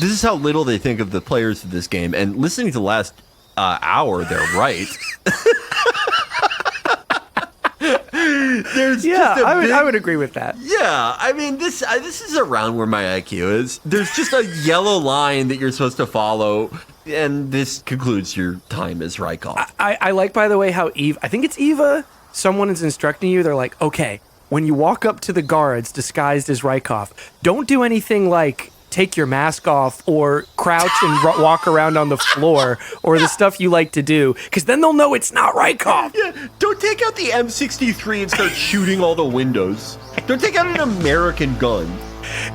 This is how little they think of the players of this game. And listening to the last hour, they're right. I would agree with that. Yeah, I mean, this is around where my IQ is. There's just a yellow line that you're supposed to follow, and this concludes your time as Rykov. I like, by the way, how I think it's Eva, someone is instructing you. They're like, okay, when you walk up to the guards disguised as Rykov, don't do anything like take your mask off or crouch and walk around on the floor or the stuff you like to do, because then they'll know it's not Rykov. Yeah, don't take out the M63 and start shooting all the windows. Don't take out an American gun.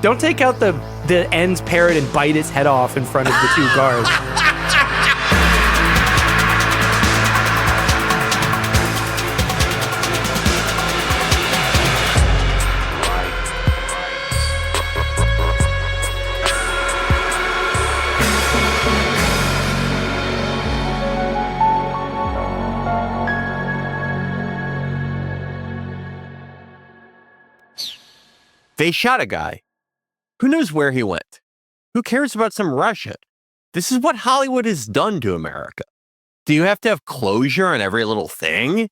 Don't take out the end's parrot and bite its head off in front of the two guards. They shot a guy. Who knows where he went? Who cares about some Russian? This is what Hollywood has done to America. Do you have to have closure on every little thing?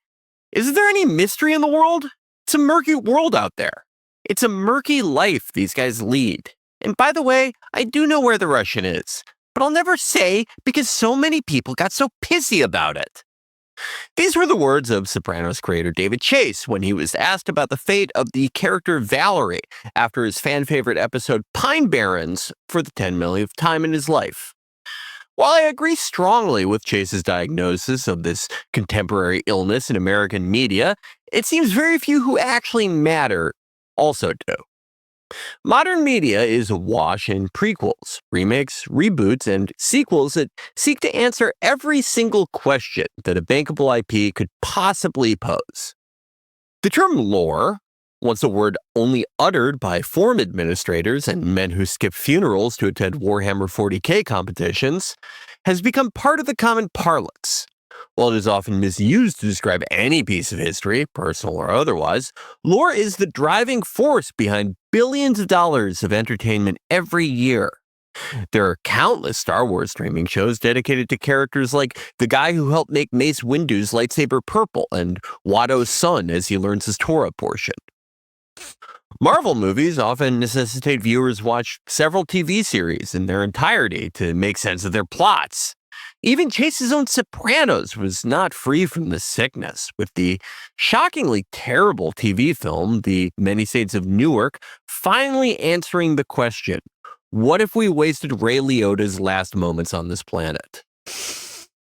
Is there any mystery in the world? It's a murky world out there. It's a murky life these guys lead. And by the way, I do know where the Russian is, but I'll never say because so many people got so pissy about it. These were the words of Sopranos creator David Chase when he was asked about the fate of the character Valerie after his fan-favorite episode Pine Barrens for the 10 millionth time in his life. While I agree strongly with Chase's diagnosis of this contemporary illness in American media, it seems very few who actually matter also do. Modern media is awash in prequels, remakes, reboots, and sequels that seek to answer every single question that a bankable IP could possibly pose. The term lore, once a word only uttered by forum administrators and men who skip funerals to attend Warhammer 40K competitions, has become part of the common parlance. While it is often misused to describe any piece of history, personal or otherwise, lore is the driving force behind billions of dollars of entertainment every year. There are countless Star Wars streaming shows dedicated to characters like the guy who helped make Mace Windu's lightsaber purple and Watto's son as he learns his Torah portion. Marvel movies often necessitate viewers watch several TV series in their entirety to make sense of their plots. Even Chase's own Sopranos was not free from this sickness, with the shockingly terrible TV film, The Many Saints of Newark, finally answering the question, what if we wasted Ray Liotta's last moments on this planet?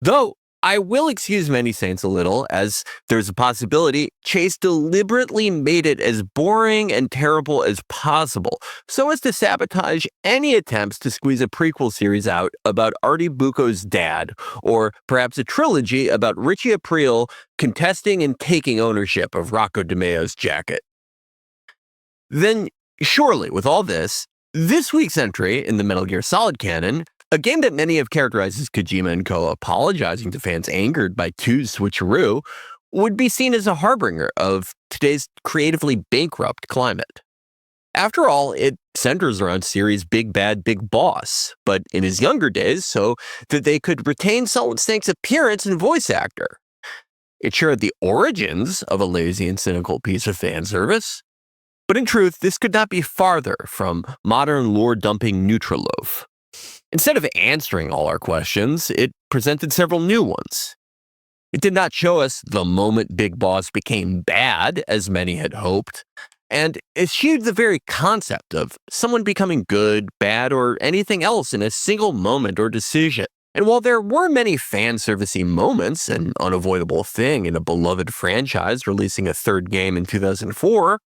Though, I will excuse Many Saints a little, as there's a possibility Chase deliberately made it as boring and terrible as possible, so as to sabotage any attempts to squeeze a prequel series out about Artie Bucco's dad, or perhaps a trilogy about Richie Aprile contesting and taking ownership of Rocco DiMeo's jacket. Then, surely, with all this week's entry in the Metal Gear Solid canon, a game that many have characterized as Kojima and Co. apologizing to fans angered by 2's switcheroo, would be seen as a harbinger of today's creatively bankrupt climate. After all, it centers around series' big bad big boss, but in his younger days so that they could retain Solid Snake's appearance and voice actor. It shared the origins of a lazy and cynical piece of fan service, but in truth, this could not be farther from modern lore-dumping Nutriloaf. Instead of answering all our questions, it presented several new ones. It did not show us the moment Big Boss became bad, as many had hoped, and eschewed the very concept of someone becoming good, bad, or anything else in a single moment or decision. And while there were many fan-servicey moments, an unavoidable thing in a beloved franchise releasing a third game in 2004,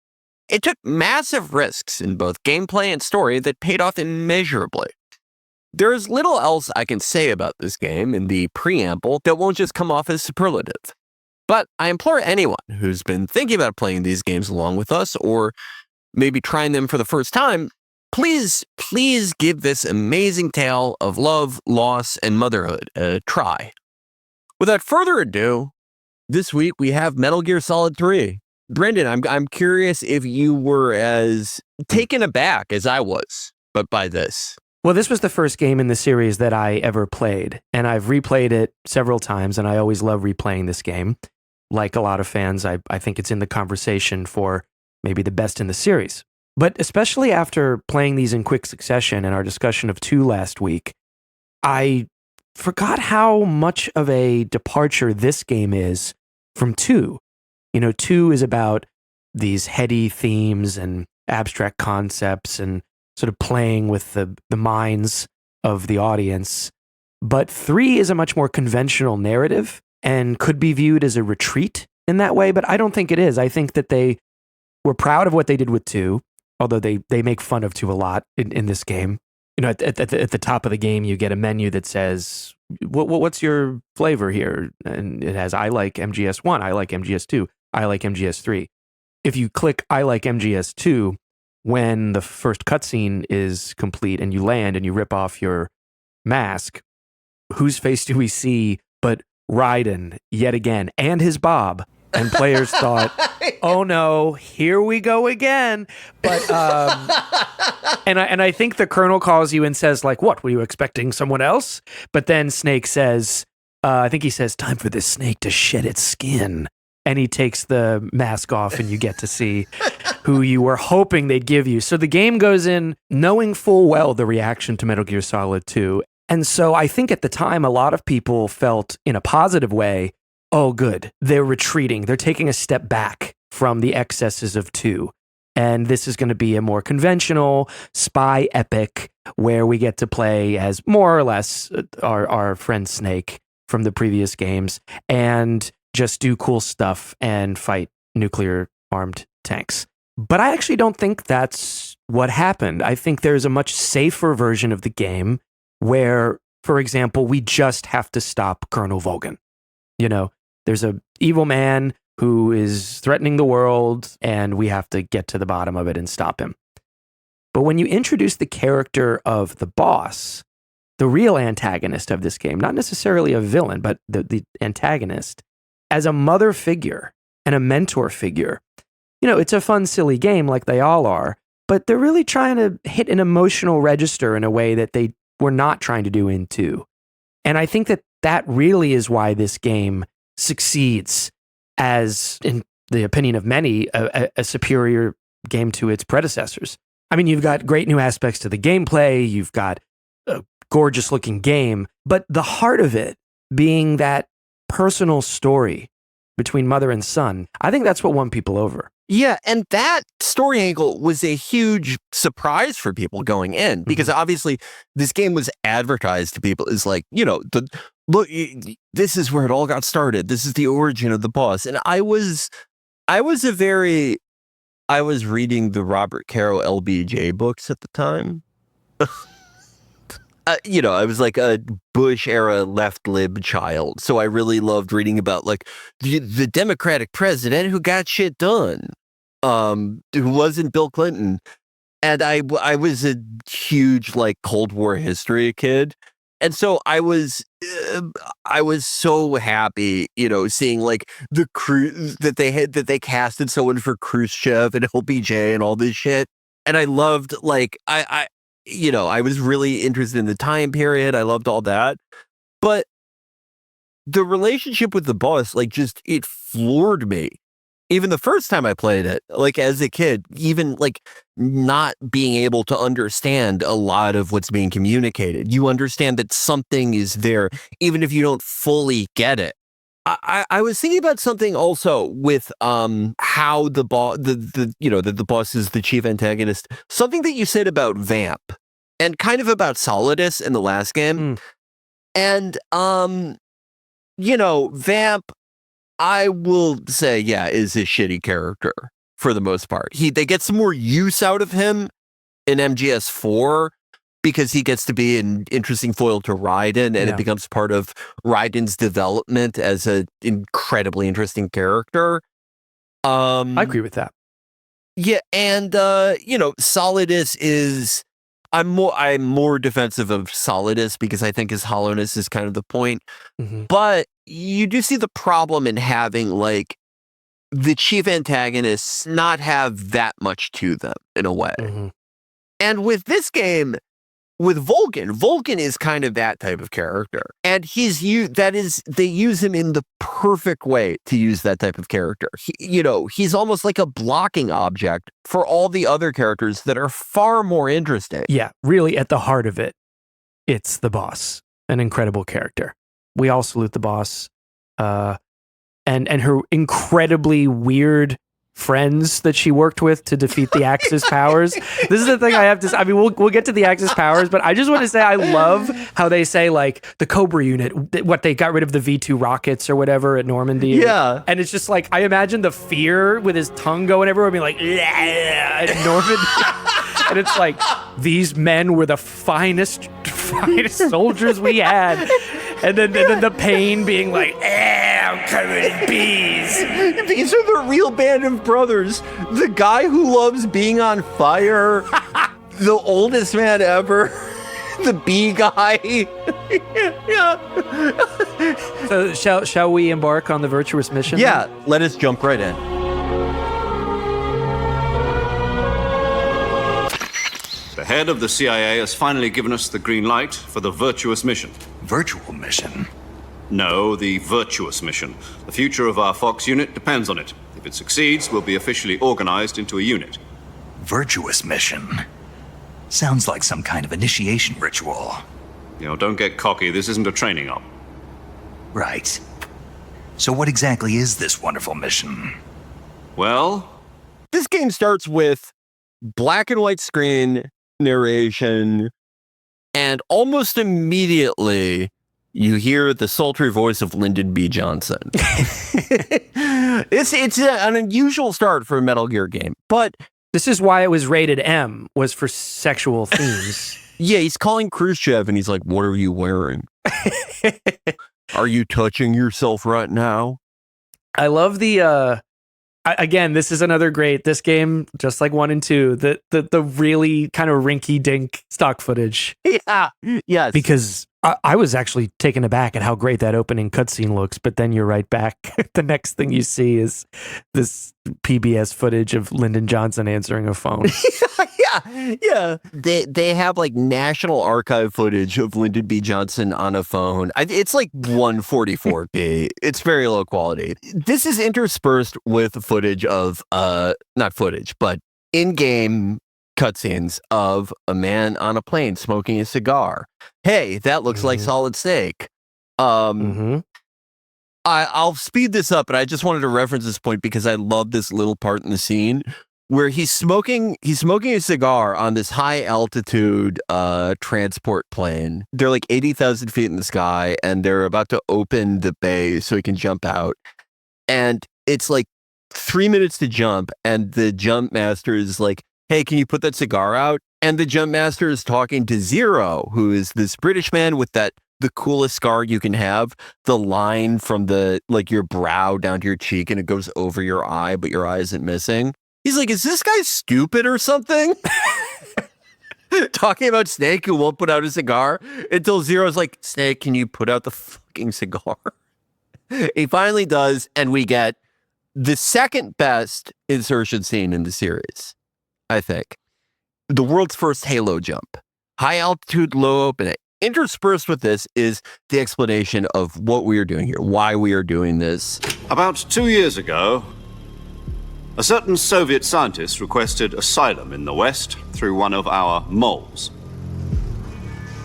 it took massive risks in both gameplay and story that paid off immeasurably. There is little else I can say about this game in the preamble that won't just come off as superlative. But I implore anyone who's been thinking about playing these games along with us, or maybe trying them for the first time, please give this amazing tale of love, loss, and motherhood a try. Without further ado, this week we have Metal Gear Solid 3. Brendan, I'm curious if you were as taken aback as I was, but by this. Well, this was the first game in the series that I ever played, and I've replayed it several times, and I always love replaying this game. Like a lot of fans, I think it's in the conversation for maybe the best in the series. But especially after playing these in quick succession and our discussion of 2 last week, I forgot how much of a departure this game is from 2. 2 is about these heady themes and abstract concepts and sort of playing with the minds of the audience. But 3 is a much more conventional narrative and could be viewed as a retreat in that way, but I don't think it is. I think that they were proud of what they did with 2, although they make fun of 2 a lot in this game. At the top of the game, you get a menu that says, what's your flavor here? And it has, I like MGS1, I like MGS2, I like MGS3. If you click, I like MGS2, when the first cutscene is complete and you land and you rip off your mask, whose face do we see but Raiden yet again, and his bob? And players thought, oh no, here we go again. But and I think the Colonel calls you and says, like, what, were you expecting someone else? But then Snake says, I think he says, time for this snake to shed its skin. And he takes the mask off and you get to see who you were hoping they'd give you. So the game goes in knowing full well the reaction to Metal Gear Solid 2. And so I think at the time, a lot of people felt in a positive way, oh, good, they're retreating. They're taking a step back from the excesses of 2. And this is going to be a more conventional spy epic where we get to play as more or less our friend Snake from the previous games and just do cool stuff and fight nuclear armed tanks. But I actually don't think that's what happened. I think there's a much safer version of the game where, for example, we just have to stop Colonel Vogan. There's a evil man who is threatening the world, and we have to get to the bottom of it and stop him. But when you introduce the character of the boss, the real antagonist of this game, not necessarily a villain, but the antagonist, as a mother figure and a mentor figure, it's a fun, silly game like they all are, but they're really trying to hit an emotional register in a way that they were not trying to do in 2. And I think that really is why this game succeeds as, in the opinion of many, a superior game to its predecessors. I mean, you've got great new aspects to the gameplay, you've got a gorgeous looking game, but the heart of it being that personal story between mother and son, I think that's what won people over. Yeah, and that story angle was a huge surprise for people going in, because obviously this game was advertised to people as like, look, this is where it all got started. This is the origin of the boss. And I was reading the Robert Caro LBJ books at the time. I was like a Bush era left lib child. So I really loved reading about like the Democratic president who got shit done, who wasn't Bill Clinton. And I was a huge like Cold War history kid. And so I was so happy, seeing like that they casted someone for Khrushchev and LBJ and all this shit. And I loved like, I was really interested in the time period. I loved all that. But the relationship with the boss, like, just, it floored me. Even the first time I played it, like, as a kid, even, like, not being able to understand a lot of what's being communicated. You understand that something is there, even if you don't fully get it. I was thinking about something also with how the boss, the boss is the chief antagonist. Something that you said about Vamp and kind of about Solidus in the last game. And Vamp, I will say, is a shitty character for the most part. They get some more use out of him in MGS4 because he gets to be an interesting foil to Raiden, and it becomes part of Raiden's development as an incredibly interesting character. I agree with that. Yeah, and Solidus is. I'm more defensive of Solidus because I think his hollowness is kind of the point. But you do see the problem in having like the chief antagonists not have that much to them in a way. And with this game, with Vulcan. Vulcan is kind of that type of character. And they use him in the perfect way to use that type of character. He's almost like a blocking object for all the other characters that are far more interesting. Yeah, really at the heart of it, it's the boss, an incredible character. We all salute the boss. And her incredibly weird friends that she worked with to defeat the Axis powers. This is the thing I have to say. I mean, we'll get to the Axis powers, but I just want to say I love how they say, like, the Cobra unit, what they got rid of the V2 rockets or whatever at Normandy. Yeah. And it's just like, I imagine the fear with his tongue going everywhere, being like, at Normandy. And it's like, these men were the finest soldiers we had. And then the pain being like, I'm covered in bees. These are the real band of brothers. The guy who loves being on fire, the oldest man ever, the bee guy. Yeah. So shall we embark on the virtuous mission? Yeah, let us jump right in. The head of the CIA has finally given us the green light for the virtuous mission. Virtual mission? No, the virtuous mission. The future of our Fox unit depends on it. If it succeeds, we'll be officially organized into a unit. Virtuous mission? Sounds like some kind of initiation ritual. Don't get cocky. This isn't a training op. Right. So what exactly is this wonderful mission? Well, this game starts with black and white screen narration, and almost immediately you hear the sultry voice of Lyndon B. Johnson. It's an unusual start for a Metal Gear game, but this is why it was rated M, was for sexual themes. Yeah, he's calling Khrushchev and he's like, "What are you wearing? Are you touching yourself right now?" I love the again, this is another great, this game, just like 1 and 2, the really kind of rinky-dink stock footage. Yeah, yes. Because I was actually taken aback at how great that opening cutscene looks, but then you're right back. The next thing you see is this PBS footage of Lyndon Johnson answering a phone. Yeah. They have like National Archive footage of Lyndon B. Johnson on a phone. It's like 144p. It's very low quality. This is interspersed with footage of, not footage, but in-game cutscenes of a man on a plane smoking a cigar. Hey, that looks like Solid Snake. I'll speed this up, but I just wanted to reference this point because I love this little part in the scene where he's smoking a cigar on this high altitude transport plane. They're like 80,000 feet in the sky, and they're about to open the bay so he can jump out. And it's like 3 minutes to jump, and the jump master is like, "Hey, can you put that cigar out?" And the jump master is talking to Zero, who is this British man with the coolest scar you can have, the line from your brow down to your cheek, and it goes over your eye, but your eye isn't missing. He's like, "Is this guy stupid or something?" Talking about Snake, who won't put out a cigar, until Zero's like, "Snake, can you put out the fucking cigar?" He finally does, and we get the second best insertion scene in the series, I think. The world's first Halo jump. High altitude, low opening. Interspersed with this is the explanation of what we are doing here, why we are doing this. About 2 years ago, a certain Soviet scientist requested asylum in the West through one of our moles.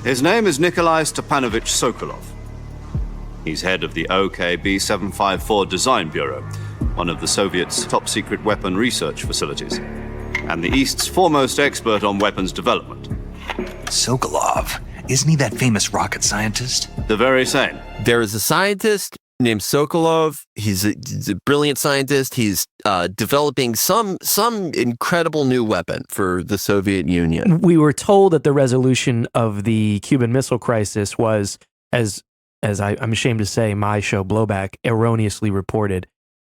His name is Nikolai Stepanovich Sokolov. He's head of the OKB 754 Design Bureau, one of the Soviets' top-secret weapon research facilities, and the East's foremost expert on weapons development. Sokolov? Isn't he that famous rocket scientist? The very same. There is a scientist named Sokolov. He's a brilliant scientist. He's developing some incredible new weapon for the Soviet Union. We were told that the resolution of the Cuban Missile Crisis was, as I'm ashamed to say, my show Blowback erroneously reported,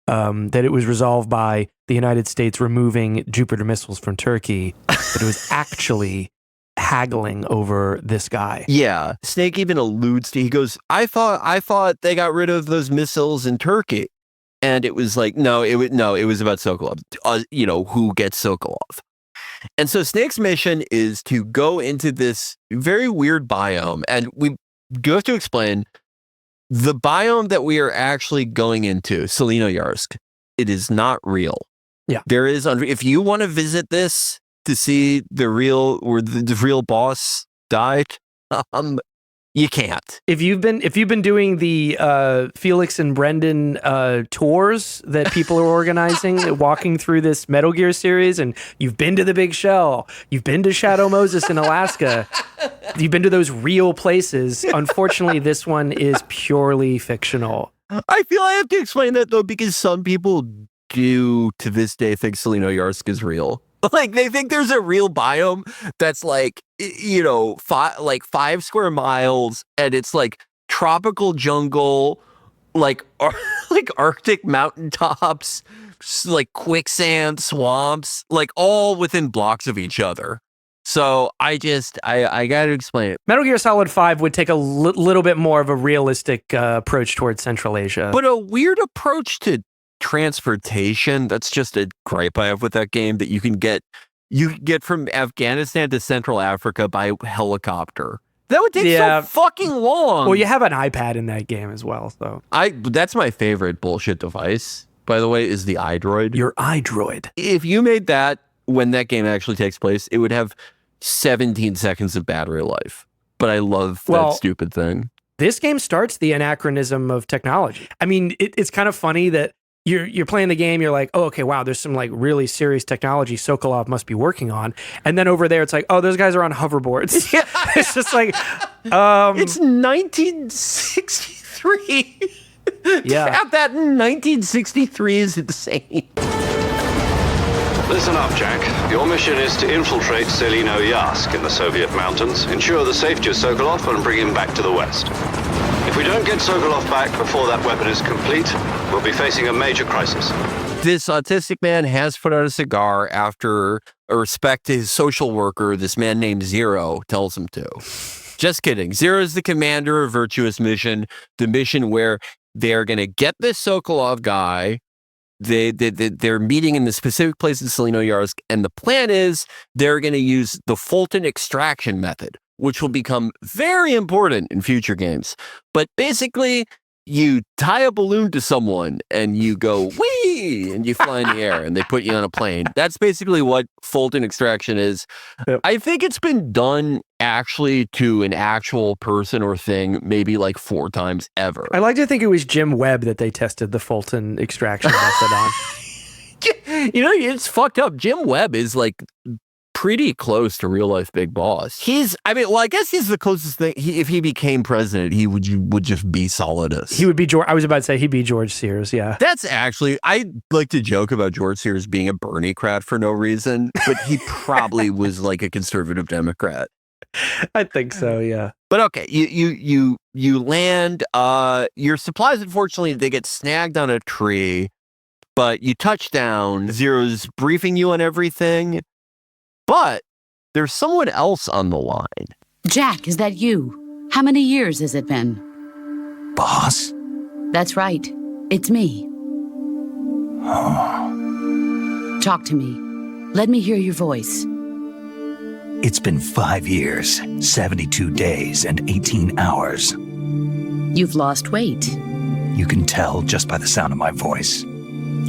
that it was resolved by the United States removing Jupiter missiles from Turkey, but it was actually haggling over this guy. Yeah, Snake even alludes to, he goes, I thought they got rid of those missiles in Turkey. And it was like, no, it was about Sokolov. Who gets Sokolov? And so Snake's mission is to go into this very weird biome. And we do have to explain the biome that we are actually going into, Selenoyarsk. It is not real. Yeah. There is, if you want to visit this to see the real, where the real boss died, you can't. If you've been doing the Felix and Brendan tours that people are organizing, walking through this Metal Gear series, and you've been to the Big Shell, you've been to Shadow Moses in Alaska, you've been to those real places. Unfortunately, this one is purely fictional. I feel I have to explain that though, because some people do to this day think Selenoyarsk is real. Like they think there's a real biome that's like, 5 square miles, and it's like tropical jungle, like Arctic mountaintops, like quicksand swamps, like all within blocks of each other. So I got to explain it. Metal Gear Solid 5 would take a little bit more of a realistic approach towards Central Asia. But a weird approach to transportation. That's just a gripe I have with that game, that you can get from Afghanistan to Central Africa by helicopter. That would take so fucking long. Well, you have an iPad in that game as well, so. That's my favorite bullshit device, by the way, is the iDroid. Your iDroid. If you made that when that game actually takes place, it would have 17 seconds of battery life. But I love that stupid thing. This game starts the anachronism of technology. I mean, it's kind of funny that you're playing the game, you're like, oh, okay, wow, there's some like really serious technology Sokolov must be working on. And then over there, it's like, oh, those guys are on hoverboards. Yeah. It's just like... it's 1963. Yeah. To have that in 1963 is insane. Listen up, Jack. Your mission is to infiltrate Selenoyarsk in the Soviet mountains, ensure the safety of Sokolov, and bring him back to the West. If we don't get Sokolov back before that weapon is complete, we'll be facing a major crisis. This autistic man has put out a cigar after a respect to his social worker, this man named Zero, tells him to. Just kidding. Zero is the commander of Virtuous Mission, the mission where they're going to get this Sokolov guy. They're meeting in the specific place in Selenoyarsk, and the plan is they're going to use the Fulton extraction method, which will become very important in future games. But basically, you tie a balloon to someone and you go, whee, and you fly in the air and they put you on a plane. That's basically what Fulton extraction is. Yep. I think it's been done actually to an actual person or thing maybe like 4 times ever. I like to think it was Jim Webb that they tested the Fulton extraction method on. It's fucked up. Jim Webb is like pretty close to real life Big Boss. I guess he's the closest thing. If he became president, he would just be Solidus. He would be George. I was about to say he'd be George Sears. Yeah, that's actually, I like to joke about George Sears being a Bernie-crat for no reason, but he probably was like a conservative Democrat. I think so. Yeah. But okay, you land. Your supplies, unfortunately, they get snagged on a tree, but you touch down. Zero's briefing you on everything. But there's someone else on the line. Jack, is that you? How many years has it been? Boss? That's right. It's me. Oh. Talk to me. Let me hear your voice. It's been 5 years, 72 days, and 18 hours. You've lost weight. You can tell just by the sound of my voice.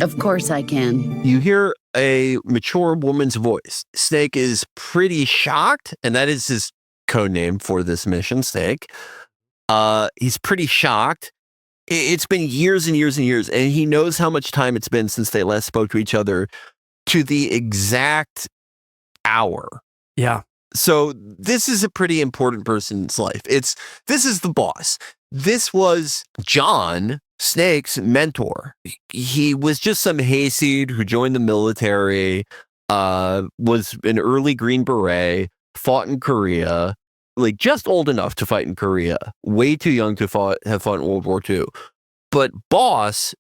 Of course I can. You hear a mature woman's voice. Snake is pretty shocked, and that is his code name for this mission, Snake. He's pretty shocked. It's been years and years and years, and he knows how much time it's been since they last spoke to each other to the exact hour. Yeah. So this is a pretty important person's life. This is the boss. This was John, Snake's mentor. He was just some hayseed who joined the military, was an early Green Beret, fought in Korea, like just old enough to fight in Korea, way too young to have fought in World War II. But Boss,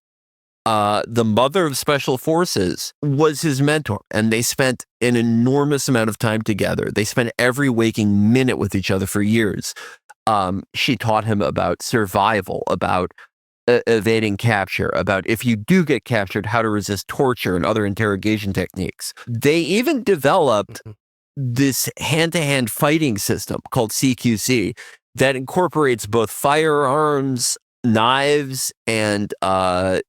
the mother of special forces, was his mentor, and they spent an enormous amount of time together. They spent every waking minute with each other for years. She taught him about survival, about evading capture, about if you do get captured, how to resist torture and other interrogation techniques. They even developed this hand-to-hand fighting system called CQC that incorporates both firearms, knives, and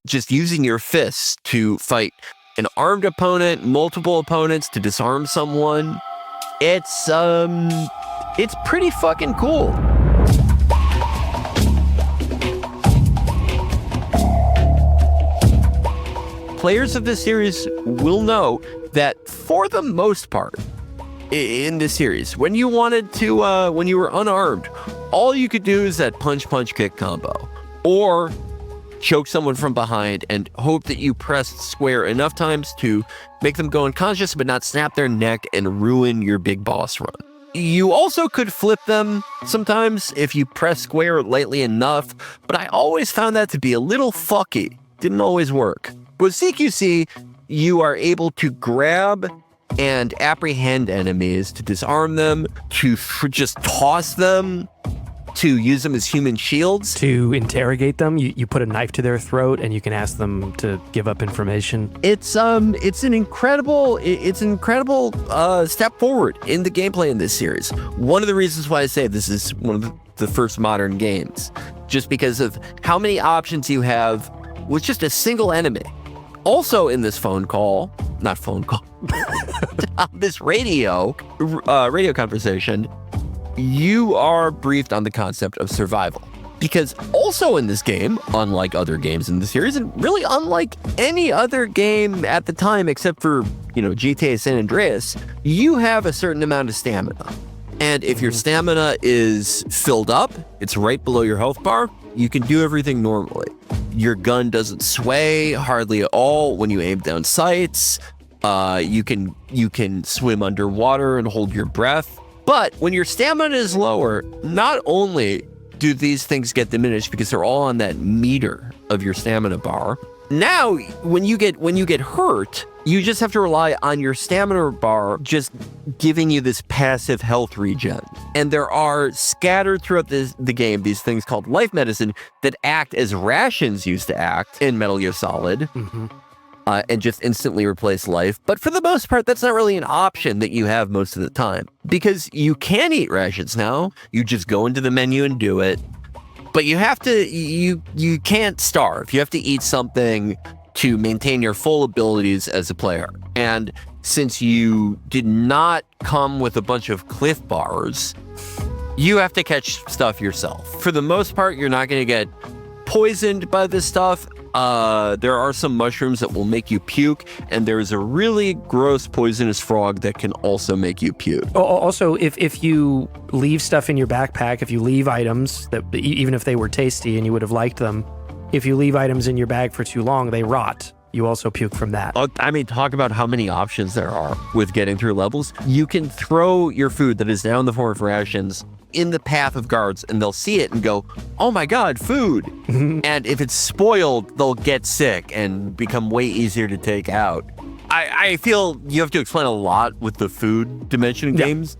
just using your fists to fight an armed opponent, multiple opponents, to disarm someone. It's pretty fucking cool. Players of this series will know that for the most part in this series, when you wanted to, when you were unarmed, all you could do is that punch, kick combo, or choke someone from behind and hope that you pressed square enough times to make them go unconscious but not snap their neck and ruin your big boss run. You also could flip them sometimes if you press square lightly enough, but I always found that to be a little fucky. Didn't always work. With CQC, you are able to grab and apprehend enemies, to disarm them, to just toss them, to use them as human shields. To interrogate them, you put a knife to their throat and you can ask them to give up information. It's an incredible step forward in the gameplay in this series. One of the reasons why I say this is one of the first modern games, just because of how many options you have with just a single enemy. Also in this this radio conversation, you are briefed on the concept of survival. Because also in this game, unlike other games in the series, and really unlike any other game at the time except for, GTA San Andreas, you have a certain amount of stamina. And if your stamina is filled up, it's right below your health bar, you can do everything normally. Your gun doesn't sway hardly at all when you aim down sights. You can swim underwater and hold your breath. But when your stamina is lower, not only do these things get diminished because they're all on that meter of your stamina bar. Now, when you get hurt, you just have to rely on your stamina bar just giving you this passive health regen. And there are scattered throughout the game these things called life medicine that act as rations used to act in Metal Gear Solid. And just instantly replace life. But for the most part, that's not really an option that you have most of the time. Because you can eat rations now. You just go into the menu and do it. But you have to, you can't starve. You have to eat something to maintain your full abilities as a player. And since you did not come with a bunch of Cliff Bars, you have to catch stuff yourself. For the most part, you're not going to get poisoned by this stuff. There are some mushrooms that will make you puke, and there's a really gross poisonous frog that can also make you puke. Also, if you leave stuff in your backpack, if you leave items that even if they were tasty and you would have liked them, if you leave items in your bag for too long, they rot. You also puke from that. I mean, talk about how many options there are with getting through levels. You can throw your food that is now in the form of rations in the path of guards, and they'll see it and go, oh my God, food. And if it's spoiled, they'll get sick and become way easier to take out. I feel you have to explain a lot with the food dimension in games.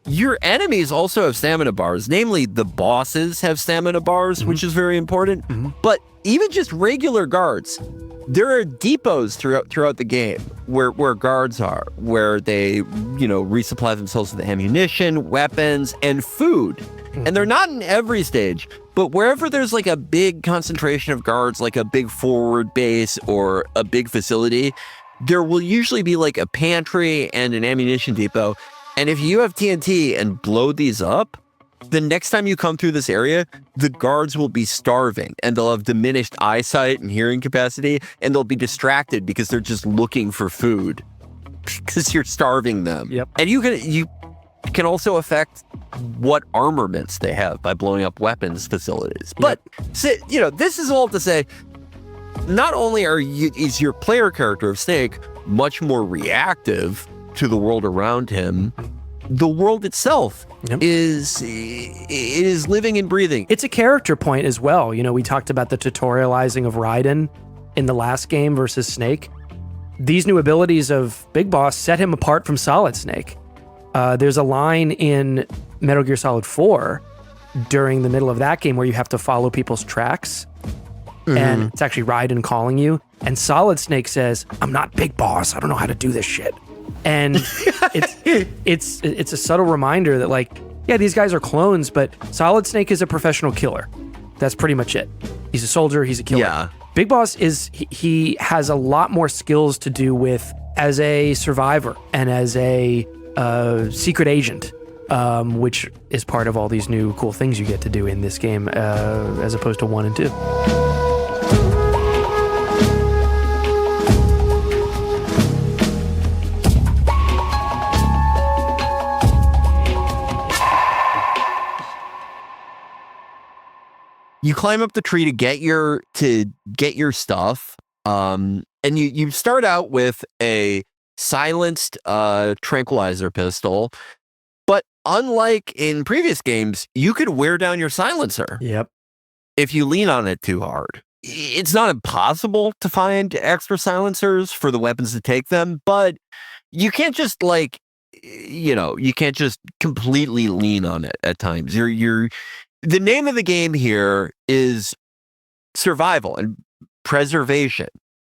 Your enemies also have stamina bars, namely the bosses have stamina bars, which is very important. But even just regular guards, there are depots throughout the game where guards are, where they, resupply themselves with ammunition, weapons, and food. And they're not in every stage, but wherever there's like a big concentration of guards, like a big forward base or a big facility, there will usually be like a pantry and an ammunition depot. And if you have TNT and blow these up, the next time you come through this area, the guards will be starving and they'll have diminished eyesight and hearing capacity, and they'll be distracted because they're just looking for food because you're starving them. Yep. And you can also affect what armaments they have by blowing up weapons facilities. But, this is all to say, not only is your player character of Snake much more reactive to the world around him, the world itself is living and breathing. It's a character point as well. We talked about the tutorializing of Raiden in the last game versus Snake. These new abilities of Big Boss set him apart from Solid Snake. There's a line in Metal Gear Solid 4 during the middle of that game where you have to follow people's tracks. and it's actually Raiden calling you. And Solid Snake says, "I'm not Big Boss. I don't know how to do this shit." And it's a subtle reminder that, like, yeah, these guys are clones, but Solid Snake is a professional killer. That's pretty much it. He's a soldier. He's a killer. Yeah. Big Boss he has a lot more skills to do with as a survivor and as a secret agent, which is part of all these new cool things you get to do in this game, as opposed to 1 and 2. You climb up the tree to get your stuff, and you start out with a silenced tranquilizer pistol, but unlike in previous games, you could wear down your silencer. Yep. If you lean on it too hard. It's not impossible to find extra silencers for the weapons to take them, but you can't just you can't just completely lean on it at times. The name of the game here is survival and preservation.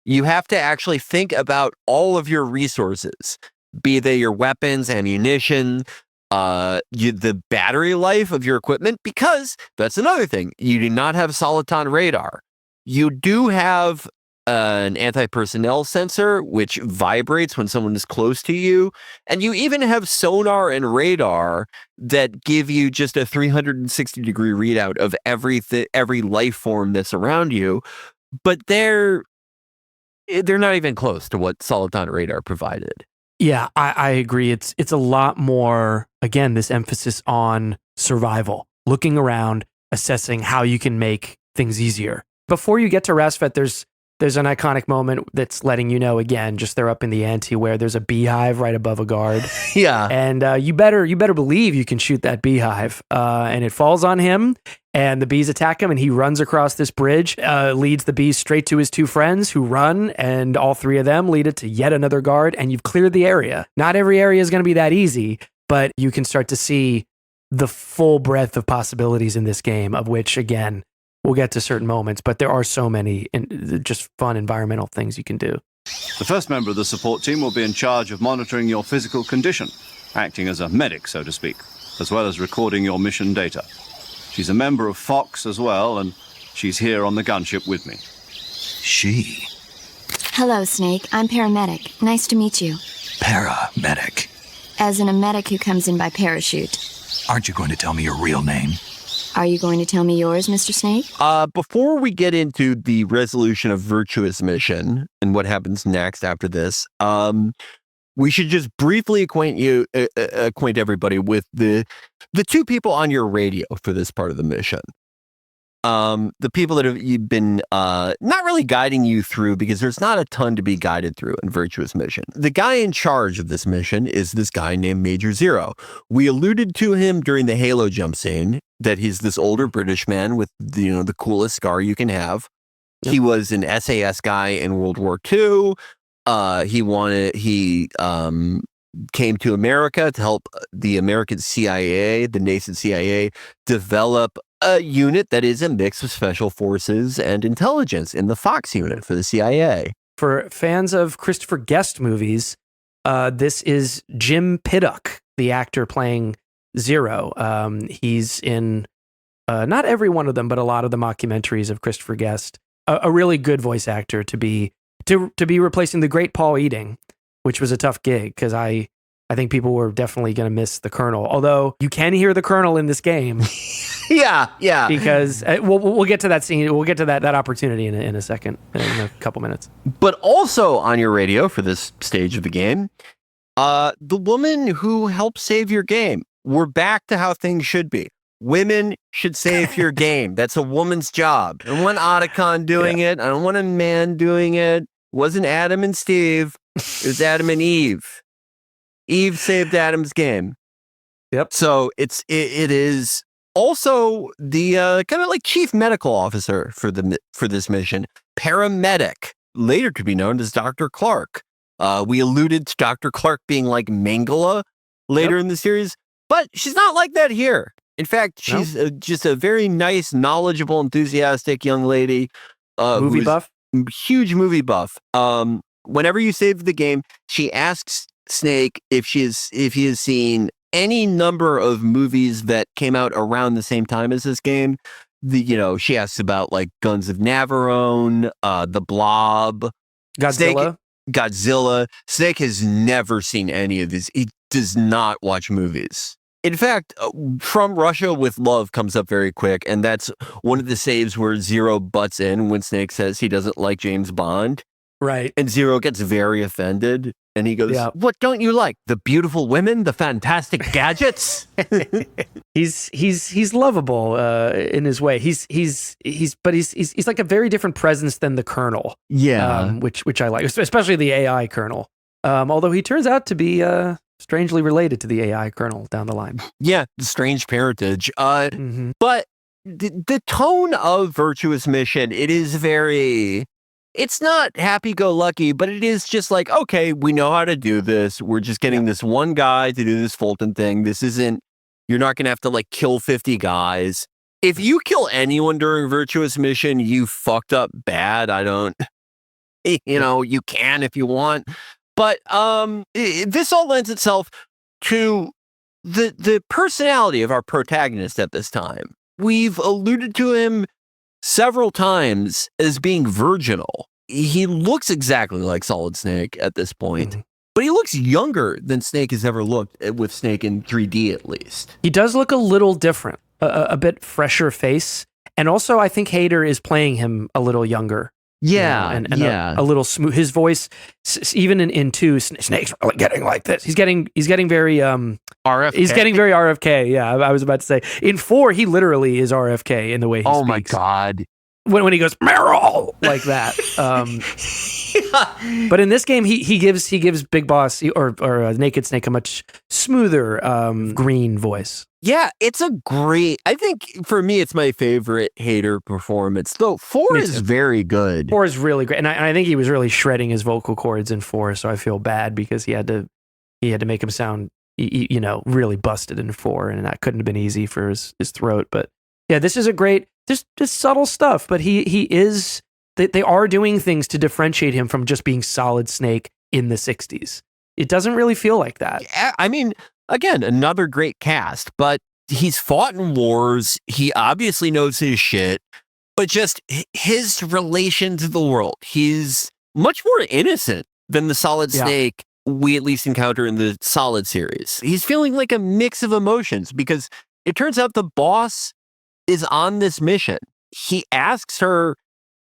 You have to actually think about all of your resources, be they your weapons, ammunition, the battery life of your equipment, because that's another thing. You do not have Soliton radar. You do have an anti-personnel sensor, which vibrates when someone is close to you. And you even have sonar and radar that give you just a 360-degree readout of every life form that's around you. But they're not even close to what Soliton radar provided. Yeah, I agree. It's a lot more, again, this emphasis on survival, looking around, assessing how you can make things easier. Before you get to Rasvet, there's an iconic moment that's letting you know, again, just they're up in the ante where there's a beehive right above a guard. Yeah. And you better believe you can shoot that beehive. And it falls on him, and the bees attack him, and he runs across this bridge, leads the bees straight to his two friends who run, and all three of them lead it to yet another guard, and you've cleared the area. Not every area is going to be that easy, but you can start to see the full breadth of possibilities in this game, of which, again, we'll get to certain moments, but there are so many just fun environmental things you can do. The first member of the support team will be in charge of monitoring your physical condition, acting as a medic, so to speak, as well as recording your mission data. She's a member of Fox as well, and she's here on the gunship with me. She? Hello, Snake. I'm paramedic. Nice to meet you. Paramedic. As in a medic who comes in by parachute. Aren't you going to tell me your real name? Are you going to tell me yours, Mr. Snake? Before we get into the resolution of Virtuous Mission and what happens next after this, we should just briefly acquaint everybody with the two people on your radio for this part of the mission. The people that you've been not really guiding you through, because there's not a ton to be guided through in Virtuous Mission. The guy in charge of this mission is this guy named Major Zero. We alluded to him during the Halo jump scene, that he's this older British man with the coolest scar you can have. Yep. He was an SAS guy in World War II. He came to America to help the American CIA, the nascent CIA, develop a unit that is a mix of special forces and intelligence in the Fox unit for the CIA. For fans of Christopher Guest movies, this is Jim Piddock, the actor playing Zero. He's in not every one of them, but a lot of the mockumentaries of Christopher Guest. A really good voice actor to be replacing the great Paul Eating, which was a tough gig, because I think people were definitely going to miss the Colonel. Although you can hear the Colonel in this game. Yeah. Because we'll get to that scene. We'll get to that opportunity in a second, in a couple minutes. But also on your radio for this stage of the game, the woman who helped save your game. We're back to how things should be. Women should save your game. That's a woman's job. I don't want Otacon doing it. I don't want a man doing it. It wasn't Adam and Steve. It was Adam and Eve. Eve saved Adam's game. Yep. So it is also the kind of like chief medical officer for this mission, paramedic, later to be known as Dr. Clark. We alluded to Dr. Clark being like Mangala later in the series, but she's not like that here. In fact, she's just a very nice, knowledgeable, enthusiastic young lady Movie who's buff? huge movie buff. Whenever you save the game, she asks Snake if he has seen any number of movies that came out around the same time as this game. She asks about like Guns of Navarone, The Blob, Godzilla? Godzilla. Snake has never seen any of these. He does not watch movies. In fact, From Russia with Love comes up very quick, and that's one of the saves where Zero butts in when Snake says he doesn't like James Bond. Right. And Zero gets very offended, and he goes, Yeah. "What don't you like? The beautiful women, the fantastic gadgets." He's lovable in his way. He's like a very different presence than the Colonel. Yeah, which I like, especially the AI Colonel. Although he turns out to be strangely related to the AI Colonel down the line. Yeah, strange parentage. Mm-hmm. But the tone of Virtuous Mission, it is very. It's not happy-go-lucky, but it is just like, okay, we know how to do this. We're just getting this one guy to do this Fulton thing. This isn't, you're not going to have to like kill 50 guys. If you kill anyone during Virtuous Mission, you fucked up bad. I don't, you can if you want. But this all lends itself to the personality of our protagonist at this time. We've alluded to him several times as being virginal. He looks exactly like Solid Snake at this point, but he looks younger than Snake has ever looked, with Snake in 3D at least. He does look a little different, a bit fresher face. And also, I think Hader is playing him a little younger. Yeah, and yeah. A little smooth. His voice, even in 2, Snake's really getting like this. He's getting very RFK. He's getting very RFK. Yeah, I was about to say. In 4, he literally is RFK in the way he speaks. Oh my God. When he goes Meryl like that. But in this game, he gives Big Boss or Naked Snake a much smoother green voice. Yeah, it's a great. I think for me, it's my favorite Hader performance. Though 4 is very good. 4 is really great, and I think he was really shredding his vocal cords in 4. So I feel bad because he had to make him sound really busted in 4, and that couldn't have been easy for his throat. But yeah, this is a great. Just subtle stuff, but he is. They are doing things to differentiate him from just being Solid Snake in the 60s. It doesn't really feel like that. Yeah, I mean, again, another great cast, but he's fought in wars. He obviously knows his shit, but just his relation to the world, he's much more innocent than the Solid Snake we at least encounter in the Solid series. He's feeling like a mix of emotions because it turns out the boss is on this mission. He asks her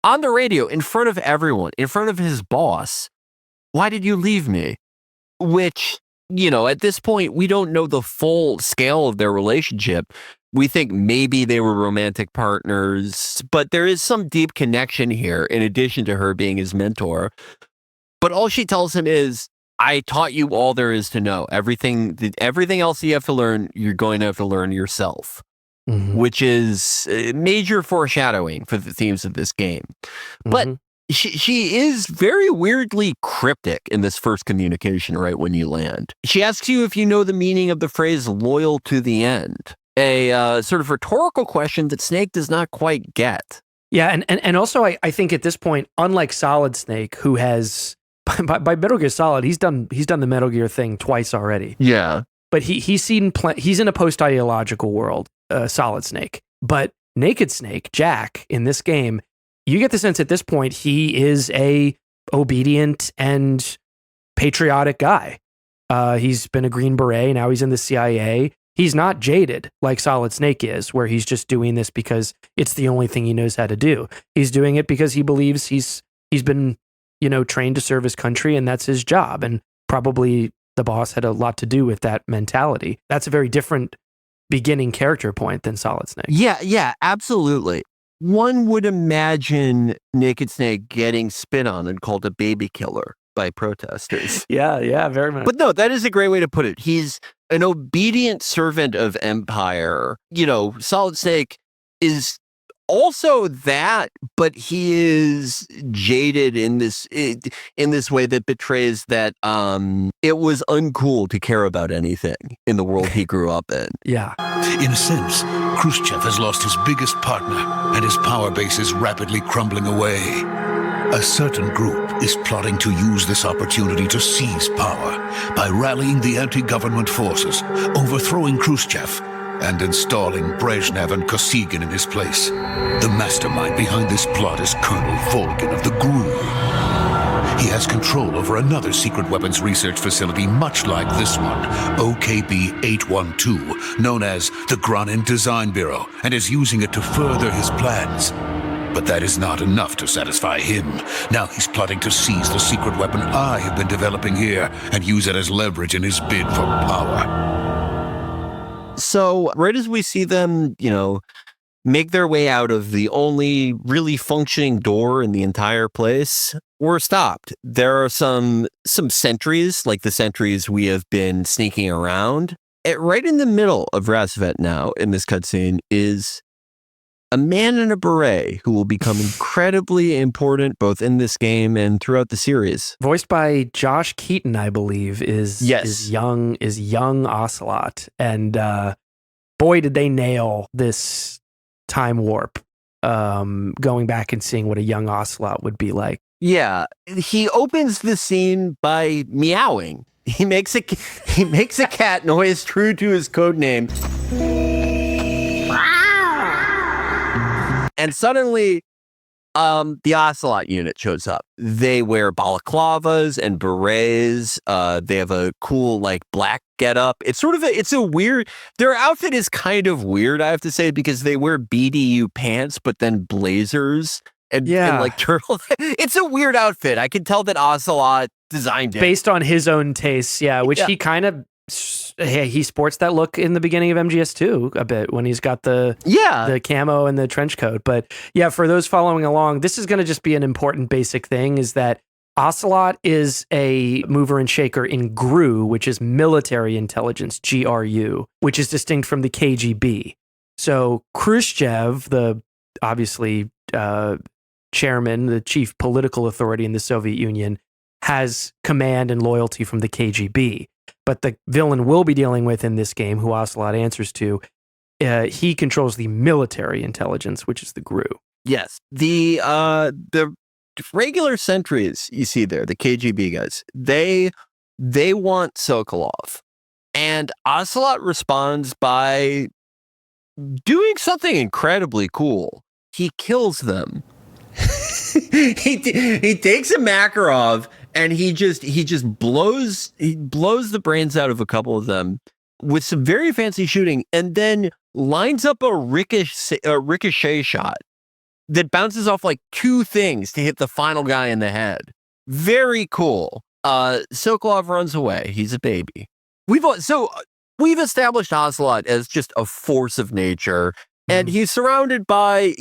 on the radio in front of everyone, in front of his boss, "Why did you leave me?" Which, at this point, we don't know the full scale of their relationship. We think maybe they were romantic partners, but there is some deep connection here in addition to her being his mentor. But all she tells him is, "I taught you all there is to know. Everything else you have to learn, you're going to have to learn yourself." Which is major foreshadowing for the themes of this game. But she is very weirdly cryptic in this first communication right when you land. She asks you if you know the meaning of the phrase "loyal to the end," a sort of rhetorical question that Snake does not quite get. Yeah, and also I think at this point, unlike Solid Snake, who has by Metal Gear Solid, he's done the Metal Gear thing twice already. Yeah, but he's in a post-ideological world. Solid Snake, but Naked Snake, Jack, in this game, you get the sense at this point he is a obedient and patriotic guy. He's been a Green Beret, now he's in the CIA. He's not jaded like Solid Snake is, where he's just doing this because it's the only thing he knows how to do. He's doing it because he believes he's been trained to serve his country, and that's his job. And probably the boss had a lot to do with that mentality. That's a very different beginning character point than Solid Snake. Yeah, absolutely. One would imagine Naked Snake getting spit on and called a baby killer by protesters. Yeah, very much. But no, that is a great way to put it. He's an obedient servant of Empire. Solid Snake is Also that, but he is jaded in this way that betrays that it was uncool to care about anything in the world he grew up in. Yeah. In a sense, Khrushchev has lost his biggest partner, and his power base is rapidly crumbling away. A certain group is plotting to use this opportunity to seize power by rallying the anti-government forces, overthrowing Khrushchev, and installing Brezhnev and Kosygin in his place. The mastermind behind this plot is Colonel Volgin of the GRU. He has control over another secret weapons research facility much like this one, OKB-812, known as the Granin Design Bureau, and is using it to further his plans. But that is not enough to satisfy him. Now he's plotting to seize the secret weapon I have been developing here and use it as leverage in his bid for power. So right as we see them, make their way out of the only really functioning door in the entire place, we're stopped. There are some sentries, like the sentries we have been sneaking around. Right in the middle of Rasvet now, in this cutscene, is a man in a beret who will become incredibly important both in this game and throughout the series. Voiced by Josh Keaton, I believe, is young Ocelot. And boy, did they nail this time warp. Going back and seeing what a young Ocelot would be like. Yeah, he opens the scene by meowing. He makes a cat noise true to his code name. And suddenly, the Ocelot unit shows up. They wear balaclavas and berets. They have a cool, black getup. It's a weird, their outfit is kind of weird, I have to say, because they wear BDU pants, but then blazers and turtle. It's a weird outfit. I can tell that Ocelot designed it. Based on his own tastes, which he kind of... he sports that look in the beginning of MGS2 a bit when he's got the camo and the trench coat. But yeah, for those following along, this is going to just be an important basic thing, is that Ocelot is a mover and shaker in GRU, which is military intelligence, GRU, which is distinct from the KGB. So Khrushchev, the obviously chairman, the chief political authority in the Soviet Union, has command and loyalty from the KGB. But the villain we'll be dealing with in this game, who Ocelot answers to, he controls the military intelligence, which is the GRU. Yes. The regular sentries you see there, the KGB guys, they want Sokolov. And Ocelot responds by doing something incredibly cool. He kills them. He takes a Makarov and he just blows the brains out of a couple of them with some very fancy shooting, and then lines up a ricochet shot that bounces off two things to hit the final guy in the head. Very cool. Sokolov runs away. He's a baby. We've established Ocelot as just a force of nature, and he's surrounded by,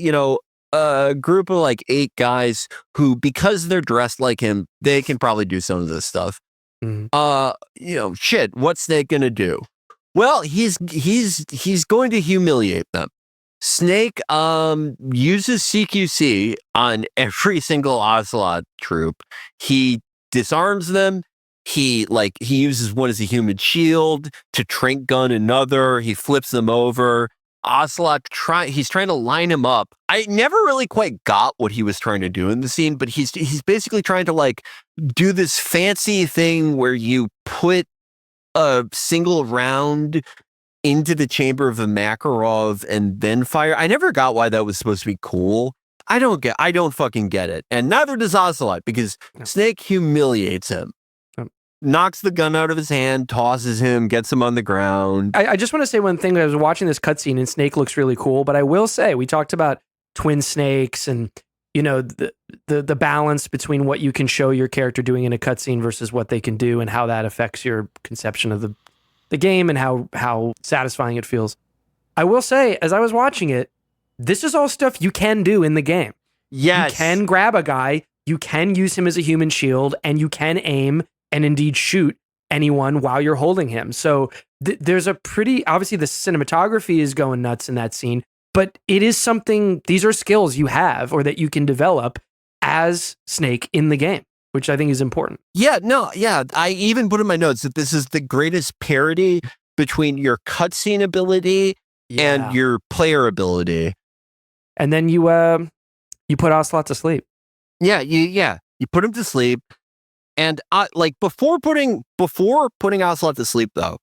a group of 8 guys who, because they're dressed like him, they can probably do some of this stuff. What's Snake gonna do? Well, he's going to humiliate them. Snake uses CQC on every single Ocelot troop. He disarms them. He uses one as a human shield to trank gun another. He flips them over. Ocelot he's trying to line him up. I never really quite got what he was trying to do in the scene, but he's basically trying to do this fancy thing where you put a single round into the chamber of a Makarov and then fire. I never got why that was supposed to be cool. I don't fucking get it. And neither does Ocelot, because Snake humiliates him. Knocks the gun out of his hand, tosses him, gets him on the ground. I just want to say one thing. I was watching this cutscene and Snake looks really cool, but I will say, we talked about twin snakes and, the balance between what you can show your character doing in a cutscene versus what they can do and how that affects your conception of the game and how satisfying it feels. I will say, as I was watching it, this is all stuff you can do in the game. Yes. You can grab a guy, you can use him as a human shield, and you can aim and indeed shoot anyone while you're holding him. So there's a obviously the cinematography is going nuts in that scene, But it is something, these are skills you have or that you can develop as Snake in the game, which I think is important. Yeah, no, yeah. I even put in my notes that this is the greatest parity between your cutscene ability and your player ability. And then you put Ocelot to sleep. Yeah, you put him to sleep. And like before putting Ocelot to sleep, though,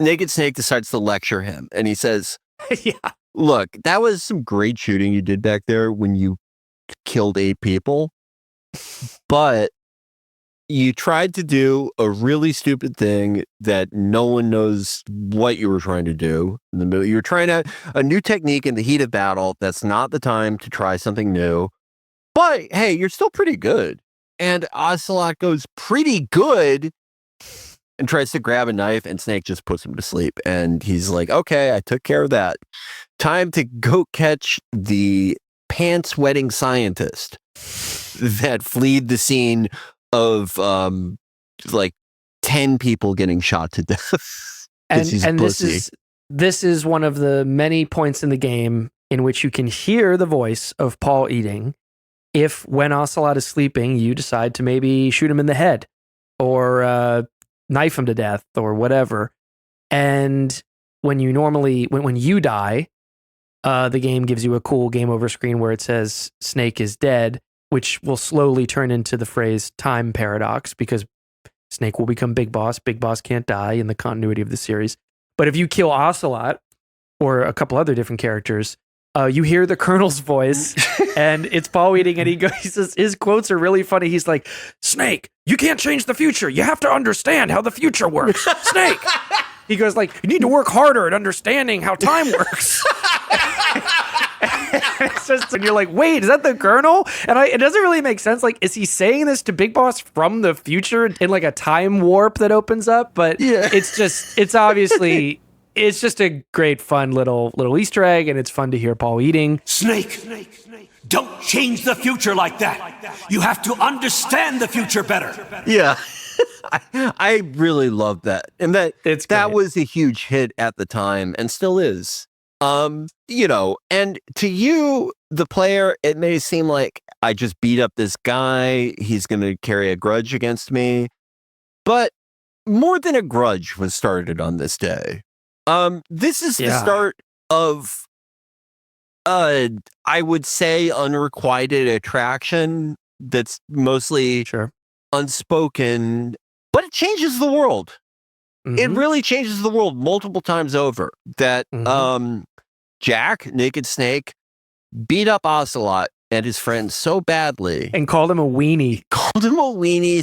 Naked Snake decides to lecture him, and he says, Yeah. Look, that was some great shooting you did back there when you killed 8 people, but you tried to do a really stupid thing that no one knows what you were trying to do. In the middle, you were trying a new technique in the heat of battle. That's not the time to try something new. But hey, you're still pretty good. And Ocelot goes, pretty good, and tries to grab a knife, and Snake just puts him to sleep. And he's like, okay, I took care of that. Time to go catch the pants-wetting scientist that fled the scene of like 10 people getting shot to death. And this is one of the many points in the game in which you can hear the voice of Paul Eating if, when Ocelot is sleeping, you decide to maybe shoot him in the head or knife him to death or whatever. And when you die, the game gives you a cool game over screen where it says Snake is dead, which will slowly turn into the phrase time paradox because Snake will become Big Boss. Big Boss can't die in the continuity of the series. But if you kill Ocelot or a couple other different characters, you hear the Colonel's voice and it's Paul Eating, and he says, his quotes are really funny. He's like, Snake, you can't change the future. You have to understand how the future works. Snake. He goes like, you need to work harder at understanding how time works. And you're like, wait, is that the Colonel? And it doesn't really make sense. Like, is he saying this to Big Boss from the future in like a time warp that opens up? But it's just a great, fun little Easter egg, and it's fun to hear Paul Eating. Snake, don't change the future like that. You have to understand the future better. Yeah. I really love that. And that was a huge hit at the time and still is. And to you, the player, it may seem like I just beat up this guy. He's going to carry a grudge against me. But more than a grudge was started on this day. This is the start of, I would say, unrequited attraction that's mostly unspoken, but it changes the world. Mm-hmm. It really changes the world multiple times over. That Jack, Naked Snake, beat up Ocelot and his friend so badly. And called him a weenie.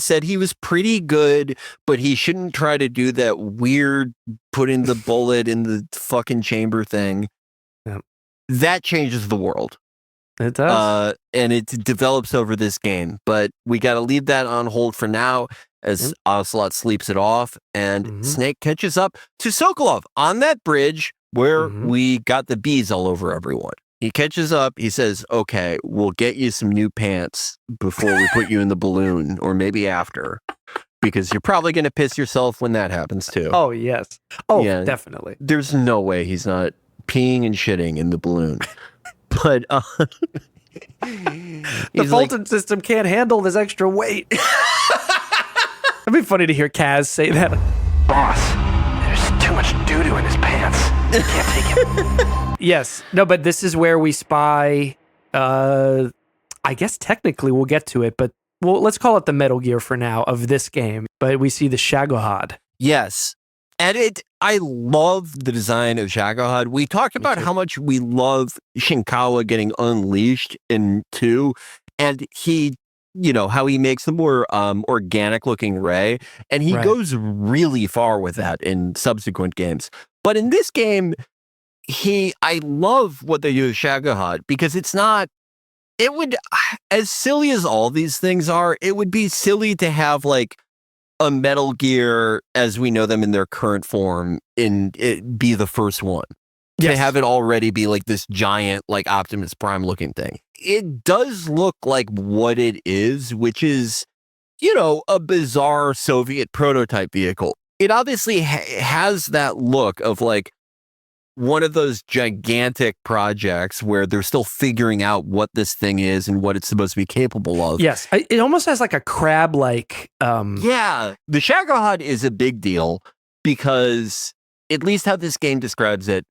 Said he was pretty good, but he shouldn't try to do that weird putting the bullet in the fucking chamber thing. Yep. That changes the world. It does. And it develops over this game. But we got to leave that on hold for now as Ocelot sleeps it off. And Snake catches up to Sokolov on that bridge where we got the bees all over everyone. He catches up. He says, okay, we'll get you some new pants before we put you in the balloon, or maybe after, because you're probably going to piss yourself when that happens too. Oh, yes. Oh, yeah, definitely. There's no way he's not peeing and shitting in the balloon. But the Fulton system can't handle this extra weight. It'd be funny to hear Kaz say that. Boss, there's too much doo-doo in his pants. Can't take it. Yes. No, but this is where we spy, I guess technically we'll get to it, but let's call it the Metal Gear for now of this game. But we see the Shagohod. Yes. And I love the design of Shagohod. We talked about how much we love Shinkawa getting unleashed in 2, and he, how he makes the more organic looking Ray, and he goes really far with that in subsequent games. But in this game, I love what they do with Shagohod, because it would, as silly as all these things are, it would be silly to have like a Metal Gear as we know them in their current form be the first one. To have it already be like this giant, like Optimus Prime looking thing. It does look like what it is, which is, a bizarre Soviet prototype vehicle. It obviously has that look of like one of those gigantic projects where they're still figuring out what this thing is and what it's supposed to be capable of. Yes, it almost has like a crab-like. Yeah, the Shagohod is a big deal because, at least how this game describes it,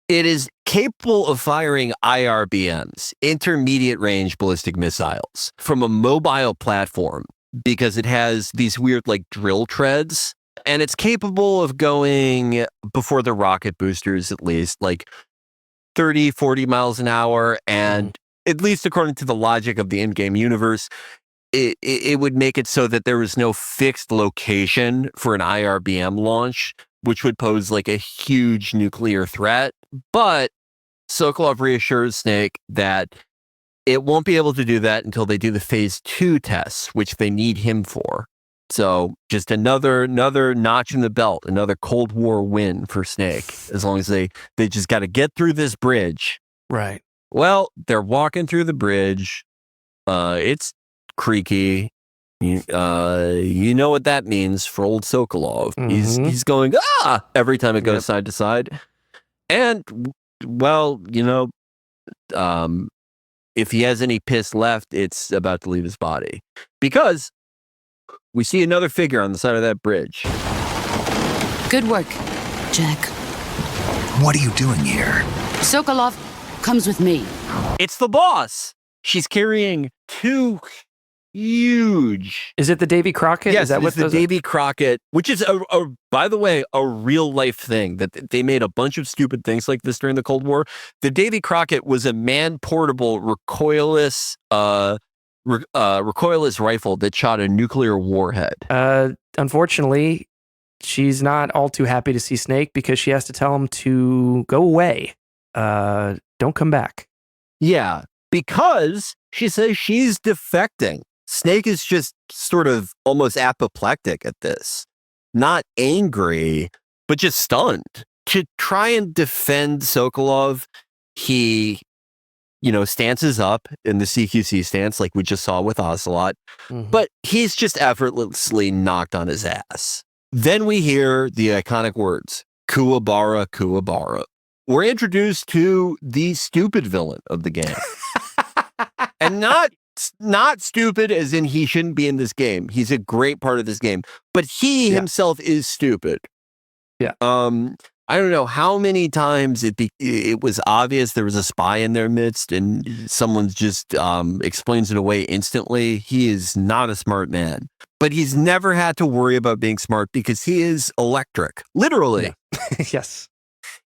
it is capable of firing IRBMs, intermediate range ballistic missiles, from a mobile platform because it has these weird like drill treads. And it's capable of going, before the rocket boosters at least, like 30, 40 miles an hour. And at least according to the logic of the in-game universe, it would make it so that there was no fixed location for an IRBM launch, which would pose like a huge nuclear threat. But Sokolov reassures Snake that it won't be able to do that until they do the phase 2 tests, which they need him for. So just another notch in the belt, another Cold War win for Snake, as long as they just got to get through this bridge. Right. Well, they're walking through the bridge. It's creaky. You know what that means for old Sokolov. Mm-hmm. He's going, every time it goes side to side. And, well, if he has any piss left, it's about to leave his body. Because we see another figure on the side of that bridge. Good work, Jack. What are you doing here? Sokolov comes with me. It's the boss. She's carrying 2 huge. Is it the Davy Crockett? Yes, is that it's the Davy Crockett, which is, by the way, a real life thing that they made a bunch of stupid things like this during the Cold War. The Davy Crockett was a man-portable recoilless rifle that shot a nuclear warhead. Unfortunately, she's not all too happy to see Snake because she has to tell him to go away. Don't come back. Yeah, because she says she's defecting. Snake is just sort of almost apoplectic at this. Not angry, but just stunned. To try and defend Sokolov, he stances up in the CQC stance like we just saw with Ocelot, but he's just effortlessly knocked on his ass. Then we hear the iconic words, Kuwabara, Kuwabara. We're introduced to the stupid villain of the game. And not stupid as in he shouldn't be in this game. He's a great part of this game, but he himself is stupid. Yeah. I don't know how many times it was obvious there was a spy in their midst and someone just explains it away instantly. He is not a smart man, but he's never had to worry about being smart because he is electric, literally. Yeah. Yes.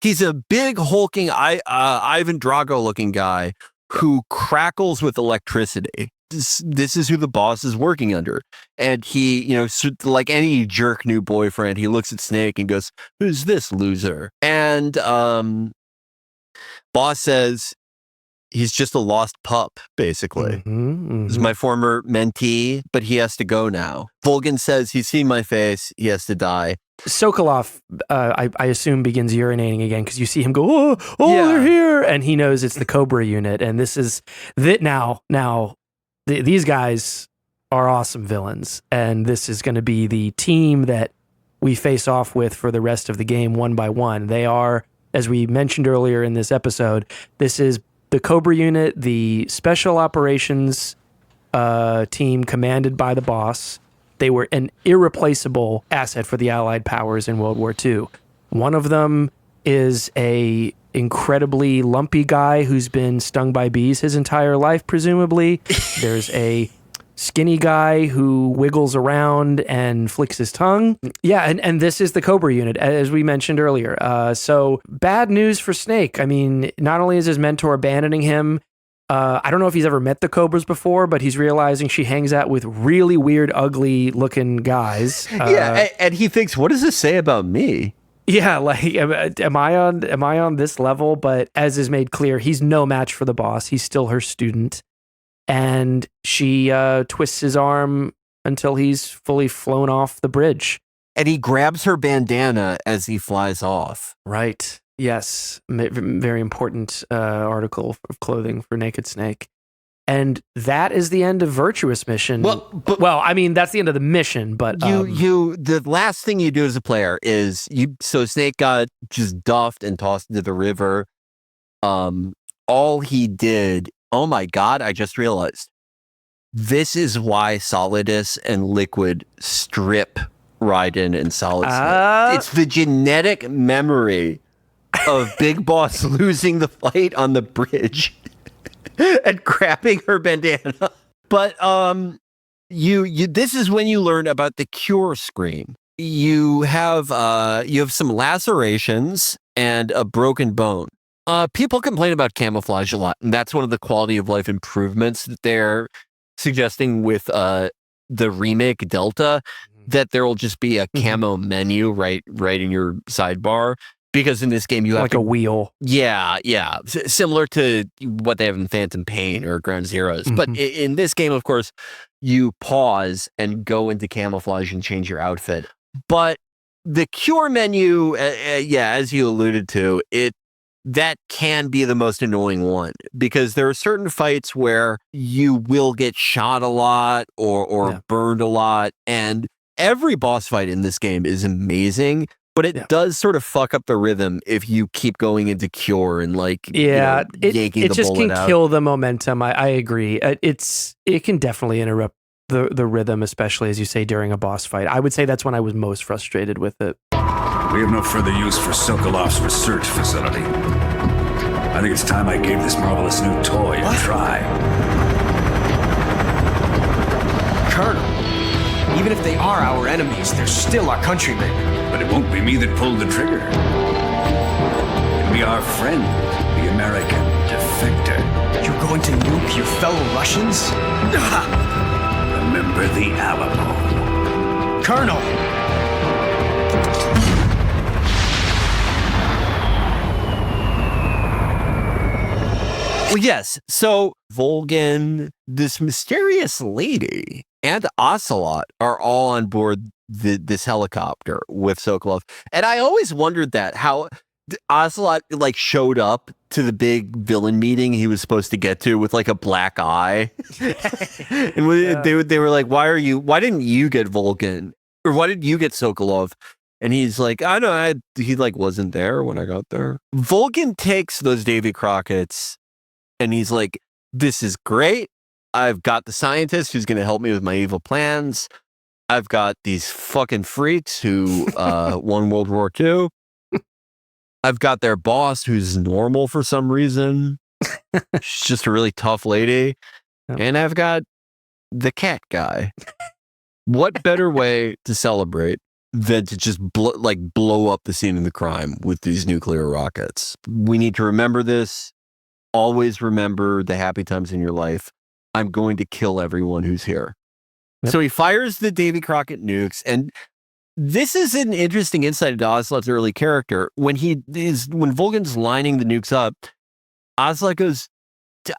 He's a big hulking Ivan Drago looking guy who crackles with electricity. This is who the boss is working under. And he, like any jerk new boyfriend, he looks at Snake and goes, "Who's this loser?" And boss says he's just a lost pup, basically. This is my former mentee, but he has to go now. Volgin says he's seen my face. He has to die. Sokolov, I assume, begins urinating again because you see him go, they're here. And he knows it's the Cobra unit. And this is that now. These guys are awesome villains, and this is going to be the team that we face off with for the rest of the game one by one. They are, as we mentioned earlier in this episode, this is the Cobra unit, the special operations team commanded by the boss. They were an irreplaceable asset for the Allied powers in World War II. One of them is a incredibly lumpy guy who's been stung by bees his entire life, presumably. There's a skinny guy who wiggles around and flicks his tongue. Yeah, and this is the Cobra unit, as we mentioned earlier. So bad news for Snake. I mean, not only is his mentor abandoning him, I don't know if he's ever met the Cobras before, but he's realizing she hangs out with really weird, ugly looking guys. And he thinks, what does this say about me? Yeah, like, am I on this level? But as is made clear, he's no match for the boss. He's still her student. And she twists his arm until he's fully flown off the bridge. And he grabs her bandana as he flies off. Right. Yes. Very important article of clothing for Naked Snake. And that is the end of Virtuous Mission. Well, I mean, that's the end of the mission, but the last thing you do as a player is so Snake got just duffed and tossed into the river. All he did, oh my God, I just realized. This is why Solidus and Liquid strip Raiden and Solid Snake. It's the genetic memory of Big Boss losing the fight on the bridge and crapping her bandana. But this is when you learn about the cure screen. You have some lacerations and a broken bone. People complain about camouflage a lot, and that's one of the quality of life improvements that they're suggesting with the remake Delta, that there will just be a camo menu right in your sidebar. Because in this game, you have like a wheel. Yeah. Similar to what they have in Phantom Pain or Ground Zeroes. But in this game, of course, you pause and go into camouflage and change your outfit. But the cure menu, as you alluded to, that can be the most annoying one. Because there are certain fights where you will get shot a lot or burned a lot. And every boss fight in this game is amazing. But it does sort of fuck up the rhythm if you keep going into cure and yanking the bullet it just can out. kill the momentum. I agree. It can definitely interrupt the rhythm, especially as you say during a boss fight. I would say that's when I was most frustrated with it. We have no further use for Sokolov's research facility. I think it's time I gave this marvelous new toy a try. Colonel, even if they are our enemies, they're still our countrymen. But it won't be me that pulled the trigger. It'll be our friend, the American defector. You're going to nuke your fellow Russians? Remember the Alamo. Colonel! Well, yes. So Volgin, this mysterious lady, and Ocelot are all on board this helicopter with Sokolov. And I always wondered that, how Ocelot showed up to the big villain meeting he was supposed to get to with a black eye. And they were like, why didn't you get Volgin? Or why didn't you get Sokolov? And he's like, I know, he wasn't there when I got there. Volgin takes those Davy Crockett's and he's like, this is great. I've got the scientist who's going to help me with my evil plans. I've got these fucking freaks who won World War II. I've got their boss who's normal for some reason. She's just a really tough lady. Yep. And I've got the cat guy. What better way to celebrate than to just blow up the scene of the crime with these nuclear rockets? We need to remember this. Always remember the happy times in your life. I'm going to kill everyone who's here. Yep. So he fires the Davy Crockett nukes, and this is an interesting insight into Ocelot's early character. When Volgin's lining the nukes up, Ocelot goes,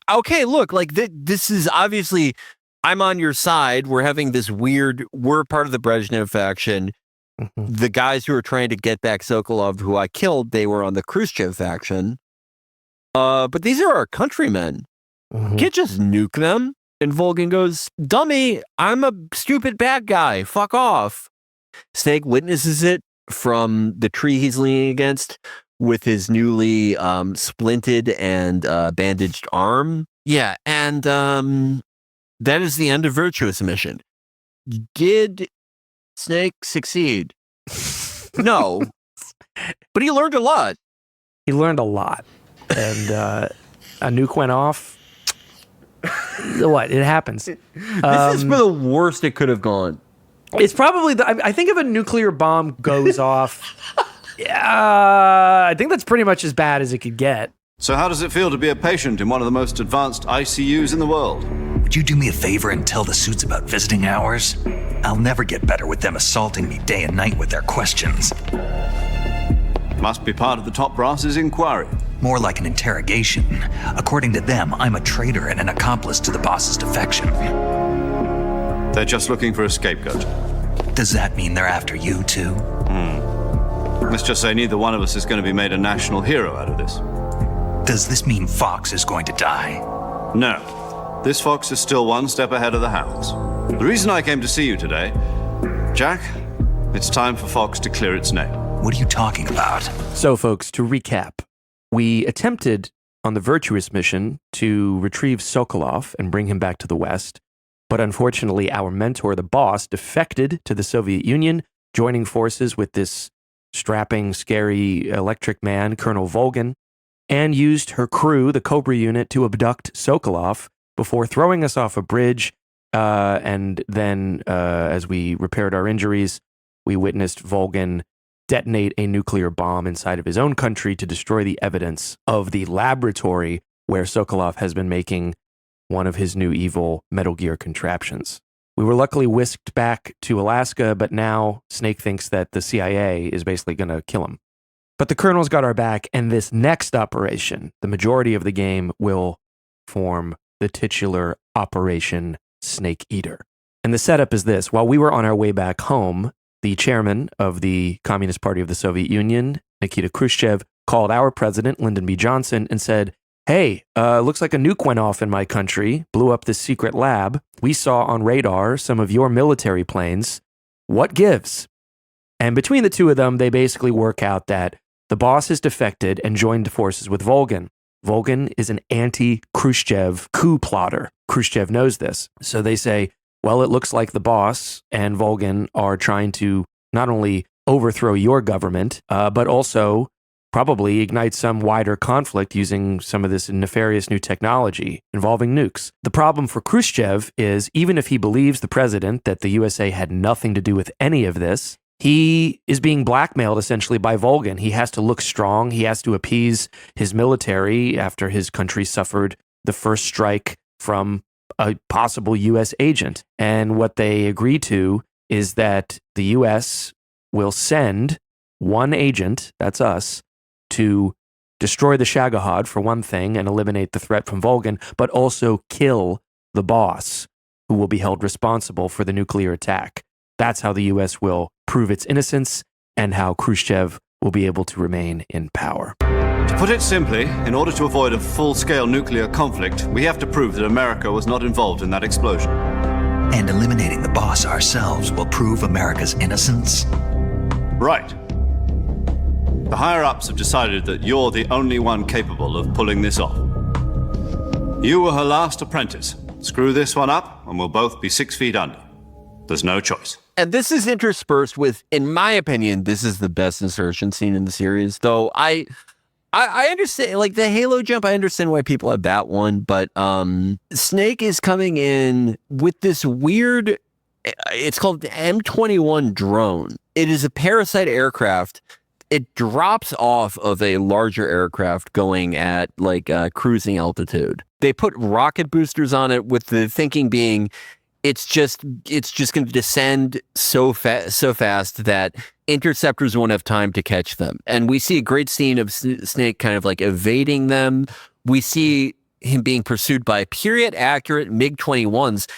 okay, look, this is obviously, I'm on your side. We're having this we're part of the Brezhnev faction. Mm-hmm. The guys who are trying to get back Sokolov, who I killed, they were on the Khrushchev faction. But these are our countrymen. Mm-hmm. Can't just nuke them. And Volgin goes, dummy, I'm a stupid bad guy. Fuck off. Snake witnesses it from the tree he's leaning against with his newly splinted and bandaged arm. Yeah, and that is the end of Virtuous Mission. Did Snake succeed? No. But he learned a lot. He learned a lot. And a nuke went off. What? It happens. This is for the worst it could have gone. It's probably I think if a nuclear bomb goes off, I think that's pretty much as bad as it could get. So how does it feel to be a patient in one of the most advanced ICUs in the world? Would you do me a favor and tell the suits about visiting hours? I'll never get better with them assaulting me day and night with their questions. Must be part of the top brass's inquiry. More like an interrogation. According to them, I'm a traitor and an accomplice to the boss's defection. They're just looking for a scapegoat. Does that mean they're after you, too? Let's just say neither one of us is going to be made a national hero out of this. Does this mean Fox is going to die? No. this fox is still one step ahead of the hounds. The reason I came to see you today, Jack, it's time for Fox to clear its name. What are you talking about? So, folks, to recap, we attempted on the virtuous mission to retrieve Sokolov and bring him back to the West. But unfortunately, our mentor, the boss, defected to the Soviet Union, joining forces with this strapping, scary electric man, Colonel Volgin, and used her crew, the Cobra unit, to abduct Sokolov before throwing us off a bridge. And then, as we repaired our injuries, we witnessed Volgin detonate a nuclear bomb inside of his own country to destroy the evidence of the laboratory where Sokolov has been making one of his new evil Metal Gear contraptions. We were luckily whisked back to Alaska, but now Snake thinks that the CIA is basically going to kill him. But the Colonel's got our back, and this next operation, the majority of the game, will form the titular Operation Snake Eater. And the setup is this. While we were on our way back home, the chairman of the Communist Party of the Soviet Union, Nikita Khrushchev, called our president, Lyndon B. Johnson, and said, hey, looks like a nuke went off in my country, blew up this secret lab. We saw on radar some of your military planes. What gives? And between the two of them, they basically work out that the boss has defected and joined forces with Volgin. Volgin is an anti-Khrushchev coup plotter. Khrushchev knows this. So they say, well, it looks like the boss and Volgin are trying to not only overthrow your government, but also probably ignite some wider conflict using some of this nefarious new technology involving nukes. The problem for Khrushchev is, even if he believes the president that the USA had nothing to do with any of this, he is being blackmailed essentially by Volgin. He has to look strong. He has to appease his military after his country suffered the first strike from a possible U.S. agent. And what they agree to is that the U.S. will send one agent, that's us, to destroy the Shagohod for one thing and eliminate the threat from Volgin, but also kill the boss, who will be held responsible for the nuclear attack. That's how the U.S. will prove its innocence and how Khrushchev will be able to remain in power. To put it simply, in order to avoid a full-scale nuclear conflict, we have to prove that America was not involved in that explosion. And eliminating the boss ourselves will prove America's innocence? Right. The higher-ups have decided that you're the only one capable of pulling this off. You were her last apprentice. Screw this one up, and we'll both be 6 feet under. There's no choice. And this is interspersed with, in my opinion, this is the best insertion scene in the series. Though I understand, like the Halo jump, I understand why people have that one. But Snake is coming in with this weird, it's called the M21 drone. It is a parasite aircraft. It drops off of a larger aircraft going at like cruising altitude. They put rocket boosters on it with the thinking being it's just going to descend so fast that interceptors won't have time to catch them. And we see a great scene of Snake kind of like evading them. We see him being pursued by period accurate MiG-21s.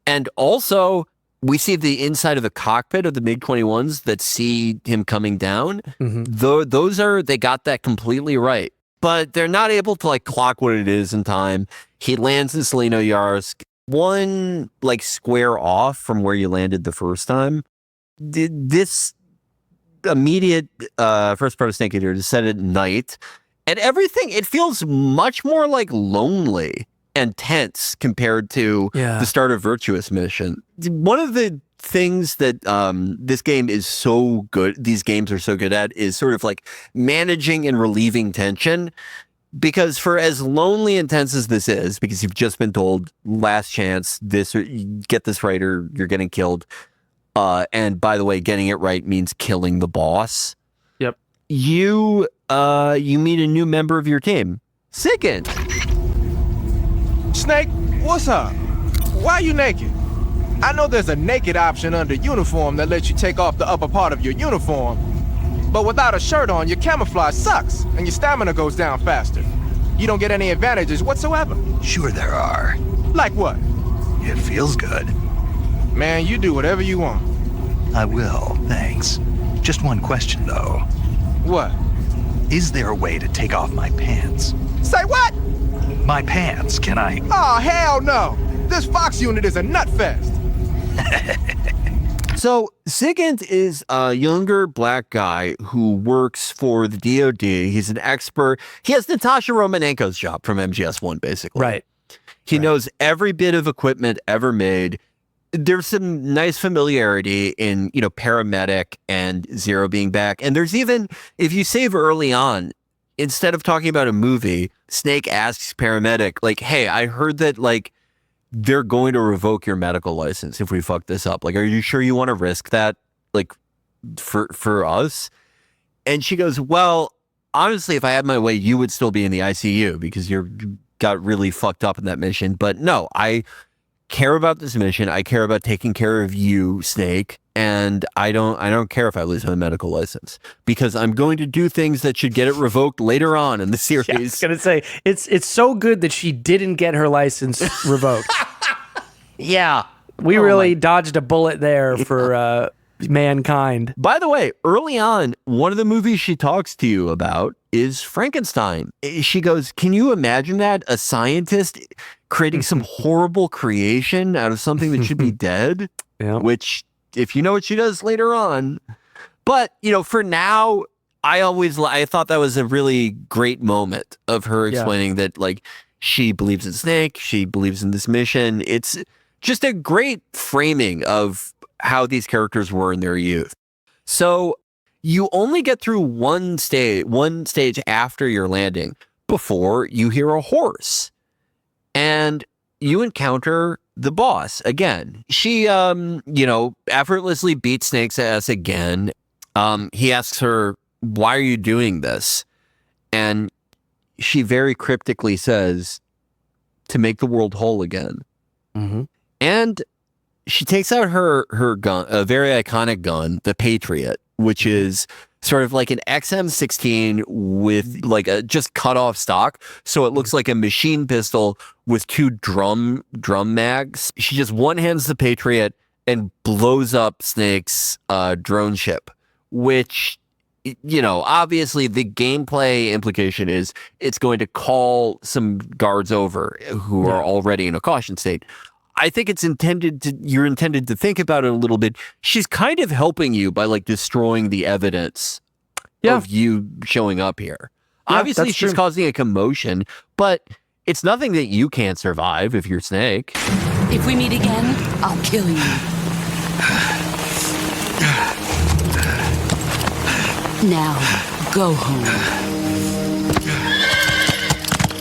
And also we see the inside of the cockpit of the MiG-21s that see him coming down. Mm-hmm. They got that completely right. But they're not able to like clock what it is in time. He lands in Selino-Yarsk, one like square off from where you landed the first time. This immediate first part of Snake Eater is set at night, and everything, it feels much more like lonely and tense compared to the start of Virtuous Mission. One of the things that this game is so good, these games are so good at, is sort of like managing and relieving tension. Because for as lonely and tense as this is, because you've just been told last chance, get this right or you're getting killed. And by the way, getting it right means killing the boss. Yep. You meet a new member of your team, Second. Snake, what's up? Why are you naked? I know there's a naked option under uniform that lets you take off the upper part of your uniform. But without a shirt on, your camouflage sucks, and your stamina goes down faster. You don't get any advantages whatsoever. Sure there are. Like what? It feels good. Man, you do whatever you want. I will, thanks. Just one question, though. What? Is there a way to take off my pants? Say what? my pants, can I? Oh, hell no! This Fox unit is a nut fest! So Zigant is a younger black guy who works for the DOD. He's an expert. He has Natasha Romanenko's job from MGS1, basically. Right. He knows every bit of equipment ever made. There's some nice familiarity in, paramedic and Zero being back. And there's even, if you save early on, instead of talking about a movie, Snake asks paramedic, like, hey, I heard that, like, they're going to revoke your medical license if we fuck this up. Like, are you sure you want to risk that, like, for us? And she goes, well, honestly, if I had my way, you would still be in the ICU because you got really fucked up in that mission. But no, I care about this mission. I care about taking care of you, Snake. And I don't care if I lose my medical license because I'm going to do things that should get it revoked later on in the series. Yeah, I was gonna say it's so good that she didn't get her license revoked. Yeah, we really dodged a bullet there for mankind. By the way, early on, one of the movies she talks to you about is Frankenstein. She goes, "Can you imagine that? A scientist creating some horrible creation out of something that should be dead?" Yeah. Which, if you know what she does later on. But, for now, I thought that was a really great moment of her explaining that, like, she believes in Snake, she believes in this mission. It's just a great framing of how these characters were in their youth. So you only get through one stage after your landing before you hear a horse. And you encounter the boss again. She, effortlessly beats Snake's ass again. He asks her, why are you doing this? And she very cryptically says, to make the world whole again. Mm-hmm. And she takes out her gun, a very iconic gun, the Patriot, which is sort of like an XM16 with like a just cut off stock. So it looks like a machine pistol with two drum mags. She just one-hands the Patriot and blows up Snake's drone ship, which, obviously the gameplay implication is it's going to call some guards over who are already in a caution state. I think you're intended to think about it a little bit. She's kind of helping you by like destroying the evidence of you showing up here. Yeah, Obviously, she's causing a commotion, but it's nothing that you can't survive if you're Snake. If we meet again, I'll kill you. Now, go home.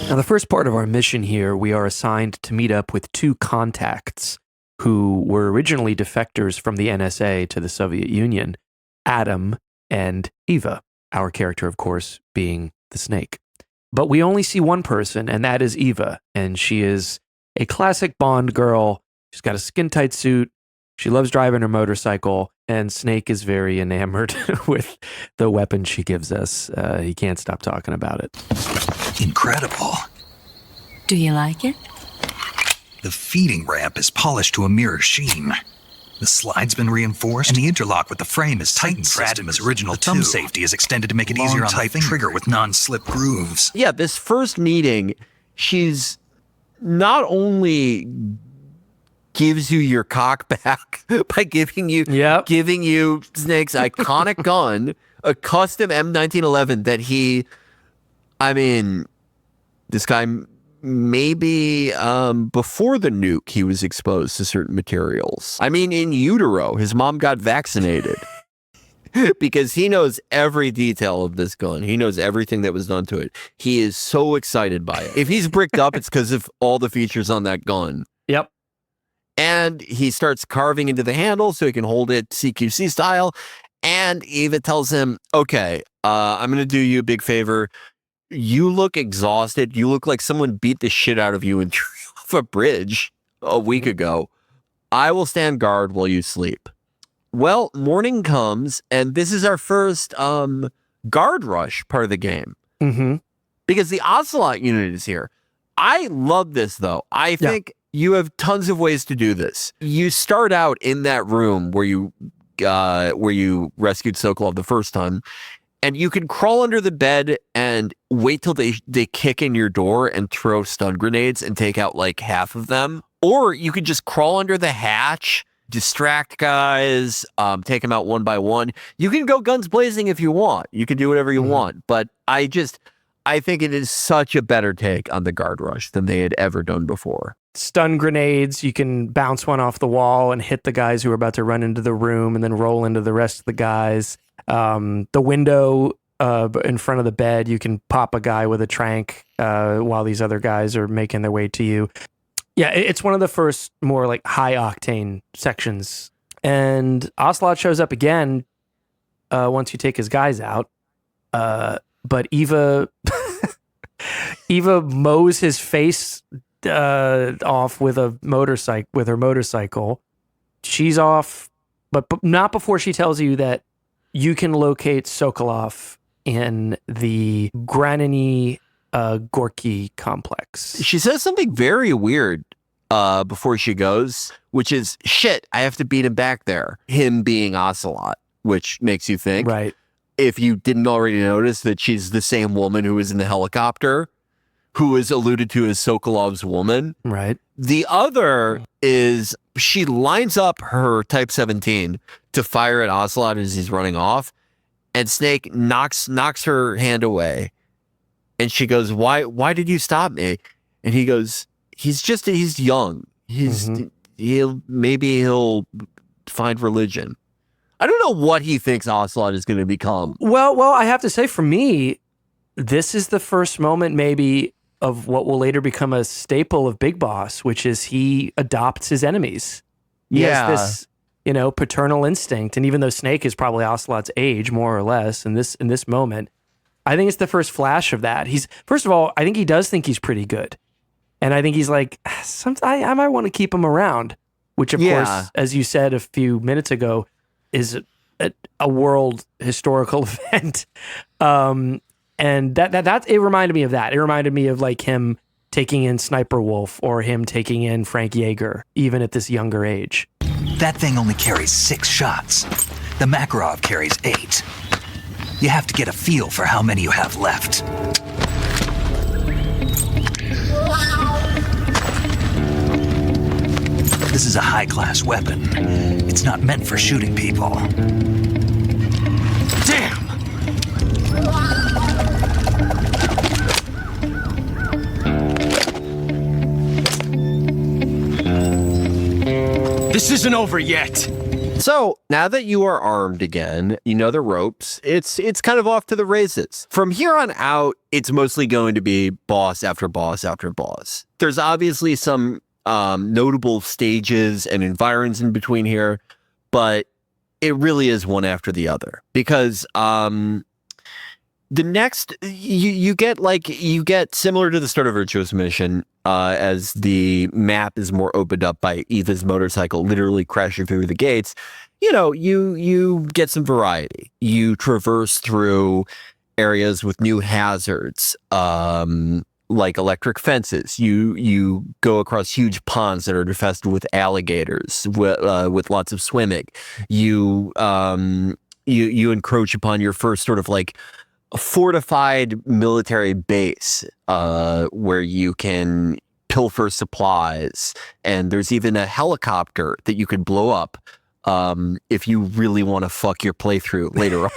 Now, the first part of our mission here, we are assigned to meet up with two contacts who were originally defectors from the NSA to the Soviet Union, Adam and Eva, our character, of course, being the Snake. But we only see one person, and that is Eva, and she is a classic Bond girl. She's got a skin-tight suit. She loves driving her motorcycle, and Snake is very enamored with the weapon she gives us. He can't stop talking about it. Incredible. Do you like it? The feeding ramp is polished to a mirror sheen. The slide's been reinforced, and the interlock with the frame is tightened. System is original. The thumb safety is extended to make it easier on the trigger with non-slip grooves. Yeah, this first meeting, she's not only gives you your cock back by giving you Snake's iconic gun, a custom M1911 that this guy maybe before the nuke, he was exposed to certain materials. In utero, his mom got vaccinated because he knows every detail of this gun. He knows everything that was done to it. He is so excited by it. If he's bricked up, it's because of all the features on that gun. Yep. And he starts carving into the handle so he can hold it CQC style. And Eva tells him, okay, I'm going to do you a big favor. You look exhausted. You look like someone beat the shit out of you and threw you off a bridge a week ago. I will stand guard while you sleep. Well, morning comes, and this is our first guard rush part of the game. Mm-hmm. Because the Ocelot unit is here. I love this, though. I think you have tons of ways to do this. You start out in that room where you rescued Sokolov the first time, And you can crawl under the bed and wait till they kick in your door and throw stun grenades and take out like half of them. Or you could just crawl under the hatch, distract guys, take them out one by one. You can go guns blazing if you want. You can do whatever you want. But I think it is such a better take on the guard rush than they had ever done before. Stun grenades, you can bounce one off the wall and hit the guys who are about to run into the room and then roll into the rest of the guys. The window in front of the bed, you can pop a guy with a trank while these other guys are making their way to you. Yeah, it's one of the first more like high octane sections. And Ocelot shows up again once you take his guys out. But Eva mows his face off with her motorcycle. She's off, but not before she tells you that you can locate Sokolov in the Graniny Gorky complex. She says something very weird before she goes, which is, shit, I have to beat him back there. Him being Ocelot, which makes you think. Right. If you didn't already notice that she's the same woman who was in the helicopter, who is alluded to as Sokolov's woman. Right. The other is she lines up her Type 17 to fire at Ocelot as he's running off, and Snake knocks her hand away. And she goes, why did you stop me? And he goes, he's young. He'll find religion. I don't know what he thinks Ocelot is going to become. Well, I have to say, for me, this is the first moment maybe of what will later become a staple of Big Boss, which is he adopts his enemies. He has this, paternal instinct. And even though Snake is probably Ocelot's age, more or less, in this moment, I think it's the first flash of that. First of all, I think he does think he's pretty good. And I think he's like, I might want to keep him around, which of course, as you said a few minutes ago, is a world historical event. And that it reminded me of that. It reminded me of like him taking in Sniper Wolf or him taking in Frank Yeager, even at this younger age. That thing only carries 6 shots. The Makarov carries 8. You have to get a feel for how many you have left. This is a high-class weapon. It's not meant for shooting people. Damn! This isn't over yet. So now that you are armed again, you know the ropes, it's kind of off to the races. From here on out, it's mostly going to be boss after boss after boss. There's obviously some notable stages and environs in between here, but it really is one after the other, because the next you get similar to the start of Virtuous Mission, as the map is more opened up by Eva's motorcycle literally crashing through the gates. You get some variety. You traverse through areas with new hazards, like electric fences. You go across huge ponds that are infested with alligators, with lots of swimming. You encroach upon your first sort of like a fortified military base, where you can pilfer supplies, and there's even a helicopter that you can blow up if you really want to fuck your playthrough later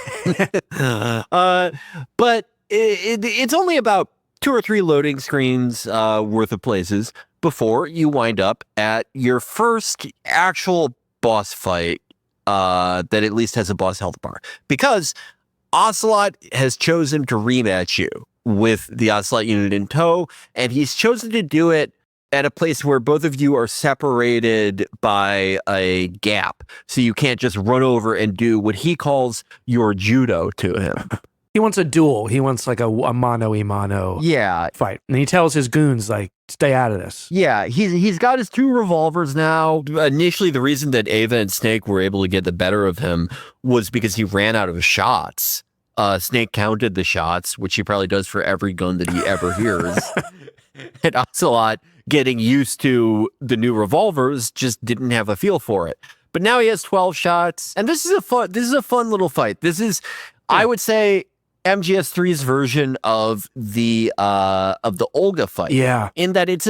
on. But it's only about 2 or 3 loading screens worth of places before you wind up at your first actual boss fight that at least has a boss health bar, because Ocelot has chosen to rematch you with the Ocelot unit in tow, and he's chosen to do it at a place where both of you are separated by a gap, so you can't just run over and do what he calls your judo to him. He wants a duel. He wants like a mano-a-mano fight. And he tells his goons, like, stay out of this. Yeah, he's got his 2 revolvers now. Initially, the reason that Ava and Snake were able to get the better of him was because he ran out of shots. Snake counted the shots, which he probably does for every gun that he ever hears. And Ocelot, getting used to the new revolvers, just didn't have a feel for it. But now he has 12 shots, and this is a fun little fight. This is, I would say, MGS3's version of the Olga fight. Yeah. In that it's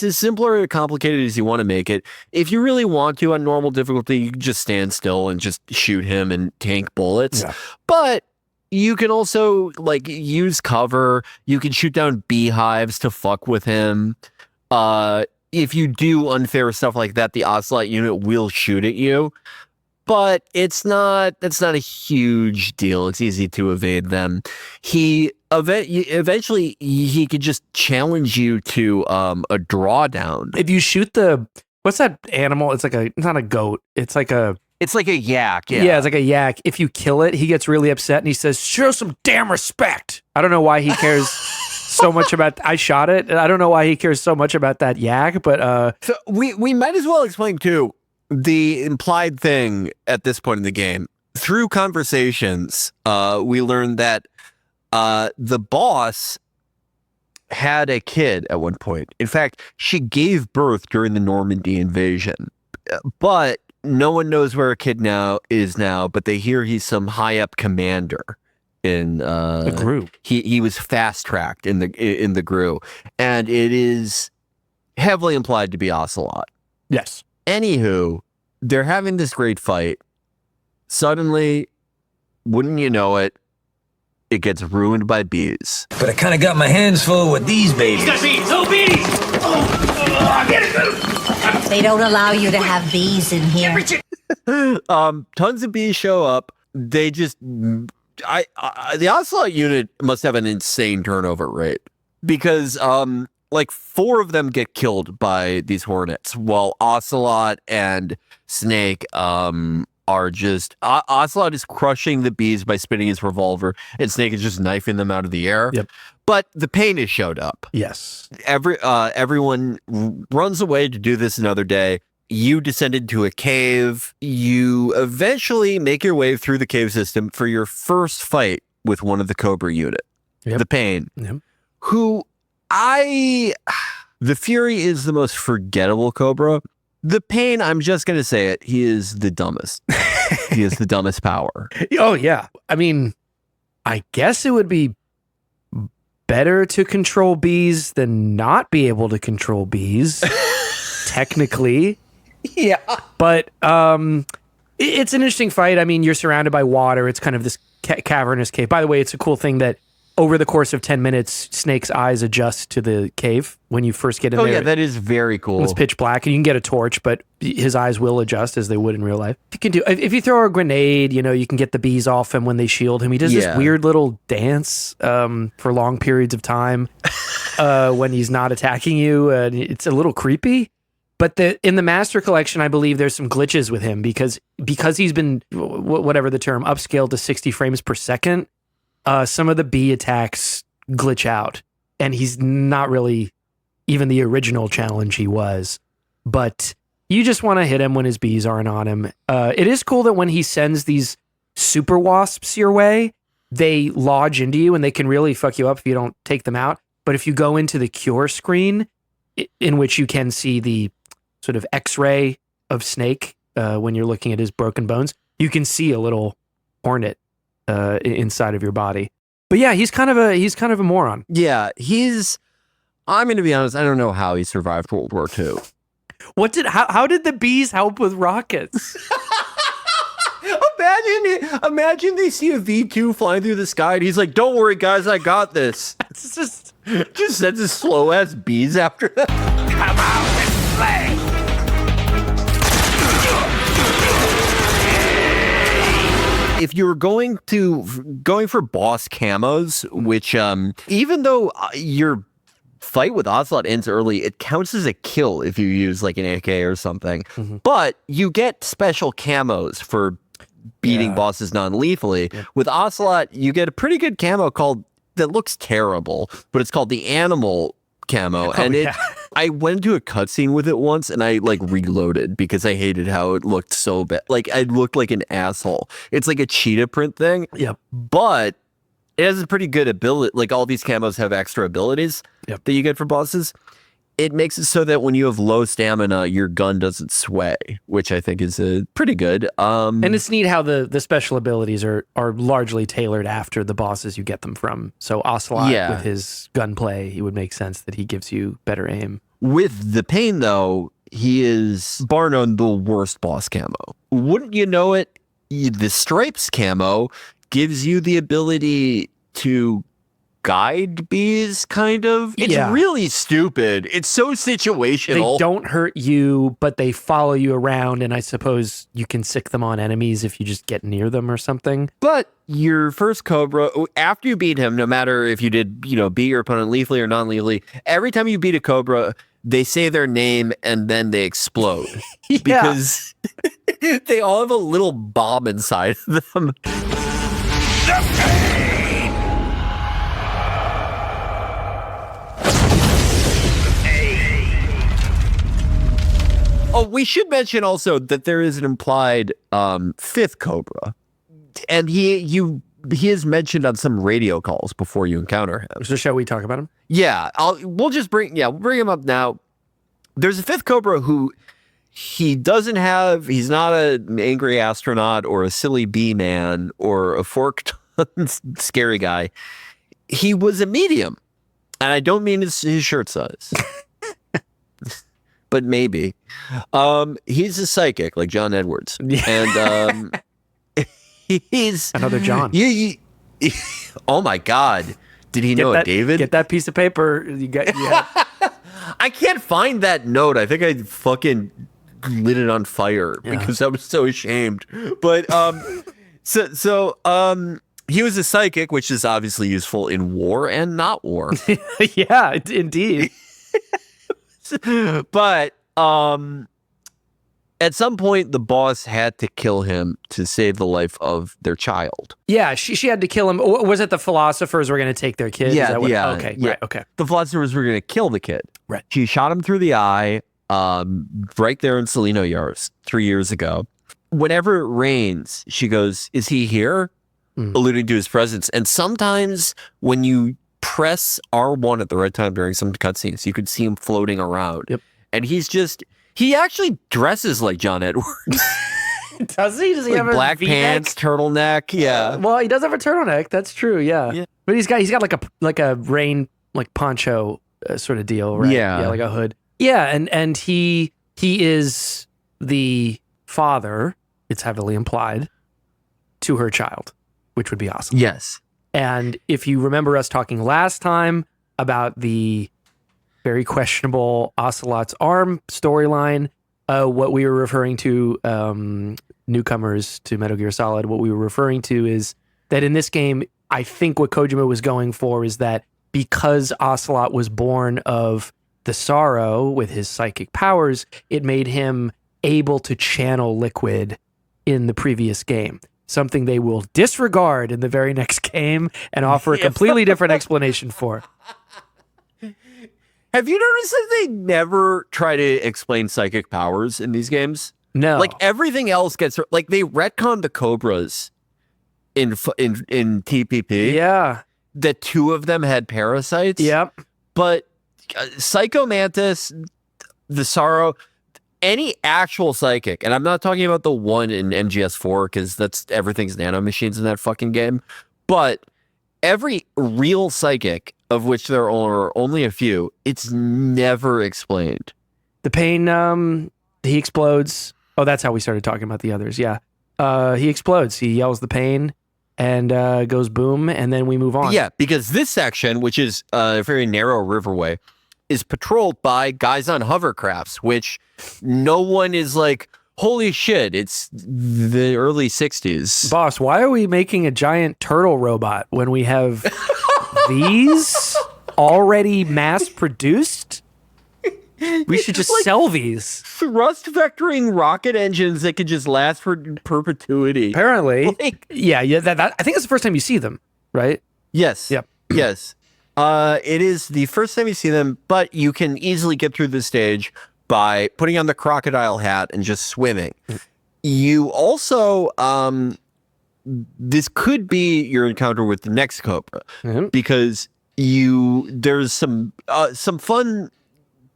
as simpler or complicated as you want to make it. If you really want to on normal difficulty, you can just stand still and just shoot him and tank bullets. Yeah. But you can also like use cover. You can shoot down beehives to fuck with him. If you do unfair stuff like that, the Ocelot unit will shoot at you. But that's not a huge deal. It's easy to evade them. Eventually he could just challenge you to a drawdown. If you shoot what's that animal? It's not a goat. It's like a yak. Yeah, it's like a yak. If you kill it, he gets really upset and he says, "Show some damn respect." I don't know why he cares so much about. I shot it. I don't know why he cares so much about that yak. But so we might as well explain too. The implied thing at this point in the game, through conversations, we learned that the boss had a kid at one point. In fact, she gave birth during the Normandy invasion, but no one knows where her kid is now. But they hear he's some high up commander in the GRU. He was fast tracked in the GRU, and it is heavily implied to be Ocelot. Yes. Anywho, they're having this great fight. Suddenly, wouldn't you know it, it gets ruined by bees. But I kind of got my hands full with these babies. He's got bees! Oh, bees! Oh, get it! They don't allow you to have bees in here. Tons of bees show up. They just... the Ocelot unit must have an insane turnover rate. Because... like 4 of them get killed by these hornets, while Ocelot and Snake are just... Ocelot is crushing the bees by spinning his revolver, and Snake is just knifing them out of the air. Yep. But the pain has showed up. Yes. Everyone runs away to do this another day. You descend into a cave. You eventually make your way through the cave system for your first fight with one of the Cobra unit. Yep. The Pain. Yep. Who... the Fury is the most forgettable Cobra. The Pain, I'm just going to say it, he is the dumbest. He is the dumbest power. Oh, yeah. I mean, I guess it would be better to control bees than not be able to control bees, technically. Yeah. But it's an interesting fight. I mean, you're surrounded by water. It's kind of this cavernous cave. By the way, it's a cool thing that over the course of 10 minutes, Snake's eyes adjust to the cave when you first get in there. Oh, yeah, that is very cool. It's pitch black, and you can get a torch, but his eyes will adjust as they would in real life. If you throw a grenade, you can get the bees off him when they shield him. He does this weird little dance for long periods of time when he's not attacking you, and it's a little creepy. But in the Master Collection, I believe there's some glitches with him because he's been, whatever the term, upscaled to 60 frames per second. Some of the bee attacks glitch out, and he's not really even the original challenge he was. But you just want to hit him when his bees aren't on him. It is cool that when he sends these super wasps your way, they lodge into you, and they can really fuck you up if you don't take them out. But if you go into the cure screen, in which you can see the sort of X-ray of Snake when you're looking at his broken bones, you can see a little hornet inside of your body. But yeah, he's kind of a moron. Yeah, I'm going to be honest, I don't know how he survived World War II. How did the bees help with rockets? Imagine they see a V2 flying through the sky and he's like, "Don't worry guys, I got this." It's just sends his slow ass bees after them. Come out and play! If you were going for boss camos, which even though your fight with Ocelot ends early, it counts as a kill if you use like an AK or something. Mm-hmm. But you get special camos for beating bosses non-lethally. Yeah. With Ocelot, you get a pretty good camo that looks terrible, but it's called the Animal camo. I went into a cutscene with it once and I like reloaded because I hated how it looked so bad. Like I looked like an asshole. It's like a cheetah print thing. Yep. But it has a pretty good ability. Like all these camos have extra abilities that you get for bosses. it makes it so that when you have low stamina, your gun doesn't sway, which I think is pretty good. And it's neat how the special abilities are largely tailored after the bosses you get them from. So Ocelot, with his gunplay, it would make sense that he gives you better aim. With the Pain, though, he is, bar none, the worst boss camo. Wouldn't you know it? The Stripes camo gives you the ability to guide bees, kind of. It's really stupid. It's so situational. They don't hurt you, but they follow you around, and I suppose you can sick them on enemies if you just get near them or something. But your first Cobra, after you beat him, no matter if you did, beat your opponent lethally or non-lethally, every time you beat a Cobra, they say their name and then they explode. Because they all have a little bomb inside of them. Oh, we should mention also that there is an implied fifth Cobra, and he is mentioned on some radio calls before you encounter him. So shall we talk about him? Yeah, we'll bring him up now. There's a fifth Cobra who he's not an angry astronaut or a silly bee man or a forked scary guy. He was a medium, and I don't mean his shirt size. But maybe. He's a psychic like John Edwards. And he's another John. Oh my God. Did he know it, David? Get that piece of paper. I can't find that note. I think I fucking lit it on fire because I was so ashamed. But so he was a psychic, which is obviously useful in war and not war. Yeah, indeed. But at some point, the boss had to kill him to save the life of their child. Yeah, she had to kill him. Was it the philosophers were going to take their kid? Yeah. Okay, yeah. right, okay. The philosophers were going to kill the kid. Right. She shot him through the eye right there in Salino Yars 3 years ago. Whenever it rains, she goes, "Is he here?" Alluding to his presence. And sometimes when you press R1 at the right time during some cutscenes, you could see him floating around. Yep. And he actually dresses like John Edwards. Does he? Does he have black a V-neck? pants, turtleneck? Yeah. Well, he does have a turtleneck. That's true. Yeah. But he's got like a rain poncho sort of deal, right? Yeah. Like a hood. Yeah, and he is the father. It's heavily implied to her child, which would be awesome. Yes. And if you remember us talking last time about the very questionable Ocelot's arm storyline, what we were referring to, newcomers to Metal Gear Solid, what we were referring to is that in this game, I think what Kojima was going for is that because Ocelot was born of the sorrow with his psychic powers, it made him able to channel liquid in the previous game. Something they will disregard in the very next game and offer a completely different explanation for. Have you noticed that they never try to explain psychic powers in these games? No. Like everything else gets, like they retconned the Cobras in TPP. Yeah. That two of them had parasites. Yep. But Psycho Mantis, the Sorrow, any actual psychic, and I'm not talking about the one in MGS4 because everything's nanomachines in that fucking game, but every real psychic, of which there are only a few, it's never explained. The Pain, he explodes. Oh, that's how we started talking about the others. Yeah. He explodes. He yells the Pain and goes boom, and then we move on. Yeah, because this section, which is a very narrow riverway, is patrolled by guys on hovercrafts, which no one is like, holy shit, it's the early 60s. Boss, why are we making a giant turtle robot when we have these already mass produced? We should just sell these. Thrust vectoring rocket engines that could just last for perpetuity. Apparently. Yeah, that I think it's the first time you see them, right? Yes. Yep. Yes. It is the first time you see them, but you can easily get through this stage by putting on the crocodile hat and just swimming. You also, this could be your encounter with the next Cobra, because there's some fun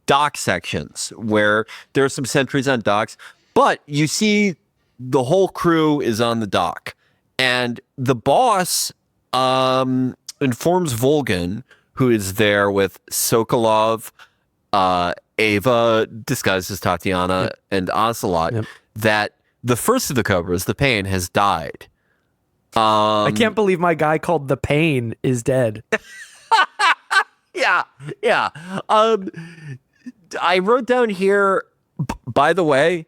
dock sections where there are some sentries on docks, but you see the whole crew is on the dock, and the boss informs Volgan, who is there with Sokolov, Ava, disguised as Tatiana, and Ocelot, that the first of the Cobras, the Pain, has died. I can't believe my guy called the Pain is dead. Yeah. I wrote down here, by the way,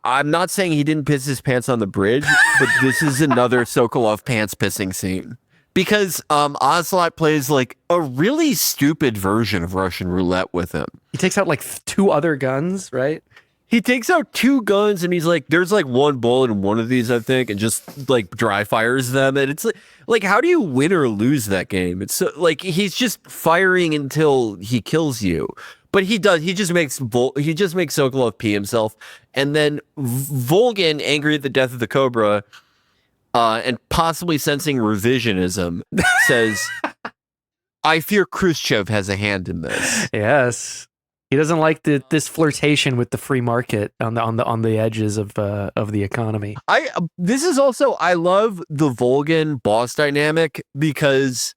I'm not saying he didn't piss his pants on the bridge, but this is another Sokolov pants pissing scene. Because Ocelot plays like a really stupid version of Russian roulette with him. He takes out like 2 other guns, right? He takes out 2 guns and he's like, there's like 1 bullet in one of these, I think, and just like dry fires them. And it's like how do you win or lose that game? It's so, like he's just firing until he kills you. But he just makes Sokolov pee himself. And then Volgan, angry at the death of the Cobra, and possibly sensing revisionism, says, I fear Khrushchev has a hand in this. Yes. He doesn't like this flirtation with the free market on the edges of the economy. This is also, I love the Volgan boss dynamic because,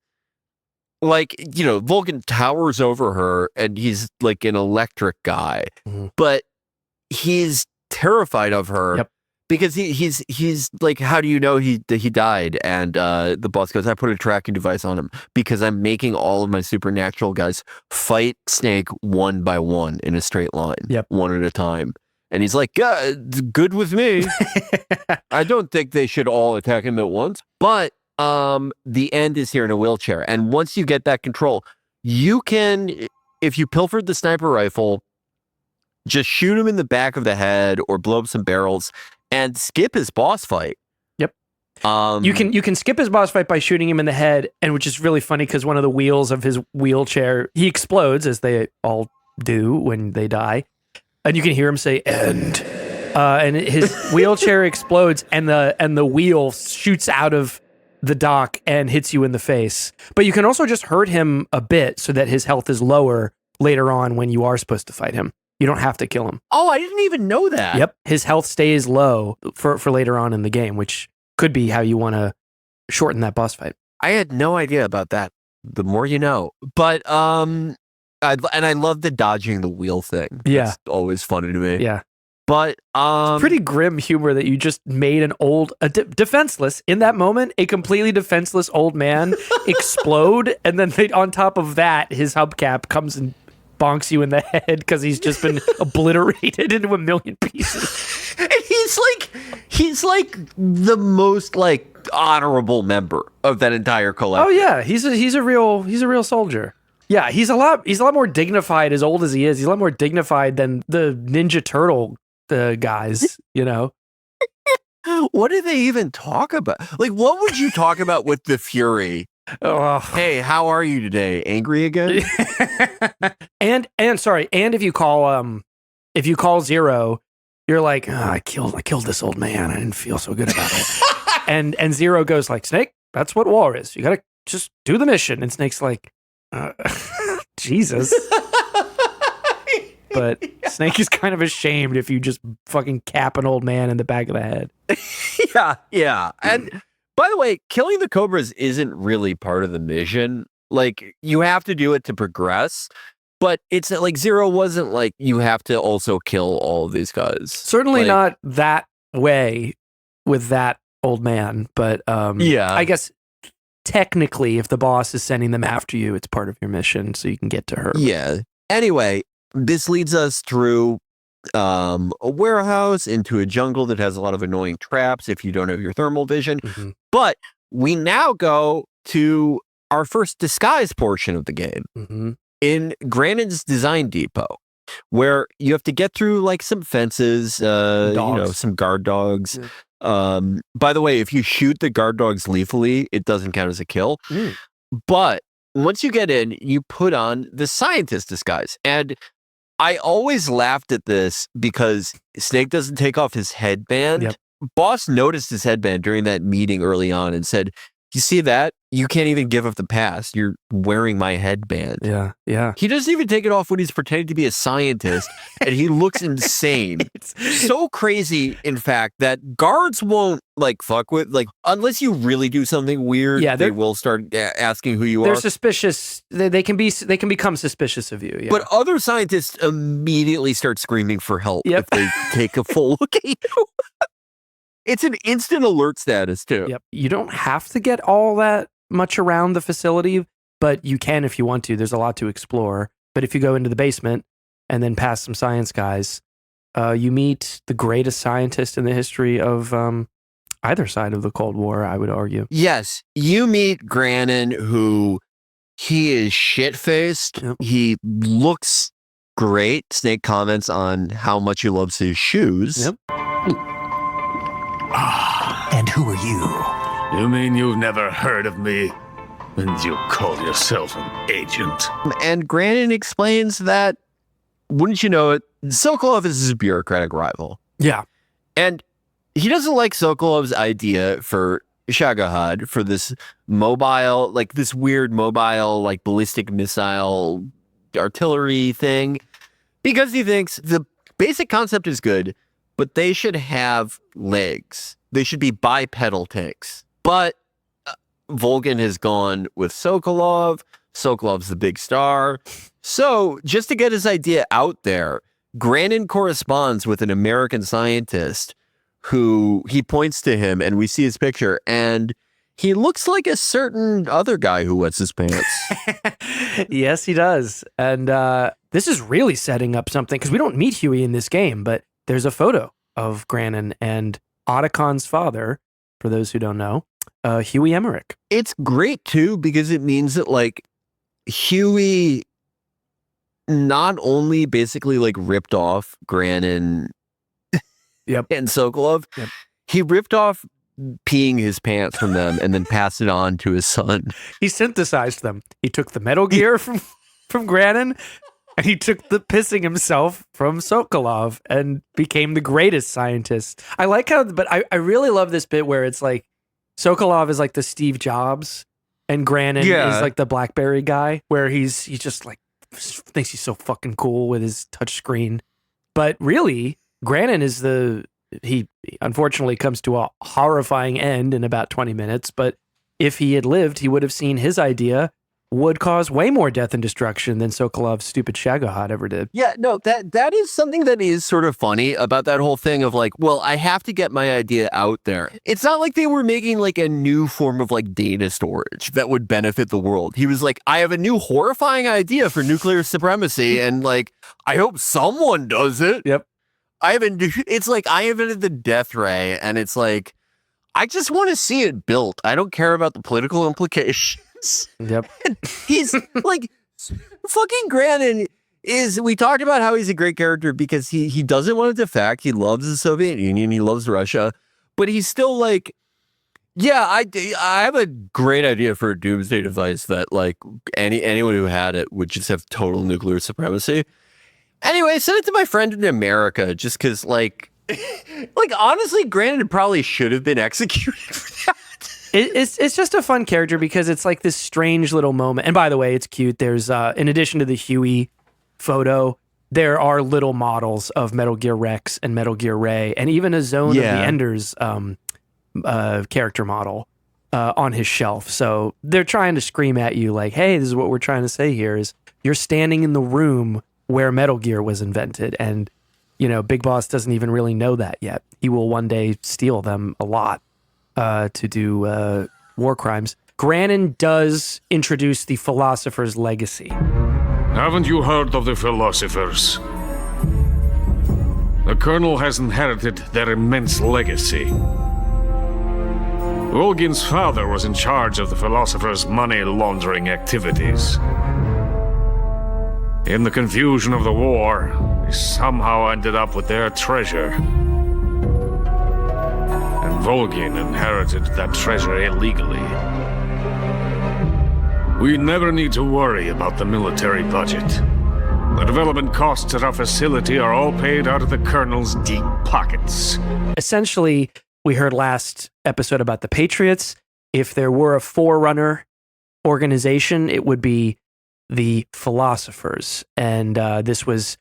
like, you know, Volgan towers over her and he's like an electric guy, but he's terrified of her because he's like, how do you know he died? And the boss goes, I put a tracking device on him because I'm making all of my supernatural guys fight Snake one by one in a straight line, one at a time. And he's like, good with me. I don't think they should all attack him at once. But the end is here in a wheelchair. And once you get that control, you can, if you pilfered the sniper rifle, just shoot him in the back of the head or blow up some barrels and skip his boss fight. Yep. You can skip his boss fight by shooting him in the head, and which is really funny because one of the wheels of his wheelchair, he explodes, as they all do when they die. And you can hear him say, end. And his wheelchair explodes and the wheel shoots out of the dock and hits you in the face. But you can also just hurt him a bit so that his health is lower later on when you are supposed to fight him. You don't have to kill him. Oh, I didn't even know that. Yep. His health stays low for later on in the game, which could be how you want to shorten that boss fight. I had no idea about that. The more you know. But I love the dodging the wheel thing. Yeah. It's always funny to me. Yeah. But it's pretty grim humor that you just made defenseless in that moment, a completely defenseless old man explode, and then on top of that, his hubcap comes and bonks you in the head because he's just been obliterated into a million pieces. And he's like the most like honorable member of that entire collective. Oh yeah, he's a real soldier. Yeah, he's a lot more dignified as old as he is. He's a lot more dignified than the Ninja Turtle guys, you know. What do they even talk about? Like, what would you talk about with the Fury? Oh. Hey, how are you today? Angry again? and if you call Zero, you're like, I killed this old man. I didn't feel so good about it. and Zero goes like, Snake, that's what war is. You gotta just do the mission. And Snake's like, Jesus. But Snake is kind of ashamed if you just fucking cap an old man in the back of the head. Yeah. And by the way, killing the Cobras isn't really part of the mission. Like, you have to do it to progress, but it's like Zero wasn't like, you have to also kill all of these guys. Certainly not that way with that old man, but I guess technically if the boss is sending them after you, it's part of your mission so you can get to her. Yeah. Anyway, this leads us through a warehouse into a jungle that has a lot of annoying traps if you don't have your thermal vision. Mm-hmm. But we now go to our first disguise portion of the game in Grannon's Design Depot, where you have to get through like some fences, some guard dogs. Yeah. By the way, if you shoot the guard dogs lethally, it doesn't count as a kill. But once you get in, you put on the scientist disguise. And I always laughed at this because Snake doesn't take off his headband. Yep. Boss noticed his headband during that meeting early on and said, You see that? You can't even give up the past. You're wearing my headband. Yeah. He doesn't even take it off when he's pretending to be a scientist, and he looks insane. It's so crazy, in fact, that guards won't fuck with, unless you really do something weird, they will start asking who you are. They're suspicious. They can become suspicious of you. Yeah. But other scientists immediately start screaming for help if they take a full look at you. It's an instant alert status, too. Yep. You don't have to get all that much around the facility, but you can if you want to. There's a lot to explore. But if you go into the basement and then past some science guys, you meet the greatest scientist in the history of either side of the Cold War, I would argue. Yes. You meet Grannon, who he is shit-faced. Yep. He looks great. Snake comments on how much he loves his shoes. Yep. And who are you? You mean you've never heard of me? And you call yourself an agent? And Grannon explains that, wouldn't you know it, Sokolov is his bureaucratic rival. Yeah. And he doesn't like Sokolov's idea for Shagohod, for this mobile, this weird mobile, ballistic missile artillery thing, because he thinks the basic concept is good, but they should have legs. They should be bipedal tanks. But Volgin has gone with Sokolov. Sokolov's the big star. So just to get his idea out there, Grannon corresponds with an American scientist who he points to him, and we see his picture, and he looks like a certain other guy who wets his pants. Yes, he does. And this is really setting up something, because we don't meet Huey in this game, but there's a photo of Grannon and Otacon's father, for those who don't know, Huey Emmerich. It's great, too, because it means that, Huey not only basically, ripped off Grannon and Sokolov, he ripped off peeing his pants from them and then passed it on to his son. He synthesized them. He took the Metal Gear from Grannon, and he took the pissing himself from Sokolov and became the greatest scientist. I like how, but I really love this bit where it's Sokolov is the Steve Jobs, and Grannon is the BlackBerry guy, where he just thinks he's so fucking cool with his touchscreen. But really, Grannon is he unfortunately comes to a horrifying end in about 20 minutes. But if he had lived, he would have seen his idea would cause way more death and destruction than Sokolov's stupid Shagohod ever did. Yeah, no, that is something that is sort of funny about that whole thing of well, I have to get my idea out there. It's not like they were making a new form of data storage that would benefit the world. He was I have a new horrifying idea for nuclear supremacy, and I hope someone does it. Yep. It's I invented the death ray, and it's I just want to see it built. I don't care about the political implications. Yep. He's fucking Grannon we talked about how he's a great character because he doesn't want to defect. He loves the Soviet Union. He loves Russia, but he's still yeah, I have a great idea for a doomsday device that anyone who had it would just have total nuclear supremacy. Anyway, I sent it to my friend in America just because honestly, Grannon probably should have been executed for that. It's just a fun character because it's this strange little moment. And by the way, it's cute. There's in addition to the Huey photo, there are little models of Metal Gear Rex and Metal Gear Ray, and even a Zone of the Enders character model on his shelf. So they're trying to scream at you hey, this is what we're trying to say here is you're standing in the room where Metal Gear was invented, and Big Boss doesn't even really know that yet. He will one day steal them a lot to do war crimes. Grannon does introduce the Philosopher's Legacy. Haven't you heard of the Philosophers? The Colonel has inherited their immense legacy. Volgin's father was in charge of the Philosophers' money laundering activities. In the confusion of the war, he somehow ended up with their treasure. And Volgin inherited that treasure illegally. We never need to worry about the military budget. The development costs at our facility are all paid out of the Colonel's deep pockets. Essentially, we heard last episode about the Patriots. if there were a forerunner organization, it would be the philosophers. And this was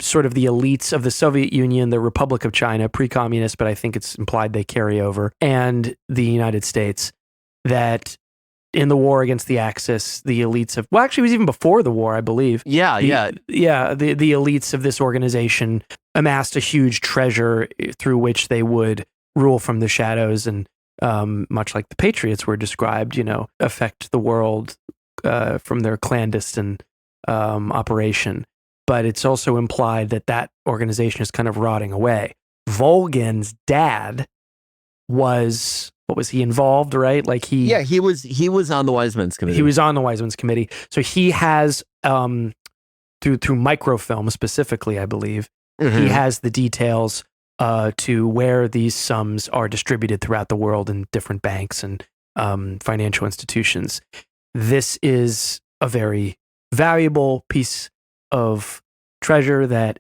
sort of the elites of the Soviet Union, the Republic of China, pre-communist, but I think it's implied they carry over, and the United States, that in the war against the Axis, the elites of, well, actually it was even before the war, I believe. The elites of this organization amassed a huge treasure through which they would rule from the shadows and, much like the Patriots were described, affect the world from their clandestine operation. But it's also implied that that organization is kind of rotting away. Volgin's dad was, what was he involved, right? Like he was on the Wise Men's Committee. He was on the Wise Men's Committee. So he has, through microfilm specifically, I believe, he has the details to where these sums are distributed throughout the world in different banks and financial institutions. This is a very valuable piece of treasure that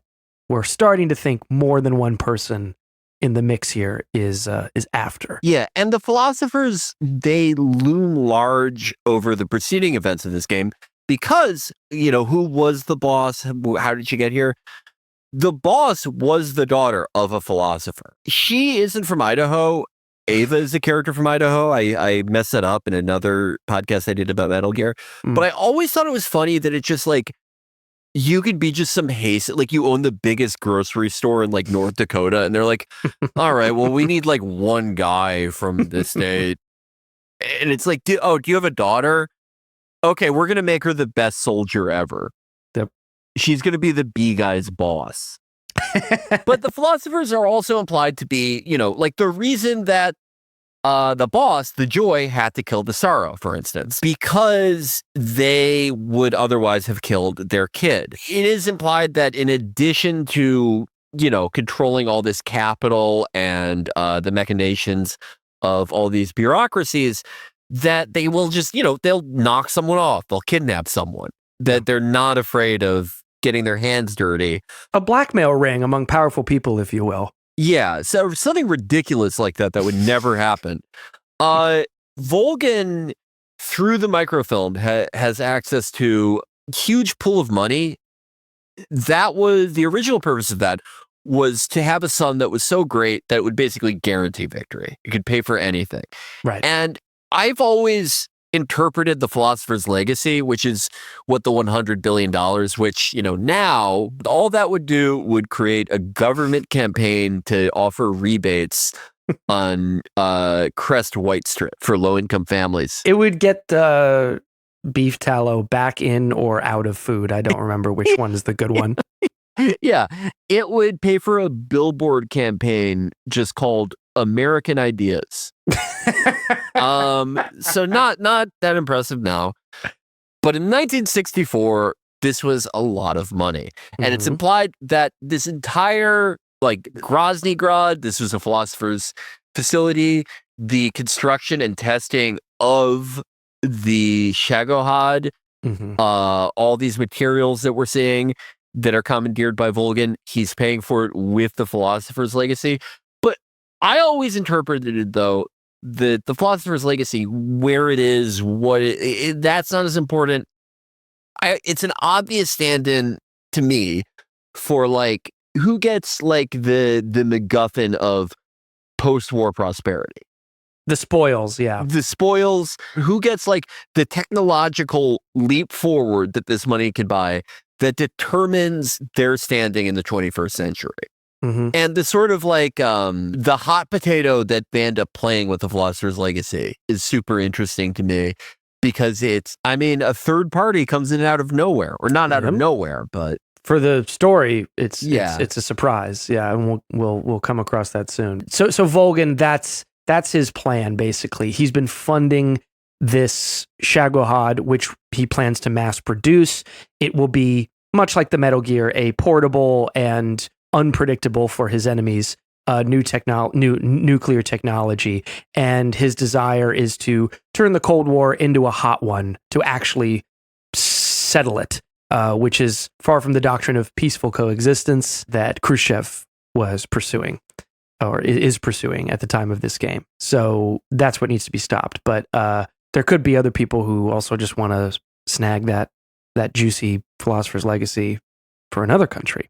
we're starting to think more than one person in the mix here is after. Yeah, and the philosophers, they loom large over the preceding events of this game because, who was the boss? How did she get here? The boss was the daughter of a philosopher. She isn't from Idaho. Ava is a character from Idaho. I messed that up in another podcast I did about Metal Gear. But I always thought it was funny that it's just like, you could be just some haste, like you own the biggest grocery store in like North Dakota, and they're like, all right, well, we need like one guy from the state. And it's like, do you have a daughter? Okay, we're going to make her the best soldier ever. She's going to be the B guy's boss. But the philosophers are also implied to be, like the reason that the boss, the Joy, had to kill the Sorrow, for instance, because they would otherwise have killed their kid. It is implied that in addition to, controlling all this capital and the machinations of all these bureaucracies, that they will just, they'll knock someone off, they'll kidnap someone, that they're not afraid of getting their hands dirty. A blackmail ring among powerful people, if you will. Yeah, so something ridiculous like that would never happen. Volgin, through the microfilm, has access to a huge pool of money. That was the original purpose of that, was to have a son that was so great that it would basically guarantee victory. It could pay for anything. Right. And I've always interpreted the Philosopher's Legacy, which is what the $100 billion, which, now all that would do would create a government campaign to offer rebates on Crest White Strip for low-income families. It would get beef tallow back in or out of food. I don't remember which one is the good one. Yeah, it would pay for a billboard campaign just called American Ideas. So not that impressive now. But in 1964, this was a lot of money. And it's implied that this entire, like, Grozny Grad, this was a philosopher's facility, the construction and testing of the Shagohod, all these materials that we're seeing that are commandeered by Volgin, he's paying for it with the Philosopher's Legacy. But I always interpreted it, though, the Philosopher's Legacy, where it is, that's not as important. It's an obvious stand-in to me for, like, who gets, like, the MacGuffin of post-war prosperity. The spoils, yeah. The spoils, who gets, like, the technological leap forward that this money can buy that determines their standing in the 21st century. And the sort of like the hot potato that they end up playing with the Philosopher's Legacy is super interesting to me because it's, a third party comes in out of nowhere, or not out of nowhere, but for the story, it's a surprise. Yeah, and we'll come across that soon. So Volgin, that's his plan basically. He's been funding this Shagohod, which he plans to mass produce. It will be much like the Metal Gear, a portable and unpredictable for his enemies, new nuclear technology. And his desire is to turn the Cold War into a hot one, to actually settle it, which is far from the doctrine of peaceful coexistence that Khrushchev was pursuing. or is pursuing at the time of this game. So that's what needs to be stopped. But there could be other people who also just want to snag that juicy Philosopher's Legacy for another country.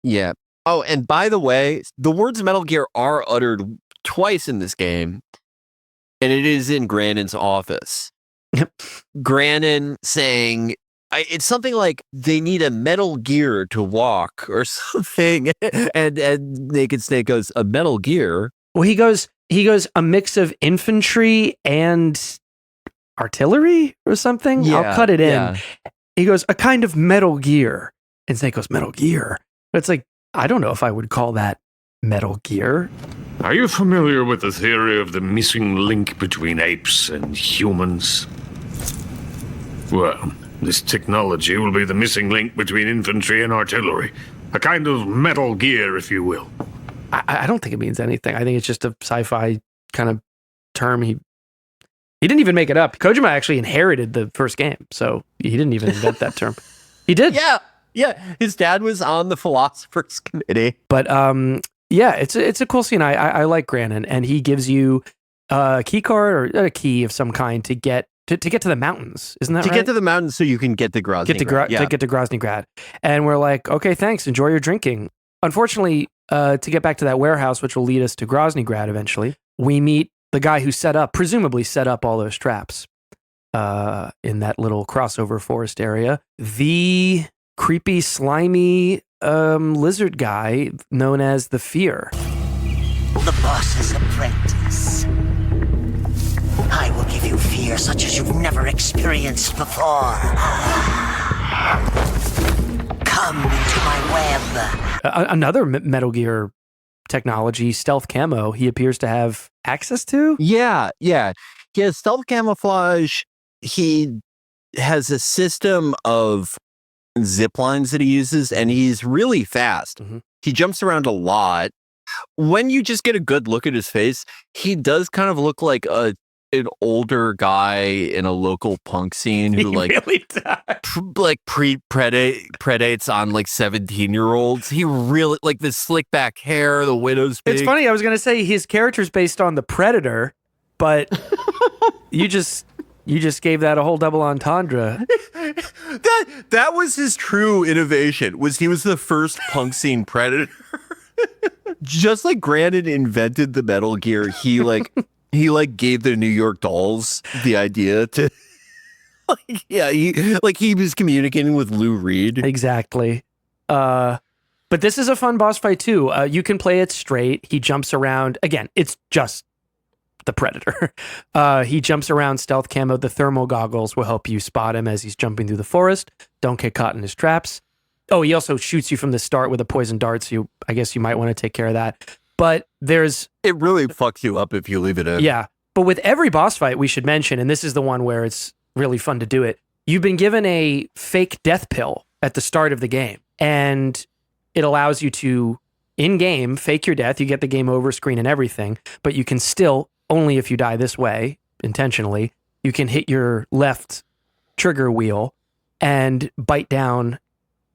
Yeah. Oh, and by the way, the words Metal Gear are uttered twice in this game, and it is in Grannon's office. Grannon saying, it's something like they need a Metal Gear to walk or something. and Naked Snake goes, a Metal Gear? Well, he goes a mix of infantry and artillery or something. Yeah, I'll cut it in. yeah. He goes, a kind of Metal Gear. And Snake goes, Metal Gear? But it's like, I don't know if I would call that Metal Gear. Are you familiar with the theory of the missing link between apes and humans? Well, this technology will be the missing link between infantry and artillery. A kind of Metal Gear, if you will. I don't think it means anything. I think it's just a sci-fi kind of term. He didn't even make it up. Kojima actually inherited the first game, so he didn't even invent that term. He did. Yeah. His dad was on the Philosophers Committee. But yeah, it's a cool scene. I like Grannon, and he gives you a key card or a key of some kind to get to the mountains. Isn't that right? To get to the mountains so you can get to Groznygrad. To get to Groznygrad. And we're like, okay, thanks. Enjoy your drinking. Unfortunately, to get back to that warehouse, which will lead us to Groznygrad eventually, we meet the guy who presumably set up all those traps in that little crossover forest area. The creepy, slimy lizard guy known as the Fear. The boss's apprentice. I will give you fear such as you've never experienced before. Come into my web. Another Metal Gear technology, stealth camo, he appears to have access to? Yeah. He has stealth camouflage. He has a system of zip lines that he uses, and he's really fast. Mm-hmm. He jumps around a lot. When you just get a good look at his face, he does kind of look like an older guy in a local punk scene who really predates on like 17-year-olds. He really like the slick back hair, the widow's peak. It's funny, I was going to say his character's based on the Predator, but you just gave that a whole double entendre. That was his true innovation. He was the first punk scene Predator. Just like Grannon invented the Metal Gear, he gave the New York Dolls the idea to he was communicating with Lou Reed. Exactly. But this is a fun boss fight too. You can play it straight. He jumps around. Again, it's just the Predator. He jumps around stealth camo. The thermal goggles will help you spot him as he's jumping through the forest. Don't get caught in his traps. Oh, he also shoots you from the start with a poison dart, so I guess you might want to take care of that. But it really fucks you up if you leave it in. Yeah. But with every boss fight, we should mention, and this is the one where it's really fun to do it, you've been given a fake death pill at the start of the game. And it allows you to, in-game, fake your death. You get the game over screen and everything, but you can still, only if you die this way, intentionally, you can hit your left trigger wheel and bite down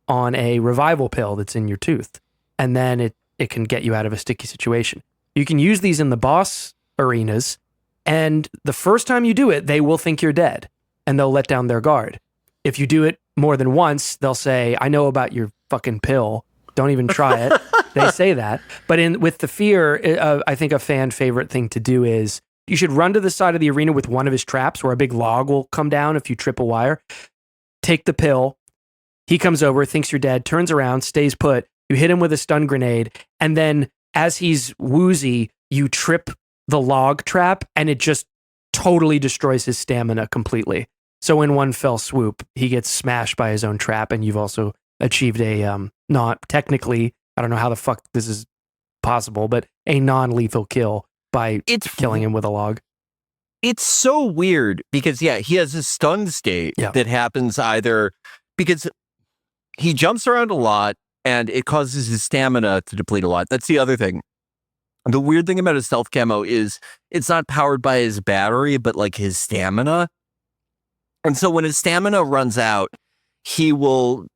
on a revival pill that's in your tooth. And then it can get you out of a sticky situation. You can use these in the boss arenas, and the first time you do it, they will think you're dead, and they'll let down their guard. If you do it more than once, they'll say, I know about your fucking pill. Don't even try it. They say that. But with the Fear, I think a fan favorite thing to do is you should run to the side of the arena with one of his traps where a big log will come down if you trip a wire. Take the pill. He comes over, thinks you're dead, turns around, stays put. You hit him with a stun grenade, and then as he's woozy, you trip the log trap, and it just totally destroys his stamina completely. So in one fell swoop, he gets smashed by his own trap, and you've also achieved a, not technically, I don't know how the fuck this is possible, but a non-lethal kill by killing him with a log. It's so weird because, he has a stun state that happens either because he jumps around a lot and it causes his stamina to deplete a lot. That's the other thing. The weird thing about his stealth camo is it's not powered by his battery, but like his stamina. And so when his stamina runs out, he will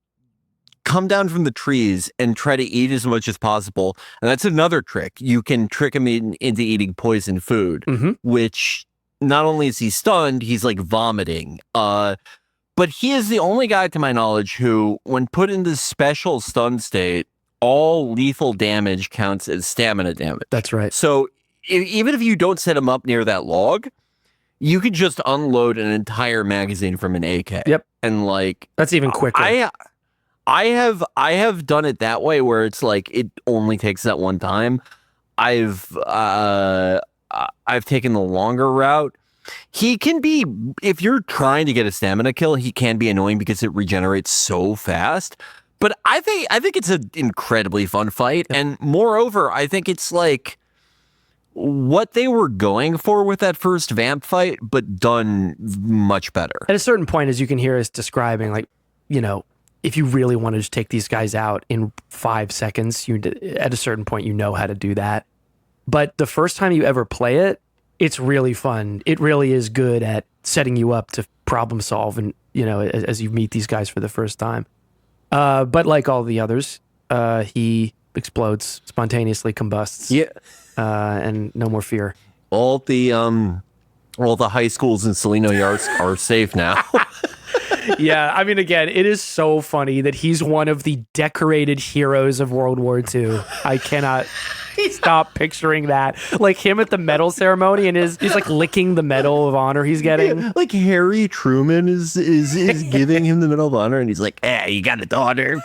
come down from the trees and try to eat as much as possible. And that's another trick. You can trick him into eating poison food, which not only is he stunned, he's like vomiting. But he is the only guy, to my knowledge, who, when put in this special stun state, all lethal damage counts as stamina damage. That's right. So even if you don't set him up near that log, you could just unload an entire magazine from an AK. Yep. And like that's even quicker. I have done it that way where it's like it only takes that one time. I've taken the longer route. He can be, if you're trying to get a stamina kill, he can be annoying because it regenerates so fast. But I think it's an incredibly fun fight. And moreover, I think it's like what they were going for with that first vamp fight, but done much better. At a certain point, as you can hear us describing, like, you know, if you really want to just take these guys out in 5 seconds, at a certain point, you know how to do that. But the first time you ever play it, it's really fun. It really is good at setting you up to problem solve, and you know, as you meet these guys for the first time. But like all the others, he explodes, spontaneously combusts. Yeah, and no more fear. All the high schools in Salino Yards are safe now. Yeah, I mean, again, it is so funny that he's one of the decorated heroes of World War II. I cannot stop picturing that. Like him at the medal ceremony, and he's like licking the Medal of Honor he's getting. Yeah, like Harry Truman is giving him the Medal of Honor, and he's like, you got a daughter.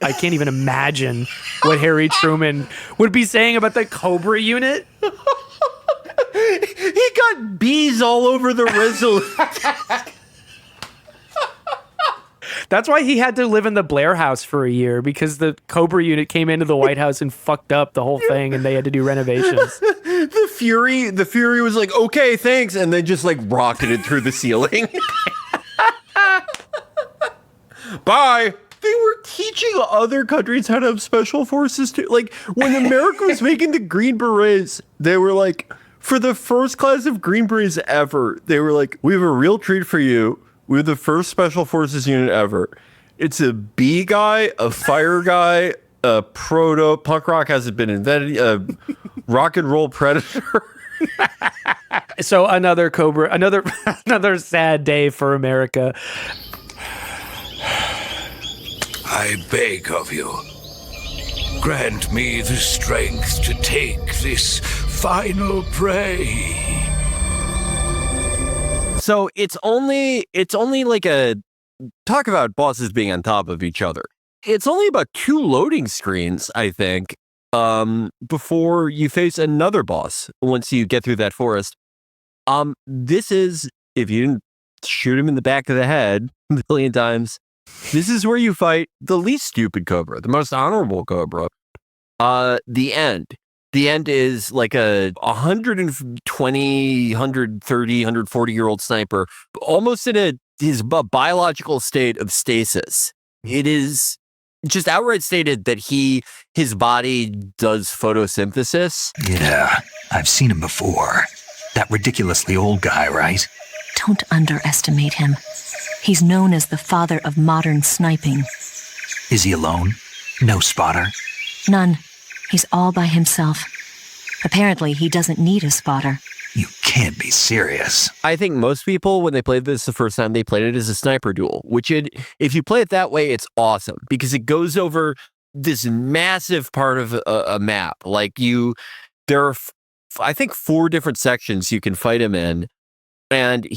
I can't even imagine what Harry Truman would be saying about the Cobra unit. He got bees all over the Resolute. That's why he had to live in the Blair House for a year, because the Cobra unit came into the White House and fucked up the whole thing, and they had to do renovations. The Fury was like, okay, thanks, and then just like rocketed through the ceiling. Bye. They were teaching other countries how to have special forces too. Like when America was making the Green Berets, they were like, for the first class of Green Berets ever, they were like, we have a real treat for you. We're the first special forces unit ever. It's a B guy, a fire guy, a proto punk rock hasn't been invented, a rock and roll predator. So another Cobra, another sad day for America. I beg of you, grant me the strength to take this final prey. So it's only like a, talk about bosses being on top of each other. It's only about 2 loading screens, I think, before you face another boss once you get through that forest. This is, if you didn't shoot him in the back of the head a million times, this is where you fight the least stupid Cobra, the most honorable Cobra. The end. The end is like a 120, 130, 140-year-old sniper, almost in his biological state of stasis. It is just outright stated that his body does photosynthesis. Yeah, I've seen him before. That ridiculously old guy, right? Don't underestimate him. He's known as the father of modern sniping. Is he alone? No spotter? None. He's all by himself. Apparently, he doesn't need a spotter. You can't be serious. I think most people, when they played this the first time, they played it as a sniper duel, which if you play it that way, it's awesome because it goes over this massive part of a map. Like there are, I think, 4 different sections you can fight him in, and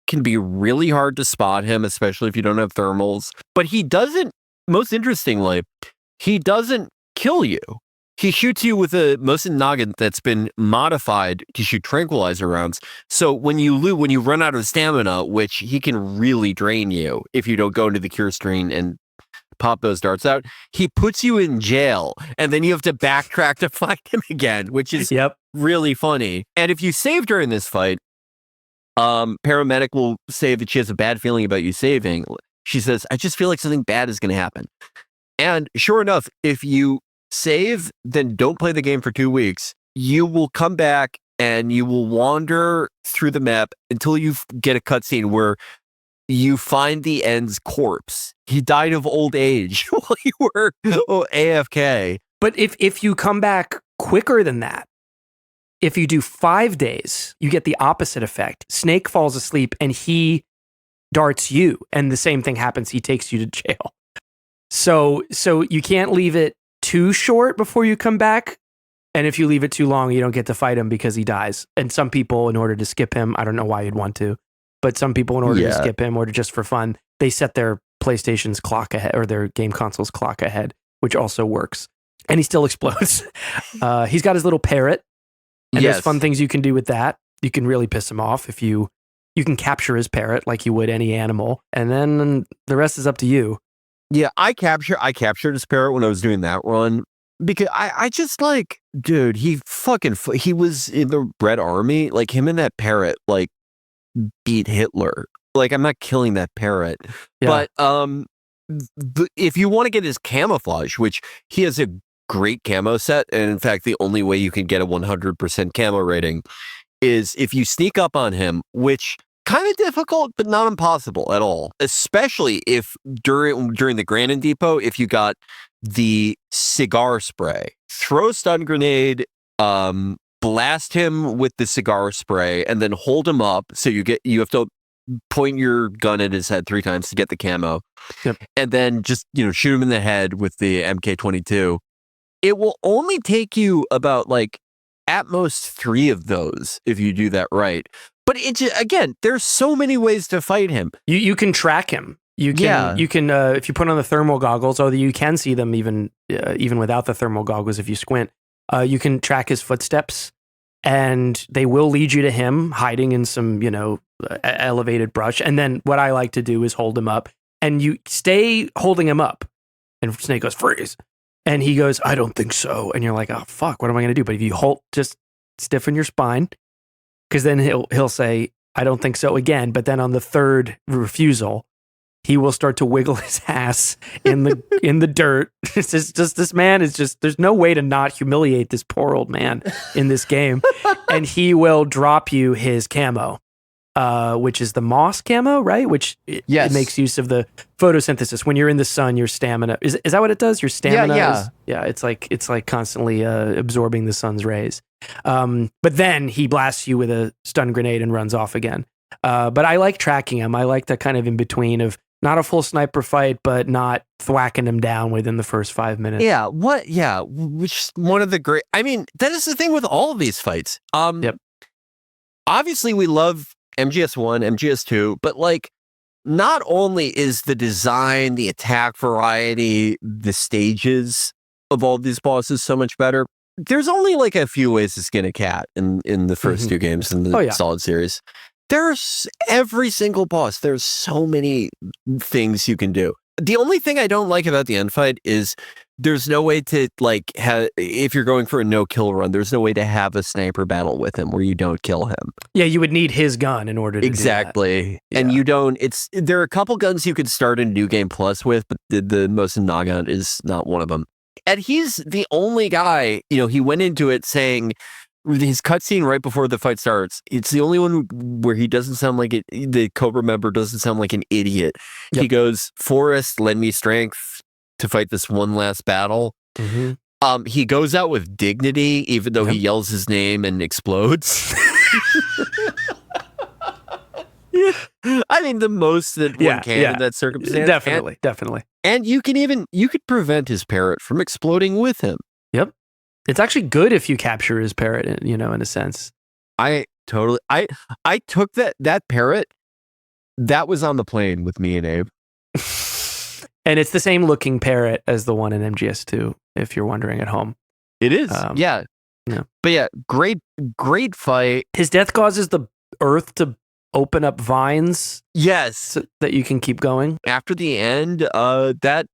can be really hard to spot him, especially if you don't have thermals. But he doesn't, most interestingly, he doesn't kill you. He shoots you with a Mosin Nagant that's been modified to shoot tranquilizer rounds. So when you run out of stamina, which he can really drain you if you don't go into the cure screen and pop those darts out, he puts you in jail, and then you have to backtrack to find him again, which is really funny. And if you save during this fight, paramedic will say that she has a bad feeling about you saving. She says, I just feel like something bad is going to happen. And sure enough, if you save, then don't play the game for 2 weeks, you will come back and you will wander through the map until you get a cutscene where you find the End's corpse. He died of old age while you were AFK. But if you come back quicker than that, if you do 5 days, you get the opposite effect. Snake falls asleep and he darts you, and the same thing happens. He takes you to jail. So you can't leave it too short before you come back. And if you leave it too long, you don't get to fight him because he dies. And some people, in order to skip him, I don't know why you'd want to, but some people, in order to skip him or to just for fun, they set their PlayStation's clock ahead or their game console's clock ahead, which also works. And he still explodes. He's got his little parrot. And there's fun things you can do with that. You can really piss him off if you can capture his parrot like you would any animal. And then the rest is up to you. Yeah, I captured his parrot when I was doing that run. Because I just like, dude, he was in the Red Army. Like, him and that parrot, like, beat Hitler. Like, I'm not killing that parrot. Yeah. But if you want to get his camouflage, which he has a great camo set, and in fact, the only way you can get a 100% camo rating is if you sneak up on him, which kind of difficult, but not impossible at all. Especially if during the Granite Depot, if you got the cigar spray, throw a stun grenade, blast him with the cigar spray, and then hold him up. So you have to point your gun at his head 3 times to get the camo, and then just shoot him in the head with the MK22. It will only take you about like at most 3 of those if you do that right. But again, there's so many ways to fight him. You can track him. You can if you put on the thermal goggles, although you can see them even without the thermal goggles if you squint. You can track his footsteps, and they will lead you to him hiding in some elevated brush. And then what I like to do is hold him up, and you stay holding him up. And Snake goes, freeze. And he goes, I don't think so. And you're like, oh, fuck, what am I going to do? But if you just stiffen your spine, because then he'll say, I don't think so again. But then on the 3rd refusal, he will start to wiggle his ass in the dirt. It's just this man is just, there's no way to not humiliate this poor old man in this game. And he will drop you his camo. Which is the moss camo, right? Which it makes use of the photosynthesis. When you're in the sun, your stamina is that what it does? Your stamina, it's like constantly absorbing the sun's rays. But then he blasts you with a stun grenade and runs off again. But I like tracking him. I like that kind of in between of not a full sniper fight, but not thwacking him down within the first 5 minutes. Which is one of the great. I mean, that is the thing with all of these fights. Obviously, we love MGS1, MGS2, but like not only is the design, the attack variety, the stages of all these bosses so much better, there's only like a few ways to skin a cat in the first 2 games in the Solid series. There's every single boss. There's so many things you can do. The only thing I don't like about the end fight is there's no way to like if you're going for a no-kill run, there's no way to have a sniper battle with him where you don't kill him. Yeah, you would need his gun in order to do that. And you don't. There are a couple guns you could start in New Game Plus with, but the most Nagant is not one of them. And he's the only guy. He went into it saying his cutscene right before the fight starts. It's the only one where he doesn't sound like it. The Cobra member doesn't sound like an idiot. Yep. He goes, "Forrest, lend me strength to fight this one last battle." Mm-hmm. He goes out with dignity, even though he yells his name and explodes. I mean, the most that one can in that circumstance. Definitely. And you could prevent his parrot from exploding with him. Yep. It's actually good if you capture his parrot, in a sense. I took that parrot that was on the plane with me and Abe. And it's the same looking parrot as the one in MGS2, if you're wondering at home. It is. Yeah. But yeah, great fight. His death causes the earth to open up vines. Yes. So that you can keep going. After the end, that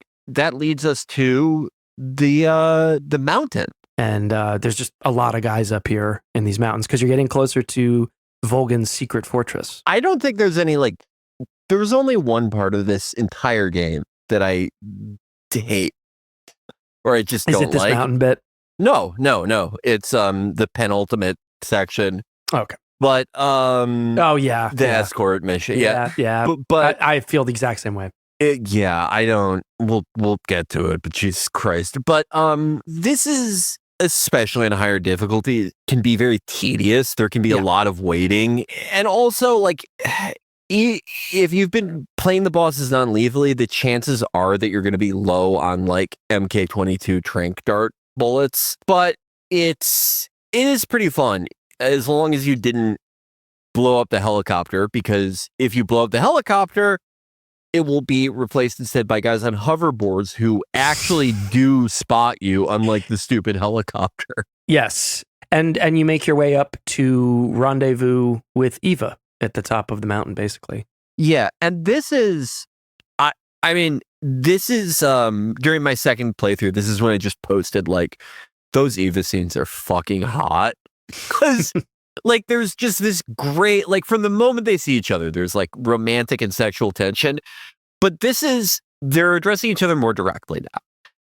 leads us to the mountain. And there's just a lot of guys up here in these mountains because you're getting closer to Volgan's secret fortress. I don't think there's any there's only one part of this entire game that I hate, or I just don't like. Is it this mountain bit? No. It's the penultimate section. Okay. But oh yeah, the escort mission. Yeah. But I feel the exact same way. I don't. We'll get to it. But Jesus Christ. But this is, especially in higher difficulty, can be very tedious. There can be a lot of waiting, and also like, if you've been playing the bosses non-lethally, the chances are that you're going to be low on like MK22 tranq dart bullets. But it is pretty fun as long as you didn't blow up the helicopter, because if you blow up the helicopter, it will be replaced instead by guys on hoverboards who actually do spot you, unlike the stupid helicopter. Yes. And you make your way up to rendezvous with Eva at the top of the mountain, basically. Yeah. And this is, this is, during my second playthrough, this is when I just posted, like, those Eva scenes are fucking hot. Because, like, there's just this great, like, from the moment they see each other, there's, like, romantic and sexual tension. But they're addressing each other more directly now.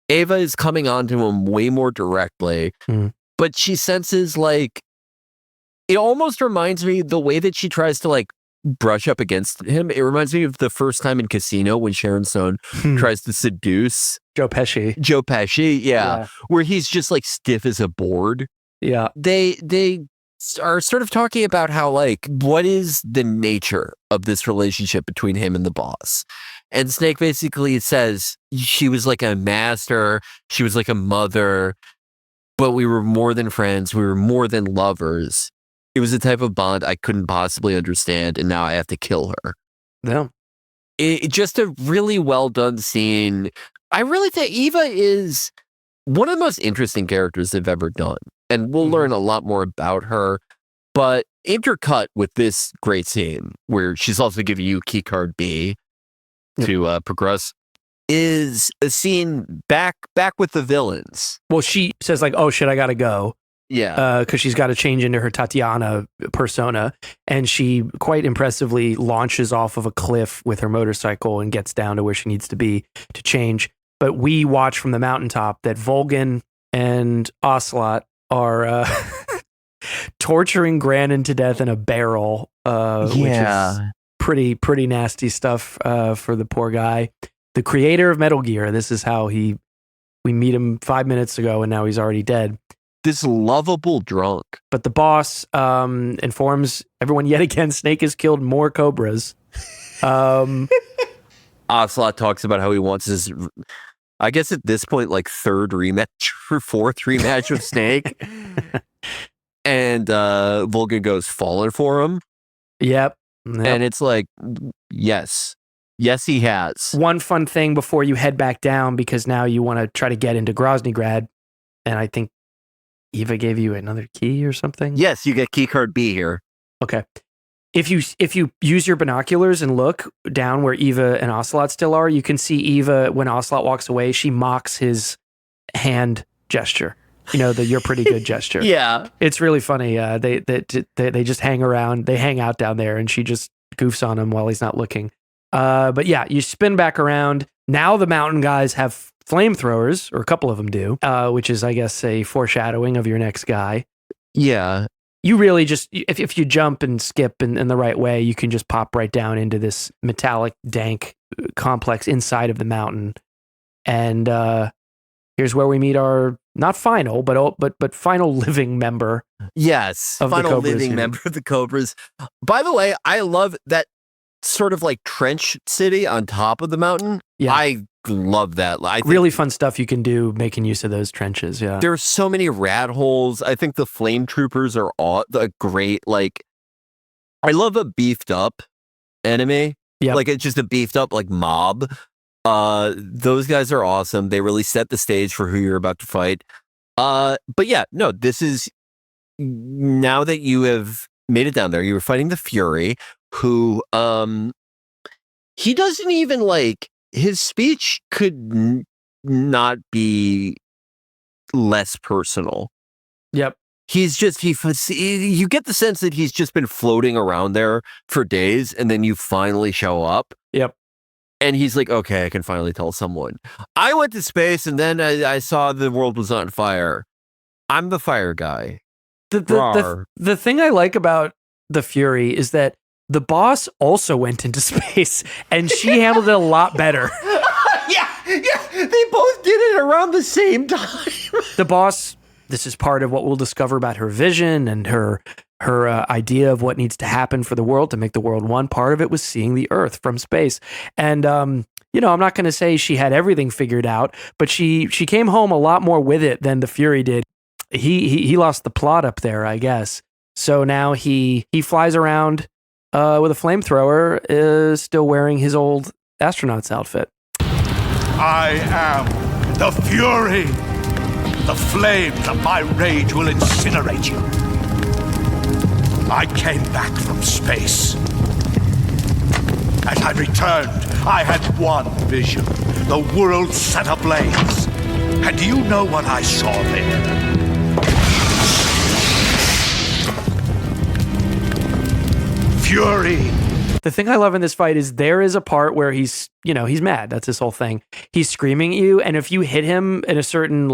Ava is coming on to him way more directly. But she senses, like, it almost reminds me, the way that she tries to, like, brush up against him, it reminds me of the first time in Casino when Sharon Stone tries to seduce Joe Pesci. Yeah. Where he's just, like, stiff as a board. Yeah. They are sort of talking about how, like, what is the nature of this relationship between him and the boss? And Snake basically says she was like a master, she was like a mother, but we were more than friends, we were more than lovers. It was a type of bond I couldn't possibly understand, and now I have to kill her. Yeah. It just a really well done scene. I really think Eva is one of the most interesting characters they've ever done. And we'll learn a lot more about her. But intercut with this great scene, where she's also giving you key card B to progress, is a scene back with the villains. Well, she says, like, oh shit, I gotta go. Yeah. Because she's got to change into her Tatiana persona. And she quite impressively launches off of a cliff with her motorcycle and gets down to where she needs to be to change. But we watch from the mountaintop that Volgan and Ocelot are torturing Granin to death in a barrel, which is pretty nasty stuff for the poor guy. The creator of Metal Gear, this is how we meet him 5 minutes ago, and now he's already dead. This lovable drunk. But the boss informs everyone yet again Snake has killed more cobras. Ocelot talks about how he wants his, I guess at this point, like third rematch or fourth rematch with Snake. And Volgan goes falling for him. Yep. And it's like, yes, he has. One fun thing before you head back down, because now you want to try to get into Groznygrad, and I think Eva gave you another key or something? Yes, you get key card B here. Okay. If you use your binoculars and look down where Eva and Ocelot still are, you can see Eva, when Ocelot walks away, she mocks his hand gesture. You know, the "you're pretty good" gesture. Yeah. It's really funny. They just hang around. They hang out down there, and she just goofs on him while he's not looking. But yeah, you spin back around. Now the mountain guys have flamethrowers, or a couple of them do, which is, I guess, a foreshadowing of your next guy. Yeah. You really just, if you jump and skip in the right way, you can just pop right down into this metallic, dank complex inside of the mountain. And here's where we meet our, not final, but final living member. Yes, of final the Cobras living here. member of the Cobras. By the way, I love that sort of like trench city on top of the mountain. Yeah. I love that. I think Really fun stuff you can do making use of those trenches. Yeah. there's so many rat holes. I think the flame troopers are all the great. Like, I love a beefed up enemy. Yeah. Like, it's just a beefed up like mob. Those guys are awesome. They really set the stage for who you're about to fight. But yeah, no, this is, now that you have made it down there, you were fighting the Fury, who he doesn't even, like, his speech could not be less personal. Yep. He's just, you get the sense that he's just been floating around there for days, and then you finally show up. Yep. And he's like, okay, I can finally tell someone. I went to space, and then I saw the world was on fire. I'm the fire guy. The thing I like about the Fury is that the boss also went into space, and she handled it a lot better. yeah, they both did it around the same time. The boss, this is part of what we'll discover about her vision and her idea of what needs to happen for the world to make the world one. Part of it was seeing the Earth from space. And, I'm not going to say she had everything figured out, but she came home a lot more with it than the Fury did. He lost the plot up there, I guess. So now he flies around with a flamethrower, is still wearing his old astronaut's outfit. I am the Fury. The flames of my rage will incinerate you. I came back from space. As I returned, I had one vision. The world set ablaze. And do you know what I saw there? Fury. The thing I love in this fight is there is a part where he's mad. That's his whole thing. He's screaming at you, and if you hit him in a certain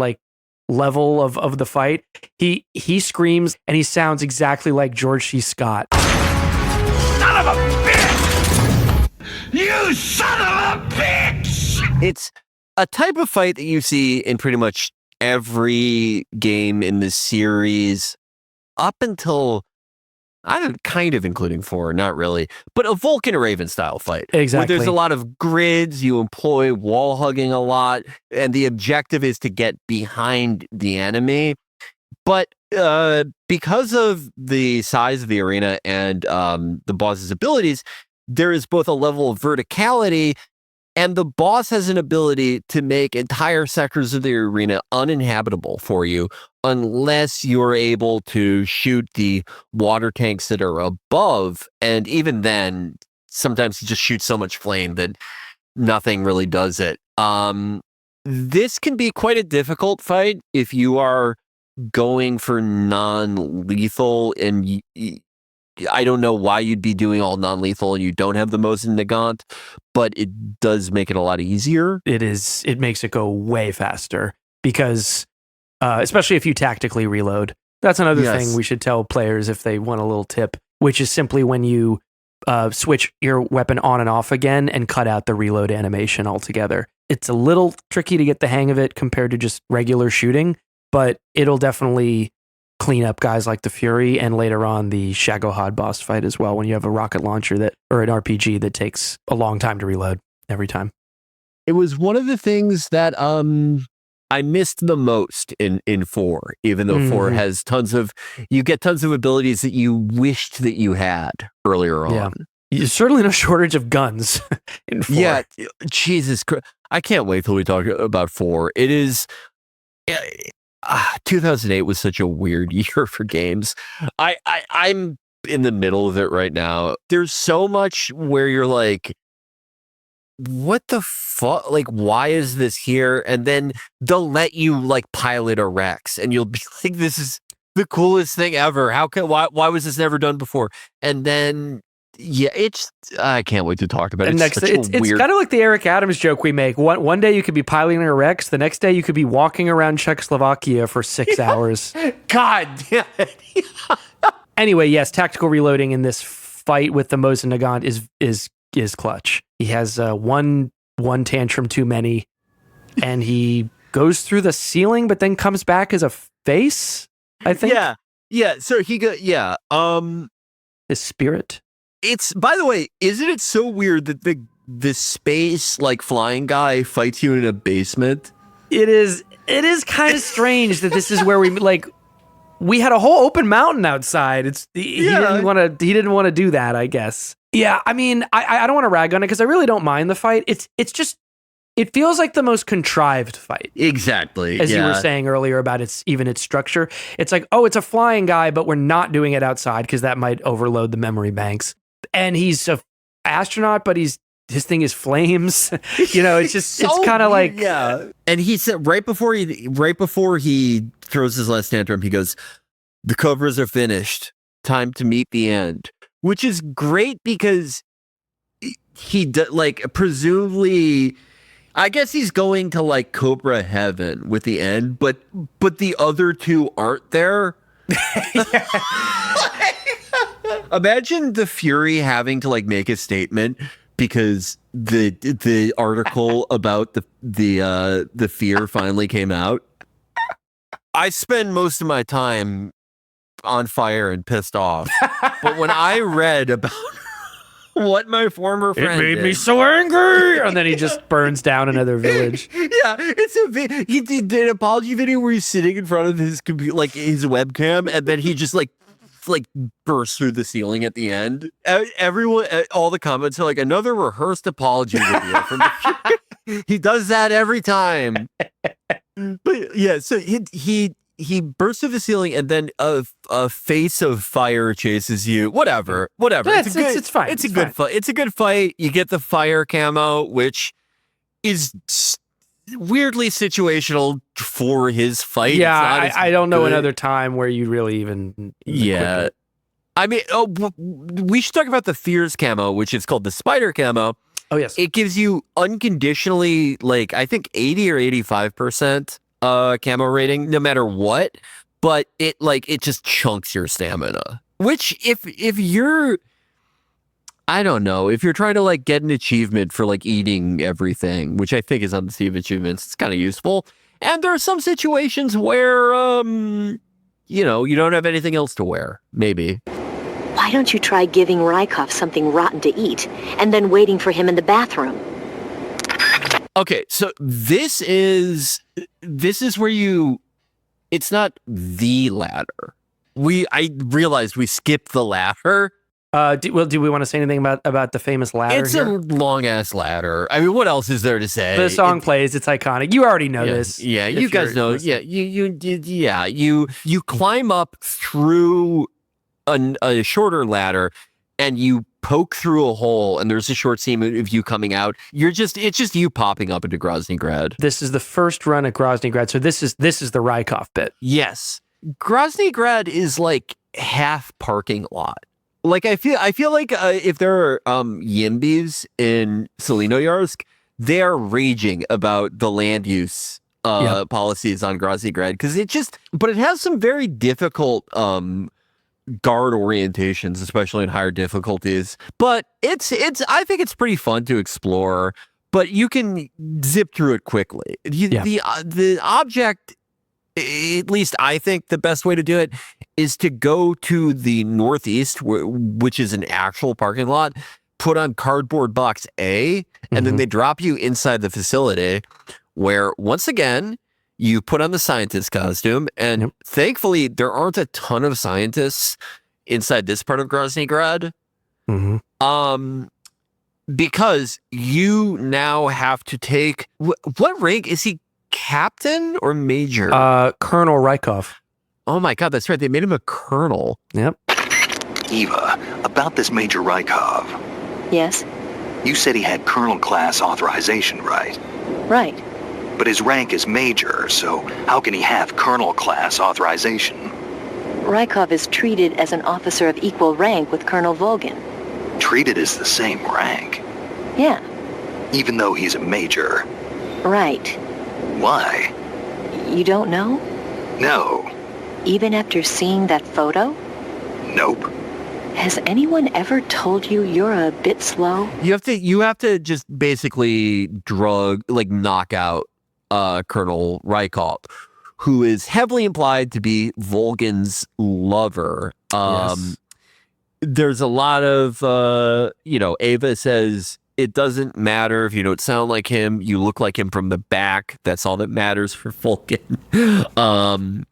level of the fight, he screams and he sounds exactly like George C. Scott. Son of a bitch! You son of a bitch! It's a type of fight that you see in pretty much every game in the series up until, kind of including 4, not really, but a Vulcan Raven style fight. Exactly. Where there's a lot of grids, you employ wall hugging a lot, and the objective is to get behind the enemy. But because of the size of the arena and the boss's abilities, there is both a level of verticality, and the boss has an ability to make entire sectors of the arena uninhabitable for you unless you're able to shoot the water tanks that are above. And even then, sometimes you just shoot so much flame that nothing really does it. This can be quite a difficult fight if you are going for non-lethal, and I don't know why you'd be doing all non-lethal and you don't have the Mosin Nagant, but it does make it a lot easier. It makes it go way faster because, especially if you tactically reload. That's another thing we should tell players if they want a little tip, which is simply when you switch your weapon on and off again and cut out the reload animation altogether. It's a little tricky to get the hang of it compared to just regular shooting, but it'll definitely clean up guys like the Fury and later on the Shagohod boss fight as well when you have a rocket launcher or an RPG that takes a long time to reload every time. It was one of the things that I missed the most in 4, even though 4 has you get tons of abilities that you wished that you had earlier on. There's certainly no shortage of guns in 4. Yeah, Jesus Christ. I can't wait till we talk about 4. It is... 2008 was such a weird year for games. I'm in the middle of it right now. There's so much where you're like, what the fuck? Like, why is this here? And then they'll let you pilot a Rex and you'll be like, this is the coolest thing ever. Why was this never done before? And then I can't wait to talk about it. And it's kind of like the Eric Adams joke we make. One day you could be piloting a Rex. The next day you could be walking around Czechoslovakia for 6 hours. God damn it. Anyway, yes, tactical reloading in this fight with the Mosin Nagant is clutch. He has one tantrum too many, and he goes through the ceiling, but then comes back as a face, I think. Yeah. So he his spirit. It's, by the way, isn't it so weird that the space flying guy fights you in a basement? It is kind of strange that this is where we had a whole open mountain outside. He didn't want to do that, I guess. Yeah, I mean, I don't want to rag on it because I really don't mind the fight. It's just, it feels like the most contrived fight. Exactly. As you were saying earlier about its structure. It's like, oh, it's a flying guy, but we're not doing it outside because that might overload the memory banks. And he's a astronaut, but his thing is flames. It's just it's kind of like And he said right before he throws his last tantrum, he goes, "The covers are finished. Time to meet the end," which is great because he presumably, I guess he's going to Cobra Heaven with the end, but the other two aren't there. Imagine the Fury having to like make a statement because the article about the fear finally came out. I spend most of my time on fire and pissed off, but when I read about what my former friend made did, me so angry, and then he just burns down another village. Yeah, he did an apology video where he's sitting in front of his computer, like his webcam, and then he just like bursts through the ceiling at the end. Everyone, all the comments are like, another rehearsed apology video from the He does that every time. But yeah, so he bursts through the ceiling, and then a face of fire chases you. Whatever. It's fine. It's a good fight. It's a good fight. You get the fire camo, which is weirdly situational for his fight. Yeah, I don't know another time where you really even. Yeah. I mean, we should talk about the Fears camo, which is called the Spider camo. Oh, yes. It gives you unconditionally, like, I think 80 or 85% camo rating, no matter what. But it just chunks your stamina. Which, if you're, I don't know, if you're trying to, like, get an achievement for, like, eating everything, which I think is on the Sea of Achievements, it's kind of useful. And there are some situations where, you don't have anything else to wear, maybe. Why don't you try giving Rykov something rotten to eat, and then waiting for him in the bathroom? Okay, so this is where it's not the ladder. I realized we skipped the ladder. Do we want to say anything about the famous ladder? It's a long ass ladder. I mean, what else is there to say? The song plays. It's iconic. You already know this. Yeah, you guys know. Yeah, you climb up through a shorter ladder, and you poke through a hole, and there's a short scene of you coming out. It's just you popping up into Groznygrad. This is the first run at Groznygrad, so this is the Rykov bit. Yes, Groznygrad is like half parking lot. Like I feel like if there are Yimbys in Selenoyarsk, they are raging about the land use policies on Groznygrad because but it has some very difficult guard orientations, especially in higher difficulties. But I think it's pretty fun to explore, but you can zip through it quickly. The object, at least I think the best way to do it is to go to the northeast, which is an actual parking lot, put on cardboard box A, and then they drop you inside the facility where, once again, you put on the scientist costume, and thankfully there aren't a ton of scientists inside this part of Groznygrad. Because you now have to take what rank is he? Captain or major? Colonel Rykov. Oh my God, that's right. They made him a colonel. Yep. Eva, about this Major Rykov. Yes? You said he had colonel class authorization, right? Right. But his rank is major, so how can he have colonel class authorization? Rykov is treated as an officer of equal rank with Colonel Volgin. Treated as the same rank? Yeah. Even though he's a major? Right. Why? You don't know? No. Even after seeing that photo? Nope. Has anyone ever told you you're a bit slow? You have to just basically knock out Colonel Rykov, who is heavily implied to be Volgin's lover. Yes. There's a lot of Ava says it doesn't matter if you don't sound like him, you look like him from the back. That's all that matters for Volgin.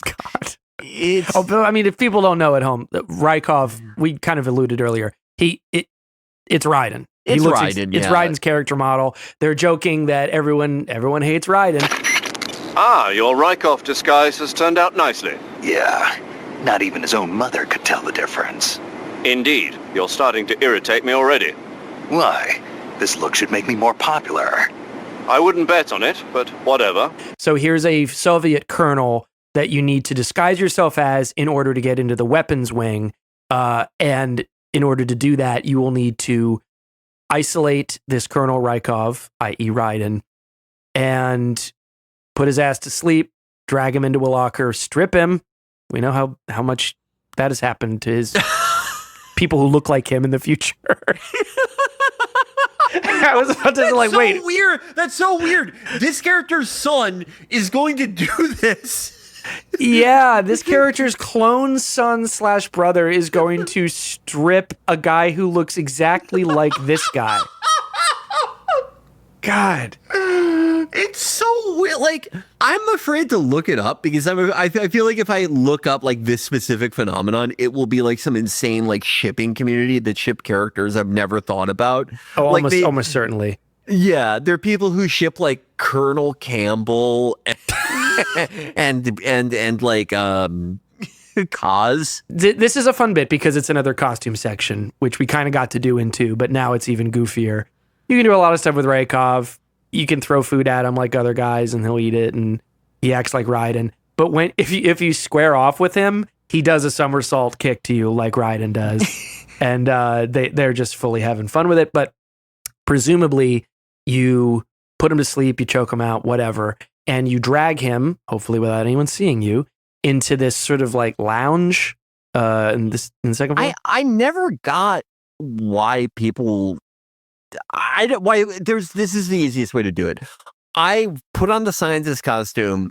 God. If people don't know at home, Rykov, we kind of alluded earlier, it's Raiden. It's Raiden, It's Raiden's character model. They're joking that everyone hates Raiden. Ah, your Rykov disguise has turned out nicely. Yeah, not even his own mother could tell the difference. Indeed, you're starting to irritate me already. Why? This look should make me more popular. I wouldn't bet on it, but whatever. So here's a Soviet colonel that you need to disguise yourself as in order to get into the weapons wing. And in order to do that, you will need to isolate this Colonel Rykov, i.e. Raiden, and put his ass to sleep, drag him into a locker, strip him. We know how much that has happened to his people who look like him in the future. I was about to That's wait. Weird. That's so weird. This character's son is going to do this. Yeah, this character's clone son / brother is going to strip a guy who looks exactly like this guy. God. It's so weird. Like, I'm afraid to look it up because I feel like if I look up like this specific phenomenon, it will be like some insane like shipping community that ship characters I've never thought about. Oh, like almost certainly. Yeah, there are people who ship like Colonel Campbell and like Kaz. This is a fun bit because it's another costume section, which we kind of got to do in 2, but now it's even goofier. You can do a lot of stuff with Raikov. You can throw food at him like other guys and he'll eat it and he acts like Raiden. But if you square off with him, he does a somersault kick to you like Raiden does. And they're just fully having fun with it. But presumably you put him to sleep, you choke him out, whatever, and you drag him, hopefully without anyone seeing you, into this sort of like lounge in the second floor. I never got why people... this is the easiest way to do it. I put on the scientist costume.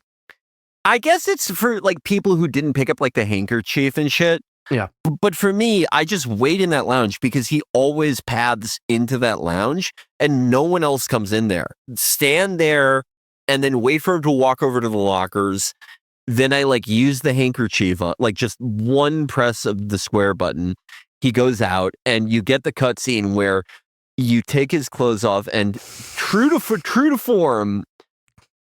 I guess it's for like people who didn't pick up like the handkerchief and shit. Yeah. But for me, I just wait in that lounge because he always paths into that lounge and no one else comes in there. Stand there and then wait for him to walk over to the lockers. Then I like use the handkerchief on like just one press of the square button. He goes out and you get the cutscene where you take his clothes off and true to form,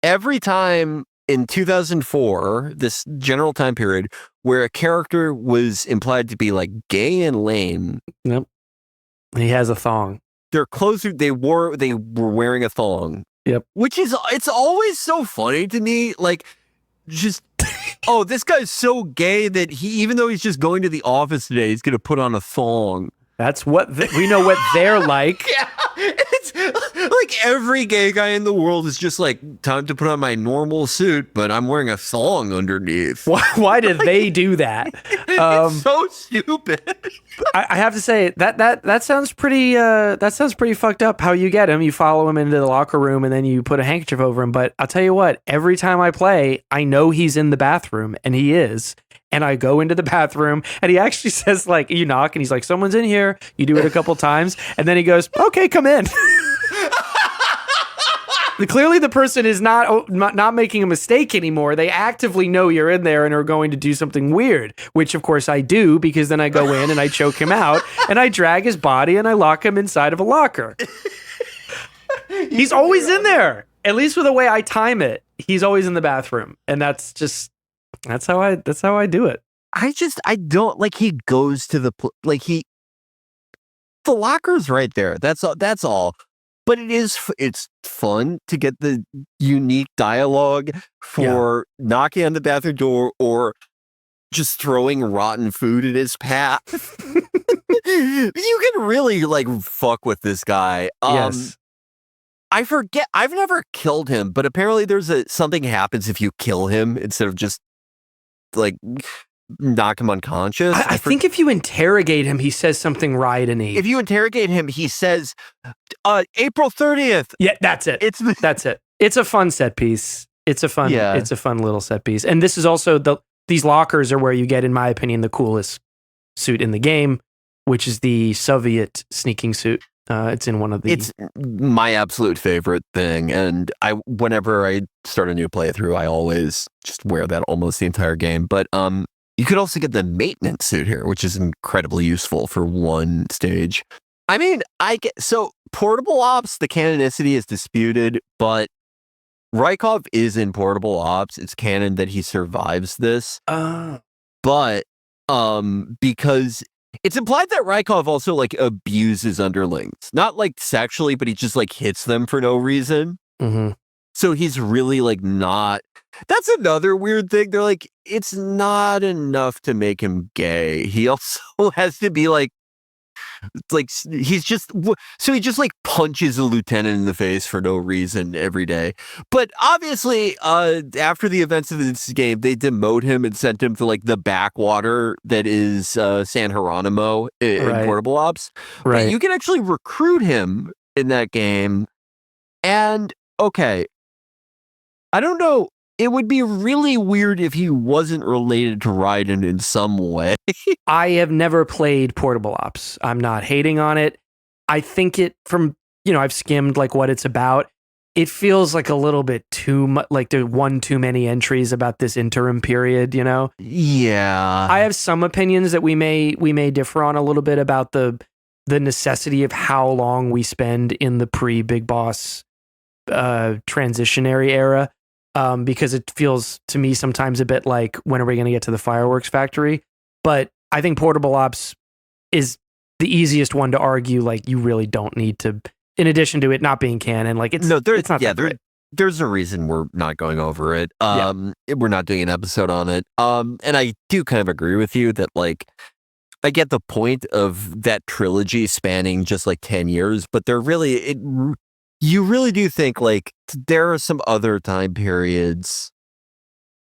every time in 2004, this general time period where a character was implied to be like gay and lame. Yep. He has a thong. Their clothes, they were wearing a thong. Yep. Which is, it's always so funny to me. Like, just, oh, this guy's so gay that even though he's just going to the office today, he's going to put on a thong. That's what we know what they're like. Yeah, it's like every gay guy in the world is just like, time to put on my normal suit, but I'm wearing a thong underneath. Why did they do that? It's so stupid. I have to say that sounds pretty fucked up. How you get him? You follow him into the locker room and then you put a handkerchief over him. But I'll tell you what, every time I play, I know he's in the bathroom, and he is. And I go into the bathroom and he actually says, like, you knock and he's like, someone's in here. You do it a couple times. And then he goes, okay, come in. Clearly the person is not making a mistake anymore. They actively know you're in there and are going to do something weird, which of course I do, because then I go in and I choke him out and I drag his body and I lock him inside of a locker. He's always in there. At least with the way I time it, he's always in the bathroom. And that's how I do it. I don't like, he goes to the locker's right there. That's all. But it's fun to get the unique dialogue for knocking on the bathroom door or just throwing rotten food in his path. You can really like fuck with this guy. Yes. I forget. I've never killed him, but apparently something happens if you kill him instead of just like knock him unconscious. I think if you interrogate him, he says something Raiden-y. If you interrogate him, he says, April 30th. Yeah, that's it. That's it. It's a fun set piece. It's a fun little set piece. And this is also these lockers are where you get, in my opinion, the coolest suit in the game, which is the Soviet sneaking suit. It's in one of the... It's my absolute favorite thing. And whenever I start a new playthrough, I always just wear that almost the entire game. But you could also get the maintenance suit here, which is incredibly useful for one stage. I mean, so Portable Ops, the canonicity is disputed, but Rykov is in Portable Ops. It's canon that he survives this. But because it's implied that Rykov also like abuses underlings, not like sexually, but he just like hits them for no reason. Mm-hmm. So he's really like not. That's another weird thing. They're like, it's not enough to make him gay. He also has to be like It's like he's just so he just like punches a lieutenant in the face for no reason every day. But obviously, after the events of this game, they demote him and sent him to like the backwater that is San Geronimo in Portable Ops. Right. But you can actually recruit him in that game. And okay, I don't know. It would be really weird if he wasn't related to Raiden in some way. I have never played Portable Ops. I'm not hating on it. I think I've skimmed like what it's about. It feels like a little bit too much, like there one too many entries about this interim period, you know? Yeah. I have some opinions that we may differ on a little bit about the necessity of how long we spend in the pre-Big Boss transitionary era. Because it feels to me sometimes a bit like, when are we going to get to the fireworks factory? But I think Portable Ops is the easiest one to argue. Like, you really don't need to, in addition to it not being canon, like it's not. There's a reason we're not going over it. We're not doing an episode on it. And I do kind of agree with you that like, I get the point of that trilogy spanning just like 10 years, but you really do think like there are some other time periods,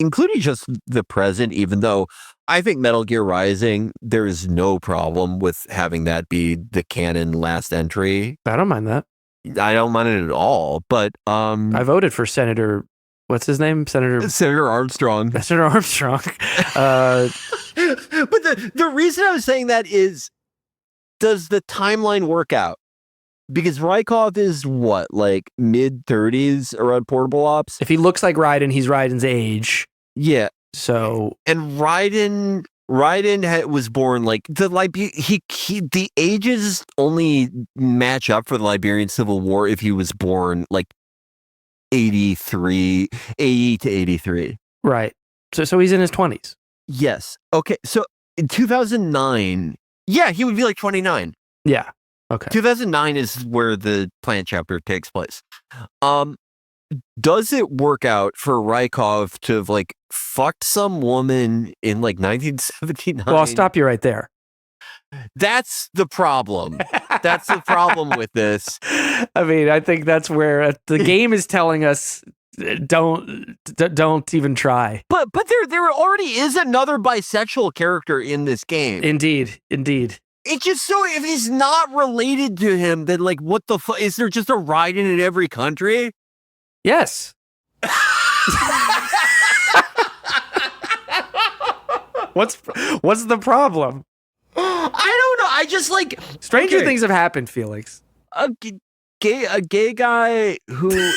including just the present, even though I think Metal Gear Rising, there is no problem with having that be the canon last entry. I don't mind that. I don't mind it at all, but I voted for Senator, what's his name? Senator Armstrong. Senator Armstrong. But the reason I was saying that is, does the timeline work out? Because Rykov is what, like mid-30s around Portable Ops? If he looks like Raiden, he's Raiden's age. Yeah. So, and Raiden was born like the ages only match up for the Liberian Civil War if he was born like 80 to 83. Right. So he's in his 20s. Yes. Okay. So in 2009, yeah, he would be like 29. Yeah. Okay. 2009 is where the Plant chapter takes place. Does it work out for Rykov to have like fucked some woman in like 1979? Well, I'll stop you right there. That's the problem. That's the problem with this. I mean, I think that's where the game is telling us don't even try. But there already is another bisexual character in this game. Indeed. It's just so, if he's not related to him, then like, what the fuck? Is there just a Raiden in every country? Yes. What's the problem? I don't know. I just like stranger things have happened, Felix. A gay guy who.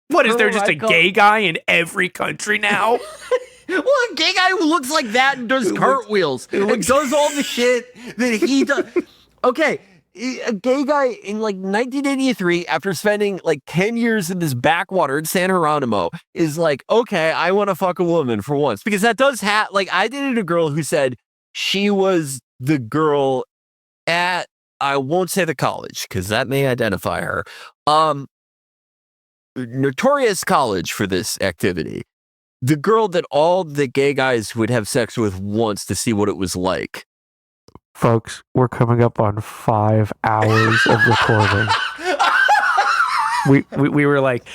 What, is there just a gay guy in every country now? Well, a gay guy who looks like that and does cartwheels and does all the shit that he does. Okay, a gay guy in like 1983, after spending like 10 years in this backwater in San Geronimo, is like, okay, I want to fuck a woman for once. Because that does like, I dated a girl who said she was the girl at, I won't say the college, because that may identify her, notorious college for this activity. The girl that all the gay guys would have sex with once to see what it was like. Folks, we're coming up on 5 hours of recording. we were like,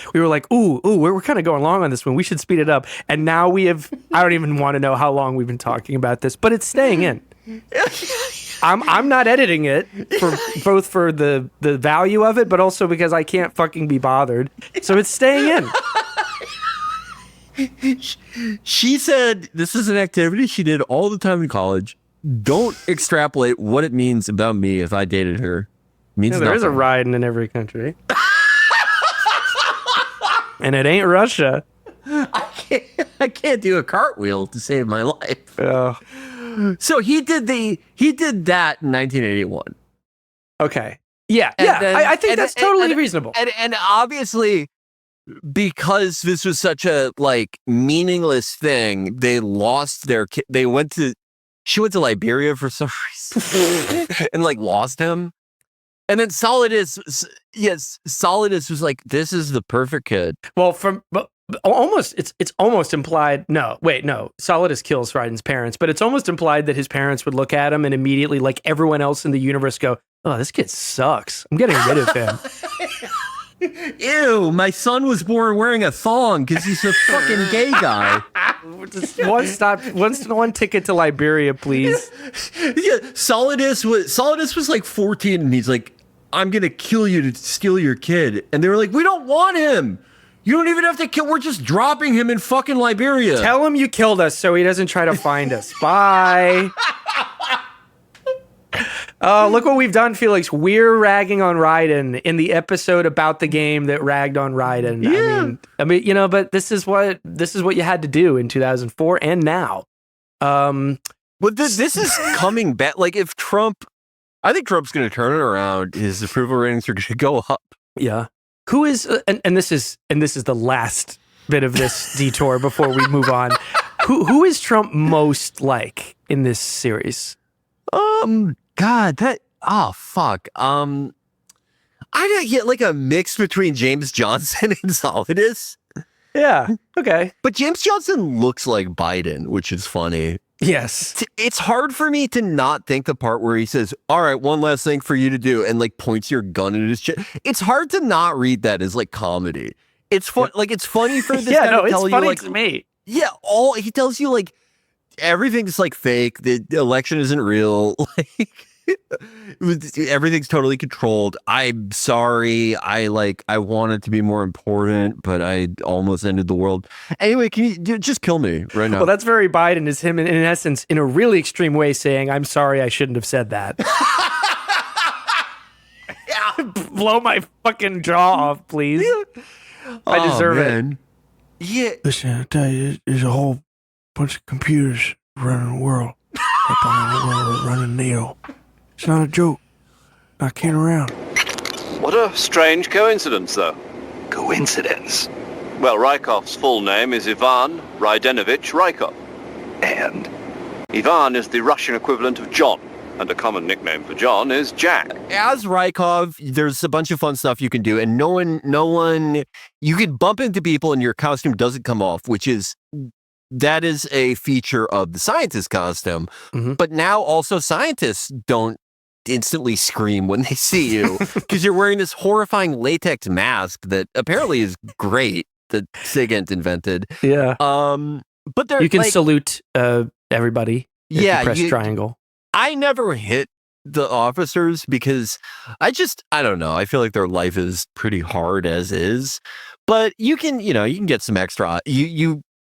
ooh, we're kind of going long on this one. We should speed it up. And now we have, I don't even want to know how long we've been talking about this, but it's staying in. I'm not editing it for both for the value of it, but also because I can't fucking be bothered. So it's staying in. She said this is an activity she did all the time in college. Don't extrapolate what it means about me if I dated her. It means there is a Raiden in every country. And it ain't Russia. I can't do a cartwheel to save my life. So he did that in 1981. Okay. Yeah. I think that's totally reasonable. And obviously, because this was such a like meaningless thing, they lost their kid. She went to Liberia for some reason and like lost him. And then Solidus was like, this is the perfect kid. Well, almost it's almost implied. No, wait, no. Solidus kills Raiden's parents, but it's almost implied that his parents would look at him and immediately, like everyone else in the universe, go, "Oh, this kid sucks. I'm getting rid of him." Ew, my son was born wearing a thong because he's a fucking gay guy. Just one ticket to Liberia, please. Yeah, Solidus was like 14, and he's like, "I'm gonna kill you to steal your kid," and they were like, "We don't want him. You don't even have to kill. We're just dropping him in fucking Liberia. Tell him you killed us so he doesn't try to find us. Bye." Oh, look what we've done, Felix. We're ragging on Raiden in the episode about the game that ragged on Raiden. Yeah. I mean, you know, but this is what you had to do in 2004 and now. But this is coming back. Like, if Trump, I think Trump's going to turn it around. His approval ratings are going to go up. Yeah. Who is and this is the last bit of this detour before we move on. Who is Trump most like in this series? God, fuck. I get like a mix between James Johnson and Solidus. Yeah. Okay. But James Johnson looks like Biden, which is funny. Yes. It's hard for me to not think the part where he says, "All right, one last thing for you to do," and like points your gun at his chest. It's hard to not read that as like comedy. It's fun. Like, it's funny for this guy to tell it's funny you, like, to me. Yeah, he tells you like everything's like fake. The election isn't real. Like, everything's totally controlled. I'm sorry. I want it to be more important, but I almost ended the world. Anyway, can you just kill me right now? Well, that's very Biden, is him in essence, in a really extreme way, saying, "I'm sorry, I shouldn't have said that." Yeah. Blow my fucking jaw off, please. I deserve it. Yeah. Listen, I tell you, there's a whole bunch of computers running the world. Up on the world, running Neo. It's not a joke. Not kidding around. What a strange coincidence, though. Coincidence? Well, Rykov's full name is Ivan Raidenovich Rykov. And? Ivan is the Russian equivalent of John, and a common nickname for John is Jack. As Rykov, there's a bunch of fun stuff you can do, and no one, you can bump into people and your costume doesn't come off, that is a feature of the scientist costume. Mm-hmm. But now also scientists don't instantly scream when they see you because you're wearing this horrifying latex mask that apparently is great that Sigint invented. Yeah. But you can salute everybody. If you press triangle. I never hit the officers because I don't know. I feel like their life is pretty hard as is, but you can get some extra.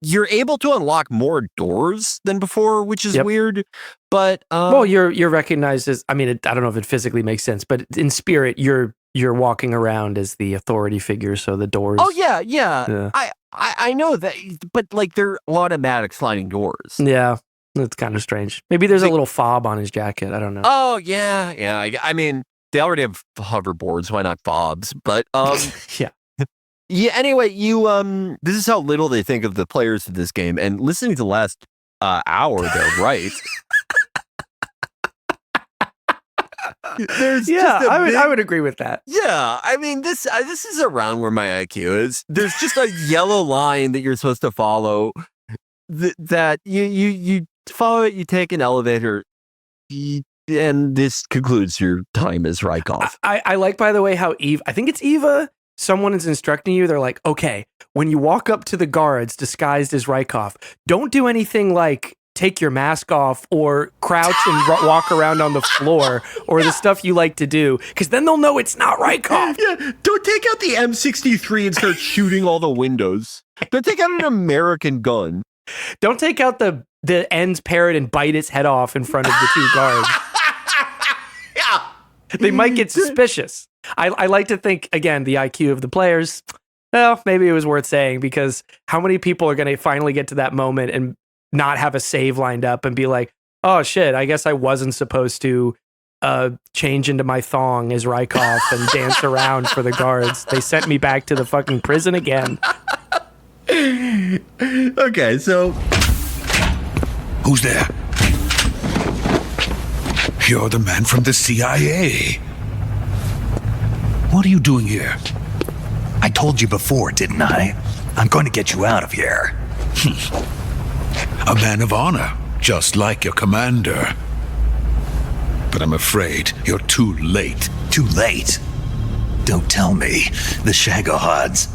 You're able to unlock more doors than before, which is weird. But well, you're recognized as. I mean, I don't know if it physically makes sense, but in spirit, you're walking around as the authority figure. So the doors. Oh yeah. I know that, but like they're automatic sliding doors. Yeah, that's kind of strange. Maybe there's a little fob on his jacket. I don't know. Oh yeah. I mean, they already have hoverboards. Why not fobs? But yeah. Yeah, anyway, this is how little they think of the players of this game. And listening to the last hour, they're right. I would agree with that. Yeah, I mean, this is around where my IQ is. There's just a yellow line that you're supposed to follow. That you follow it, you take an elevator, and this concludes your time as Rykov. I like, by the way, how I think it's Eva. Someone is instructing you. They're like, okay, when you walk up to the guards disguised as Rykov, don't do anything like take your mask off or crouch and walk around on the floor or the stuff you like to do, because then they'll know it's not Rykov. Yeah, don't take out the M63 and start shooting all the windows. Don't take out an American gun. Don't take out the end's parrot and bite its head off in front of the two guards. Yeah. They might get suspicious. I like to think, again, the IQ of the players, well, maybe it was worth saying, because how many people are going to finally get to that moment and not have a save lined up and be like, oh shit, I guess I wasn't supposed to change into my thong as Rykov and dance around for the guards. They sent me back to the fucking prison again. Okay, so... Who's there? You're the man from the CIA. What are you doing here? I told you before, didn't I? I'm going to get you out of here. A man of honor, just like your commander. But I'm afraid you're too late. Too late? Don't tell me. The Shagohods.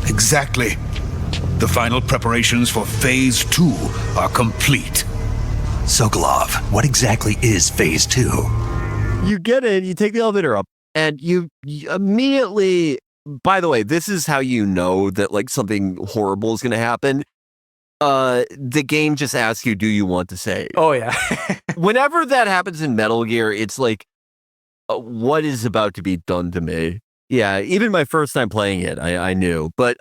Exactly. The final preparations for Phase 2 are complete. Sokolov, what exactly is Phase 2? You get in, you take the elevator up, and you immediately, by the way, this is how you know that like something horrible is going to happen. The game just asks you, do you want to save? Oh, yeah. Whenever that happens in Metal Gear, it's like, what is about to be done to me? Yeah, even my first time playing it, I knew. But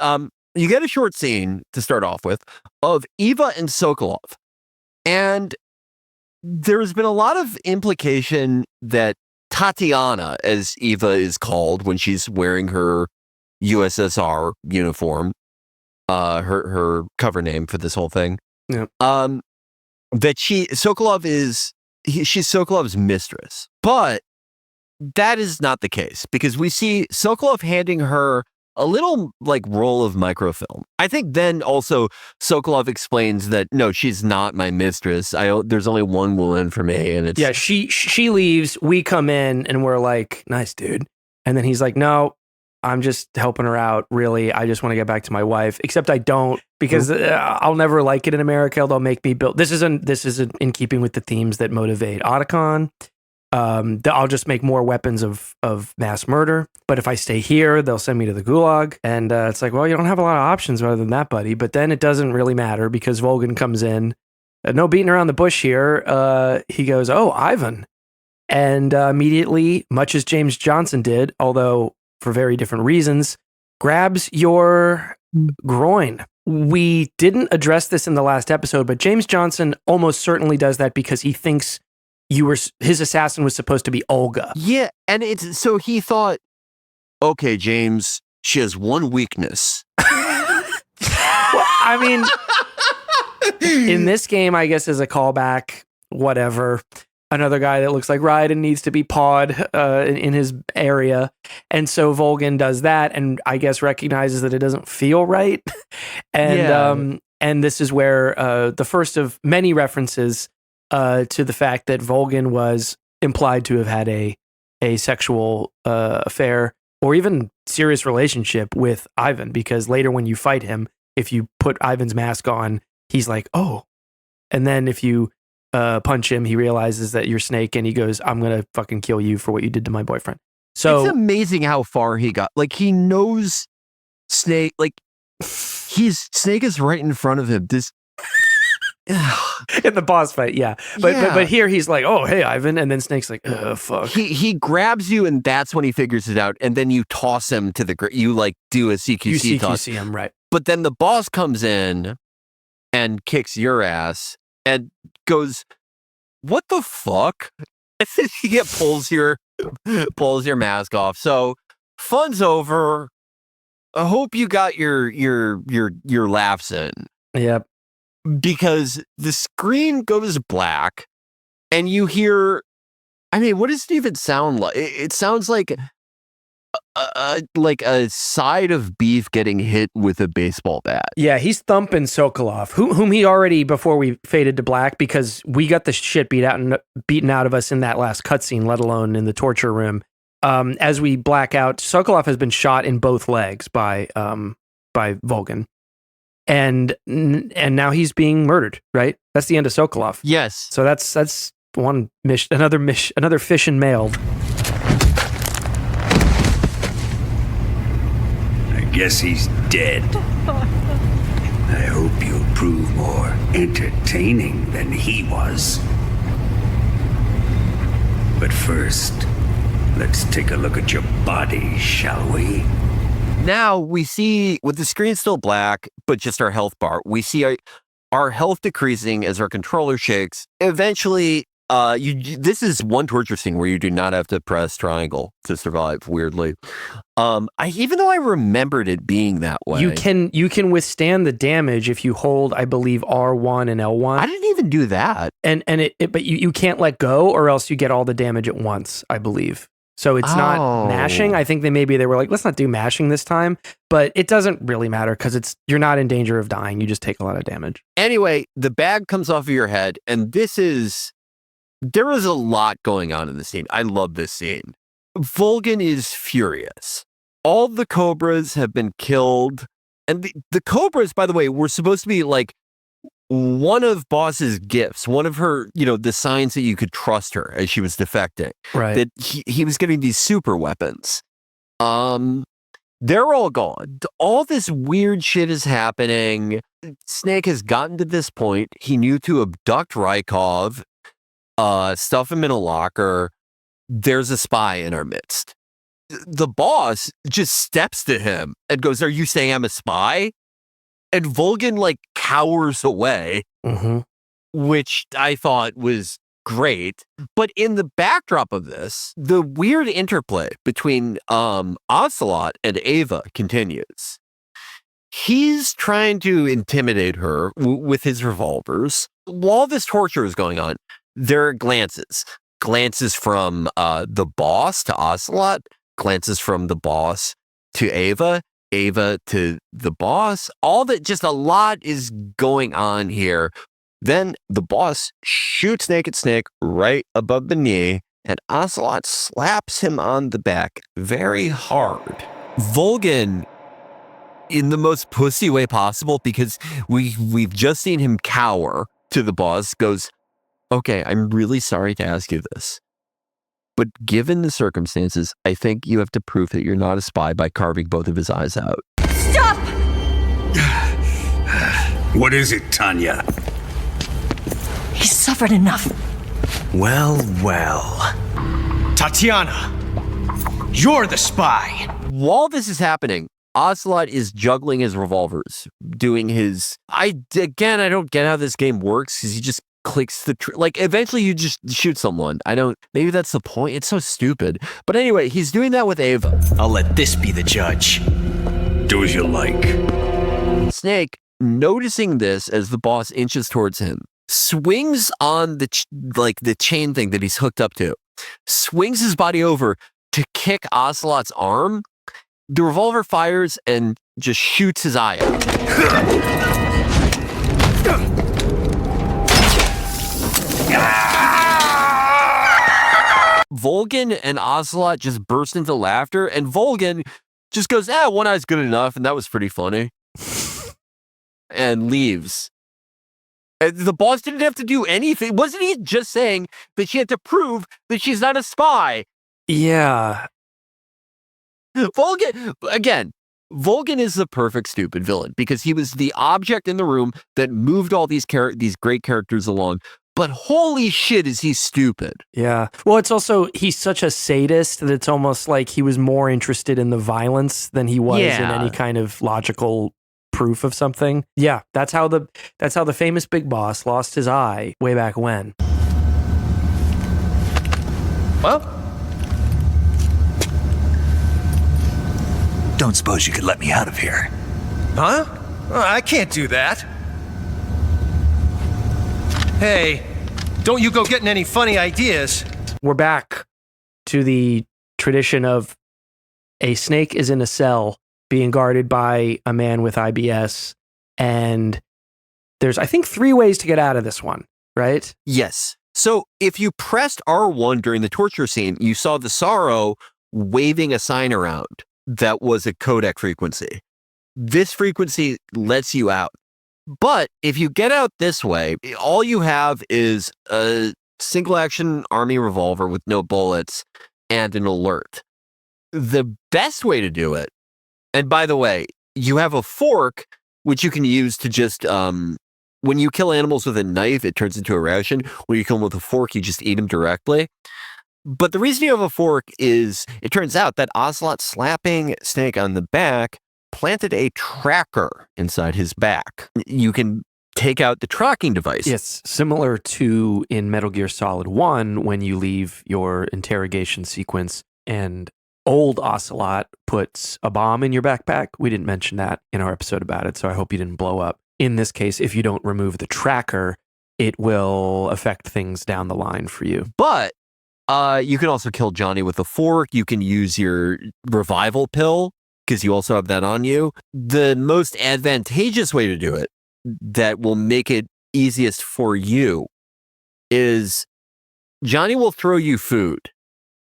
you get a short scene to start off with of Eva and Sokolov. And there's been a lot of implication that Tatiana, as Eva is called when she's wearing her USSR uniform, her cover name for this whole thing, that she's Sokolov's mistress. But that is not the case, because we see Sokolov handing her a little like roll of microfilm. I think then also Sokolov explains that no, she's not my mistress. There's only one woman for me, and it's she leaves. We come in and we're like, nice dude, and then he's like, no, I'm just helping her out. Really, I just want to get back to my wife. Except I don't, because I'll never like it in America. They'll make me build. This isn't in keeping with the themes that motivate Otacon. I'll just make more weapons of mass murder. But if I stay here, they'll send me to the gulag. And it's like, well, you don't have a lot of options other than that, buddy. But then it doesn't really matter, because Volgin comes in. No beating around the bush here. He goes, oh, Ivan. And immediately, much as James Johnson did, although for very different reasons, grabs your groin. We didn't address this in the last episode, but James Johnson almost certainly does that because he thinks his assassin was supposed to be Olga. Yeah, and so he thought, okay, James, she has one weakness. Well, I mean, in this game, I guess as a callback, whatever. Another guy that looks like Raiden needs to be pawed in his area. And so Volgin does that and I guess recognizes that it doesn't feel right. And this is where the first of many references to the fact that Volgin was implied to have had a sexual affair or even serious relationship with Ivan, because later when you fight him, if you put Ivan's mask on, he's like, oh. And then if you punch him, he realizes that you're Snake and he goes, I'm going to fucking kill you for what you did to my boyfriend. So it's amazing how far he got. Like, he knows Snake, like, Snake is right in front of him. This in the boss fight, yeah. But here he's like, oh, hey, Ivan. And then Snake's like, fuck. He grabs you and that's when he figures it out. And then you toss him to you like do a CQC toss. You CQC him, right. But then the boss comes in and kicks your ass and goes, what the fuck? And then he pulls your mask off. So fun's over. I hope you got your laughs in. Yep. Because the screen goes black and you hear, I mean, what does it even sound like? It sounds like a side of beef getting hit with a baseball bat. Yeah, he's thumping Sokolov, whom he already, before we faded to black, because we got the shit beaten out of us in that last cutscene, let alone in the torture room. As we black out, Sokolov has been shot in both legs by Volgin. And now he's being murdered, right? That's the end of Sokolov. Yes. So that's one mission, another fish and mailed. I guess he's dead. I hope you'll prove more entertaining than he was. But first, let's take a look at your body, shall we? Now we see, with the screen still black, but just our health bar, we see our health decreasing as our controller shakes. Eventually, this is one torture scene where you do not have to press triangle to survive, weirdly. Even though I remembered it being that way. You can withstand the damage if you hold, I believe, R1 and L1. I didn't even do that. But you can't let go, or else you get all the damage at once, I believe. So it's not mashing. I think they were like, let's not do mashing this time. But it doesn't really matter because you're not in danger of dying. You just take a lot of damage. Anyway, the bag comes off of your head, and there is a lot going on in this scene. I love this scene. Volgin is furious. All the cobras have been killed. And the cobras, by the way, were supposed to be like one of Boss's gifts, one of her, the signs that you could trust her as she was defecting. Right. That he was getting these super weapons. They're all gone. All this weird shit is happening. Snake has gotten to this point. He knew to abduct Rykov, stuff him in a locker. There's a spy in our midst. The boss just steps to him and goes, "Are you saying I'm a spy?" And Volgin cowers away, which I thought was great. But in the backdrop of this, the weird interplay between Ocelot and Ava continues. He's trying to intimidate her with his revolvers. While this torture is going on, there are glances from the boss to Ocelot, glances from the boss to Ava to the boss. Just a lot is going on here. Then the boss shoots Naked Snake right above the knee, and Ocelot slaps him on the back very hard. Volgin, in the most pussy way possible, because we've just seen him cower to the boss, goes, "Okay, I'm really sorry to ask you this, but given the circumstances, I think you have to prove that you're not a spy by carving both of his eyes out." Stop! What is it, Tanya? He's suffered enough. Well. Tatiana, you're the spy. While this is happening, Ocelot is juggling his revolvers, doing his... I don't get how this game works, because he just clicks the... eventually you just shoot someone. Maybe that's the point. It's so stupid. But anyway, he's doing that with Ava. I'll let this be the judge. Do as you like. Snake, noticing this as the boss inches towards him, swings on the chain thing that he's hooked up to, swings his body over to kick Ocelot's arm. The revolver fires and just shoots his eye out. Volgin and Ocelot just burst into laughter, and Volgin just goes, "One eye's good enough, and that was pretty funny," and leaves. And the boss didn't have to do anything. Wasn't he just saying that she had to prove that she's not a spy? Yeah. Volgin is the perfect stupid villain, because he was the object in the room that moved all these great characters along. But holy shit, is he stupid. Yeah. Well, it's also, he's such a sadist that it's almost like he was more interested in the violence than he was in any kind of logical proof of something. Yeah, that's how the famous big boss lost his eye way back when. Well, don't suppose you could let me out of here? Huh? I can't do that. Hey, don't you go getting any funny ideas. We're back to the tradition of a snake is in a cell being guarded by a man with IBS, and there's, I think, 3 ways to get out of this one, right? Yes. So if you pressed R1 during the torture scene, you saw the Sorrow waving a sign around that was a codec frequency. This frequency lets you out. But if you get out this way, all you have is a single action army revolver with no bullets and an alert. The best way to do it, and by the way, you have a fork, which you can use to just, when you kill animals with a knife, it turns into a ration. When you kill them with a fork, you just eat them directly. But the reason you have a fork is, it turns out that Ocelot slapping Snake on the back planted a tracker inside his back. You can take out the tracking device. Yes, similar to in Metal Gear Solid 1, when you leave your interrogation sequence and old Ocelot puts a bomb in your backpack. We didn't mention that in our episode about it, so I hope you didn't blow up. In this case, if you don't remove the tracker, it will affect things down the line for you. But You can also kill Johnny with a fork. You can use your revival pill because you also have that on you. The most advantageous way to do it that will make it easiest for you is Johnny will throw you food.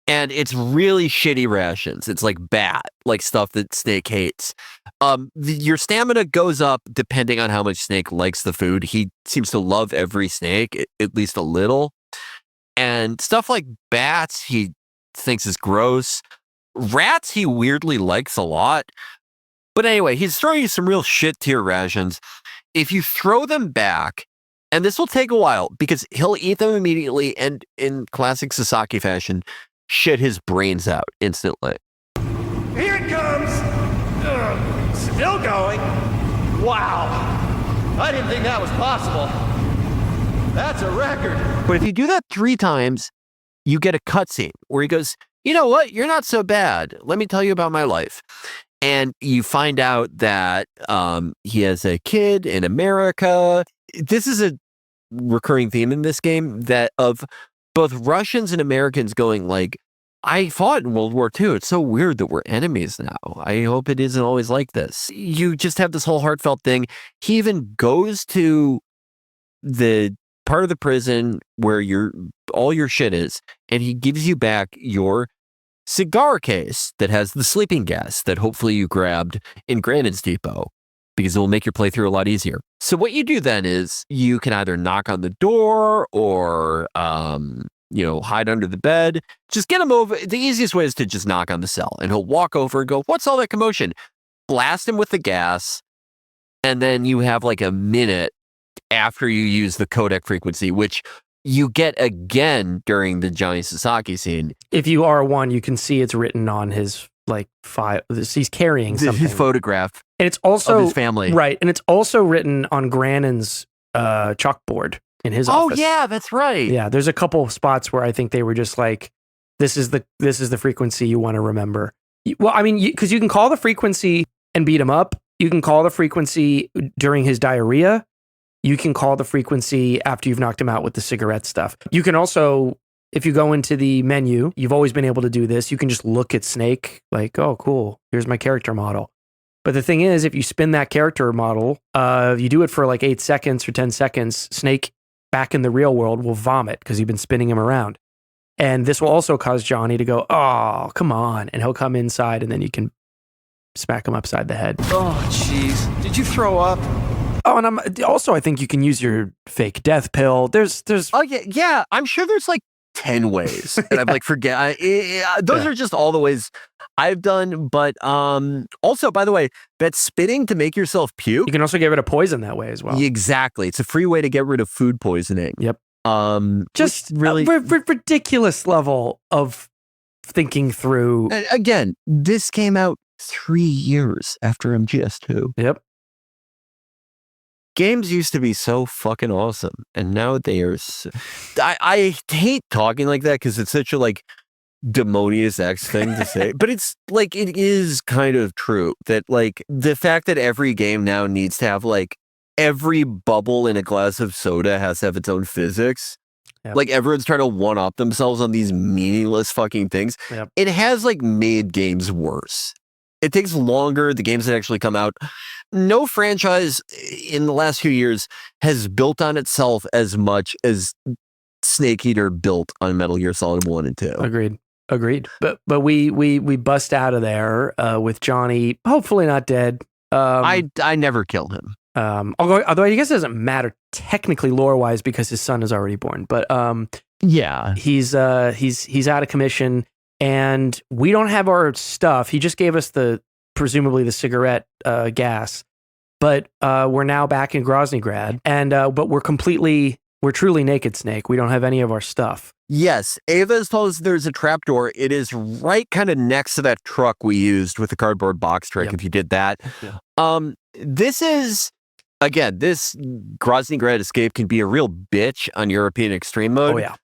And it's really shitty rations. It's like bat, like stuff that Snake hates. Your stamina goes up depending on how much Snake likes the food. He seems to love every snake, at least a little. And stuff like bats, he thinks is gross. Rats, he weirdly likes a lot. But anyway, he's throwing you some real shit to your rations. If you throw them back, and this will take a while because he'll eat them immediately and in classic Sasaki fashion, shit his brains out instantly. Here it comes! Still going? Wow! I didn't think that was possible. That's a record. But if you do that 3 times, you get a cutscene where he goes, you know what? You're not so bad. Let me tell you about my life. And you find out that he has a kid in America. This is a recurring theme in this game that of both Russians and Americans going like, I fought in World War II. It's so weird that we're enemies now. I hope it isn't always like this. You just have this whole heartfelt thing. He even goes to the part of the prison where all your shit is, and he gives you back your cigar case that has the sleeping gas that hopefully you grabbed in Grandin's Depot, because it will make your playthrough a lot easier. So what you do then is you can either knock on the door or, hide under the bed. Just get him over. The easiest way is to just knock on the cell, and he'll walk over and go, what's all that commotion? Blast him with the gas, and then you have like a minute after you use the codec frequency, which you get again during the Johnny Sasaki scene. If you R1, you can see it's written on his file. He's carrying something. His photograph. And it's also of his family. Right. And it's also written on Granin's chalkboard in his office. Oh yeah, that's right. Yeah. There's a couple of spots where I think they were just like, this is the frequency you want to remember. Well, I mean, because you can call the frequency and beat him up. You can call the frequency during his diarrhea. You can call the frequency after you've knocked him out with the cigarette stuff. You can also, if you go into the menu, you've always been able to do this. You can just look at Snake like, oh, cool. Here's my character model. But the thing is, if you spin that character model, you do it for like 8 seconds or 10 seconds, Snake back in the real world will vomit because you've been spinning him around. And this will also cause Johnny to go, oh, come on. And he'll come inside and then you can smack him upside the head. Oh, jeez. Did you throw up? Oh, and I think you can use your fake death pill. There's. Oh yeah. I'm sure there's like 10 ways, and I'm like, forget. Those are just all the ways I've done. But also, by the way, that spitting to make yourself puke. You can also get rid of poison that way as well. Exactly. It's a free way to get rid of food poisoning. Yep. Just really ridiculous level of thinking through. And again, this came out 3 years after MGS2. Yep. Games used to be so fucking awesome, and now they are. I hate talking like that because it's such a like Demonius X thing to say, but it's like it is kind of true that like the fact that every game now needs to have like every bubble in a glass of soda has to have its own physics. Yep. Like everyone's trying to one up themselves on these meaningless fucking things. Yep. It has like made games worse. It takes longer. The games that actually come out. No franchise in the last few years has built on itself as much as Snake Eater built on Metal Gear Solid 1 and 2. Agreed. But we bust out of there with Johnny, hopefully not dead. I never killed him. Although I guess it doesn't matter technically lore-wise because his son is already born. But yeah, he's out of commission. And we don't have our stuff. He just gave us presumably the cigarette gas, but we're now back in Groznygrad, and but we're truly naked, Snake. We don't have any of our stuff. Yes, Ava has told us there's a trapdoor. It is right kind of next to that truck we used with the cardboard box trick. Yep. If you did that, Yeah. This is again, this Groznygrad escape can be a real bitch on European Extreme mode. Oh yeah.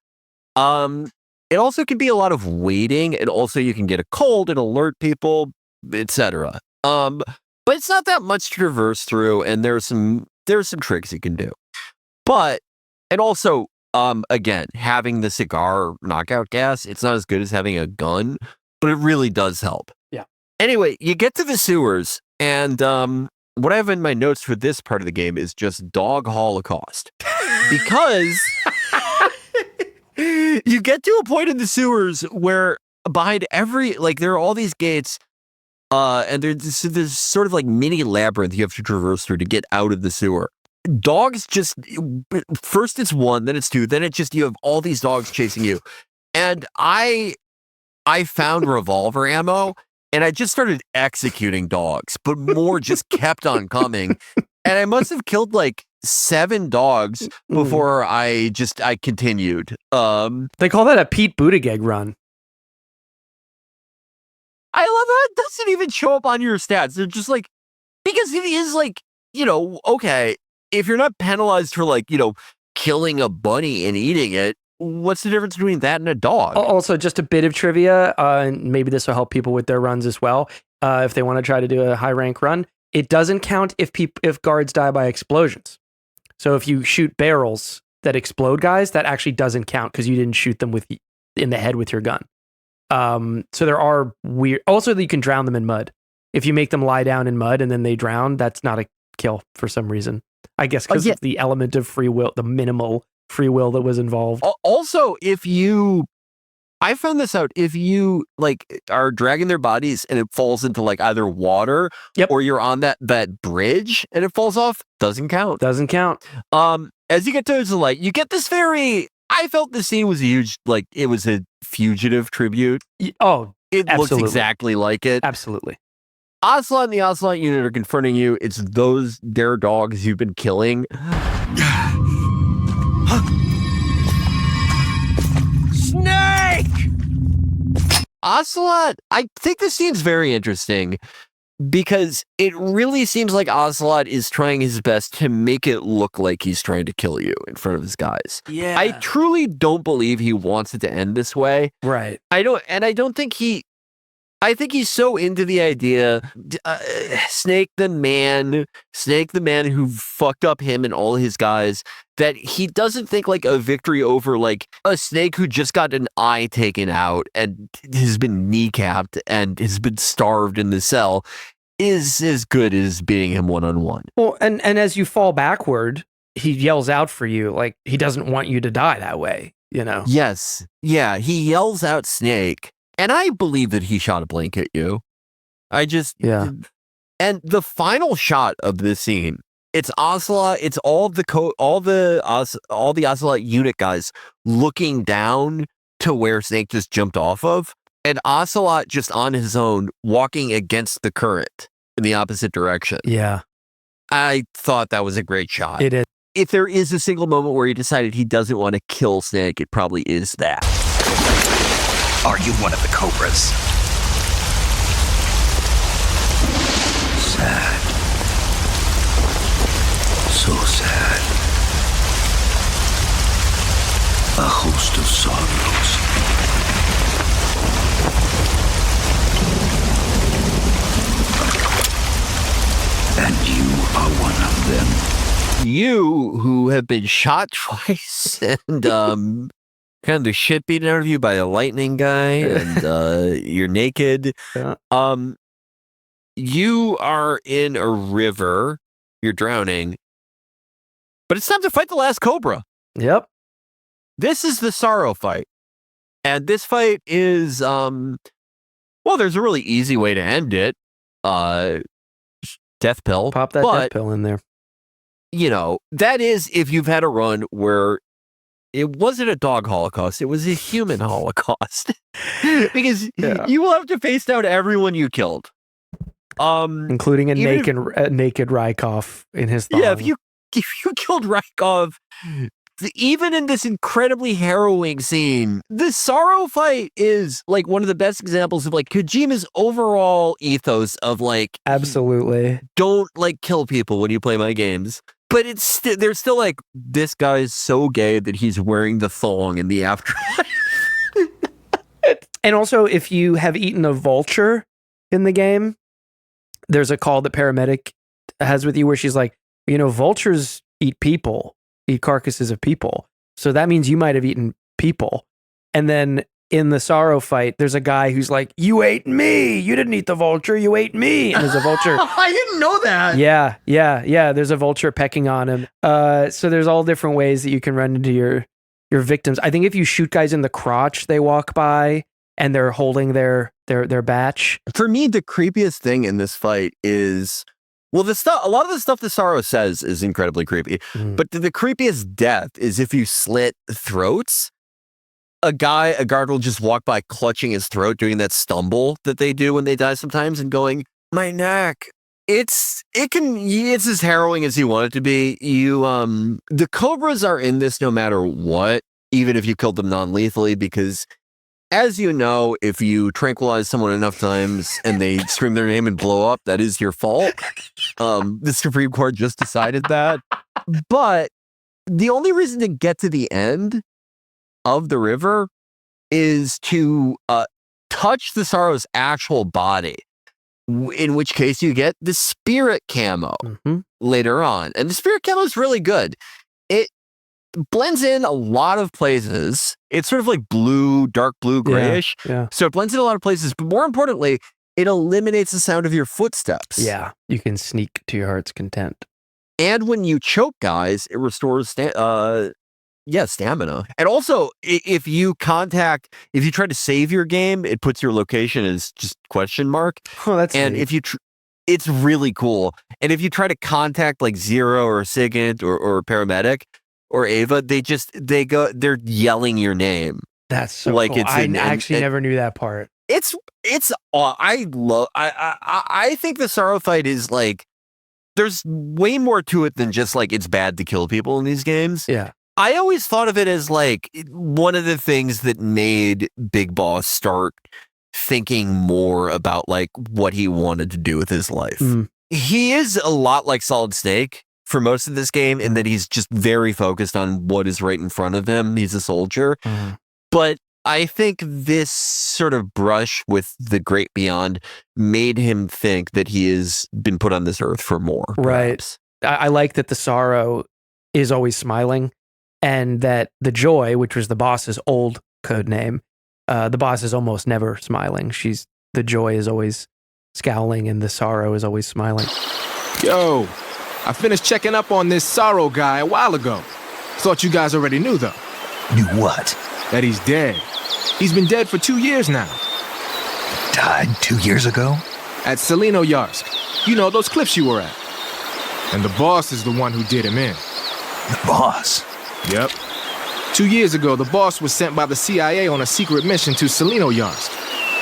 It also can be a lot of waiting, and also you can get a cold and alert people, etc. But it's not that much to traverse through, and there's some tricks you can do. And also again, having the cigar knockout gas, it's not as good as having a gun, but it really does help. Yeah. Anyway, you get to the sewers, and what I have in my notes for this part of the game is just dog holocaust. Because you get to a point in the sewers where behind there are all these gates, and there's sort of like mini labyrinth you have to traverse through to get out of the sewer. Dogs first it's one, then it's two, then you have all these dogs chasing you. And I found revolver ammo, and I just started executing dogs, but more just kept on coming. And I must have killed like 7 dogs before I continued. They call that a Pete Buttigieg run. I love how it doesn't even show up on your stats. They're just like, because it is like, okay, if you're not penalized for like, killing a bunny and eating it, what's the difference between that and a dog? Also, just a bit of trivia, and maybe this will help people with their runs as well. If they want to try to do a high rank run, it doesn't count if guards die by explosions. So if you shoot barrels that explode guys, that actually doesn't count because you didn't shoot them in the head with your gun. So there are weird. Also, you can drown them in mud. If you make them lie down in mud and then they drown, that's not a kill for some reason. I guess because of the element of free will, the minimal free will that was involved. Also, I found this out, if you like are dragging their bodies and it falls into like either water, or you're on that bridge and it falls off, doesn't count. Doesn't count. As you get towards the light, you get this I felt the scene was huge, like it was a Fugitive tribute. Oh, it looks exactly like it. Absolutely. Ocelot and the Ocelot unit are confronting you. It's their dogs you've been killing. Snake! Ocelot, I think this scene's very interesting because it really seems like Ocelot is trying his best to make it look like he's trying to kill you in front of his guys. Yeah. I truly don't believe he wants it to end this way. Right. I think he's so into the idea, Snake the man who fucked up him and all his guys, that he doesn't think like a victory over like a snake who just got an eye taken out and has been kneecapped and has been starved in the cell is as good as beating him one-on-one. Well, and as you fall backward, he yells out for you, like he doesn't want you to die that way, Yes. Yeah, he yells out Snake. And I believe that he shot a blank at you. And the final shot of this scene, it's Ocelot, it's all the Ocelot unit guys looking down to where Snake just jumped off of, and Ocelot just on his own walking against the current in the opposite direction. Yeah. I thought that was a great shot. It is. If there is a single moment where he decided he doesn't want to kill Snake, it probably is that. Are you one of the Cobras? Sad. So sad. A host of sorrows. And you are one of them. You, who have been shot twice and kind of the shit beaten out of you by a lightning guy, and you're naked. Yeah. You are in a river. You're drowning. But it's time to fight the last Cobra. Yep. This is the Sorrow fight. And this fight is, there's a really easy way to end it. Death pill. Pop that death pill in there. That is if you've had a run where it wasn't a dog holocaust, it was a human holocaust. Because you will have to face down everyone you killed. Including a naked Rykov in his thong. Yeah, if you killed Rykov, even in this incredibly harrowing scene, the Sorrow fight is like one of the best examples of like Kojima's overall ethos of like, absolutely don't like kill people when you play my games. But they're still like, this guy's so gay that he's wearing the thong in the afterlife. And also, if you have eaten a vulture in the game, there's a call that Paramedic has with you where she's like, vultures eat carcasses of people. So that means you might have eaten people. And then in the Sorrow fight, there's a guy who's like, you ate me. You didn't eat the vulture. You ate me. And there's a vulture. I didn't know that. Yeah. There's a vulture pecking on him. So there's all different ways that you can run into your victims. I think if you shoot guys in the crotch, they walk by and they're holding their batch. For me, the creepiest thing in this fight is, well, a lot of the stuff the Sorrow says is incredibly creepy, but the creepiest death is if you slit throats. A guard will just walk by clutching his throat, doing that stumble that they do when they die sometimes and going, my neck. It's as harrowing as you want it to be. The Cobras are in this no matter what, even if you killed them non-lethally, because as you know, if you tranquilize someone enough times and they scream their name and blow up, that is your fault. The Supreme Court just decided that. But the only reason to get to the end of the river is to touch the Sorrow's actual body, in which case you get the spirit camo later on. And the spirit camo is really good. It blends in a lot of places. It's sort of like blue, dark blue, grayish. Yeah. So it blends in a lot of places, but more importantly, it eliminates the sound of your footsteps. Yeah, you can sneak to your heart's content. And when you choke guys, it restores stamina. And also, if you try to save your game, it puts your location as just question mark. Oh, that's and neat. if you, it's really cool. And if you try to contact like Zero or Sigint or Paramedic or Ava, they're yelling your name. That's so like cool. it's I actually never knew that part. I think the Sorrow fight is like, there's way more to it than just like it's bad to kill people in these games. Yeah. I always thought of it as like one of the things that made Big Boss start thinking more about like what he wanted to do with his life. He is a lot like Solid Snake for most of this game in that he's just very focused on what is right in front of him. He's a soldier. But I think this sort of brush with the great beyond made him think that he has been put on this earth for more. Right. I like that the Sorrow is always smiling. And that the Joy, which was the boss's old code name, the boss is almost never smiling. The Joy is always scowling and the Sorrow is always smiling. Yo, I finished checking up on this Sorrow guy a while ago. Thought you guys already knew, though. Knew what? That he's dead. He's been dead for 2 years now. Died 2 years ago? At Selino Yarsk. You know, those cliffs you were at. And the boss is the one who did him in. The boss? Yep. 2 years ago, the boss was sent by the CIA on a secret mission to Selino Yarsk.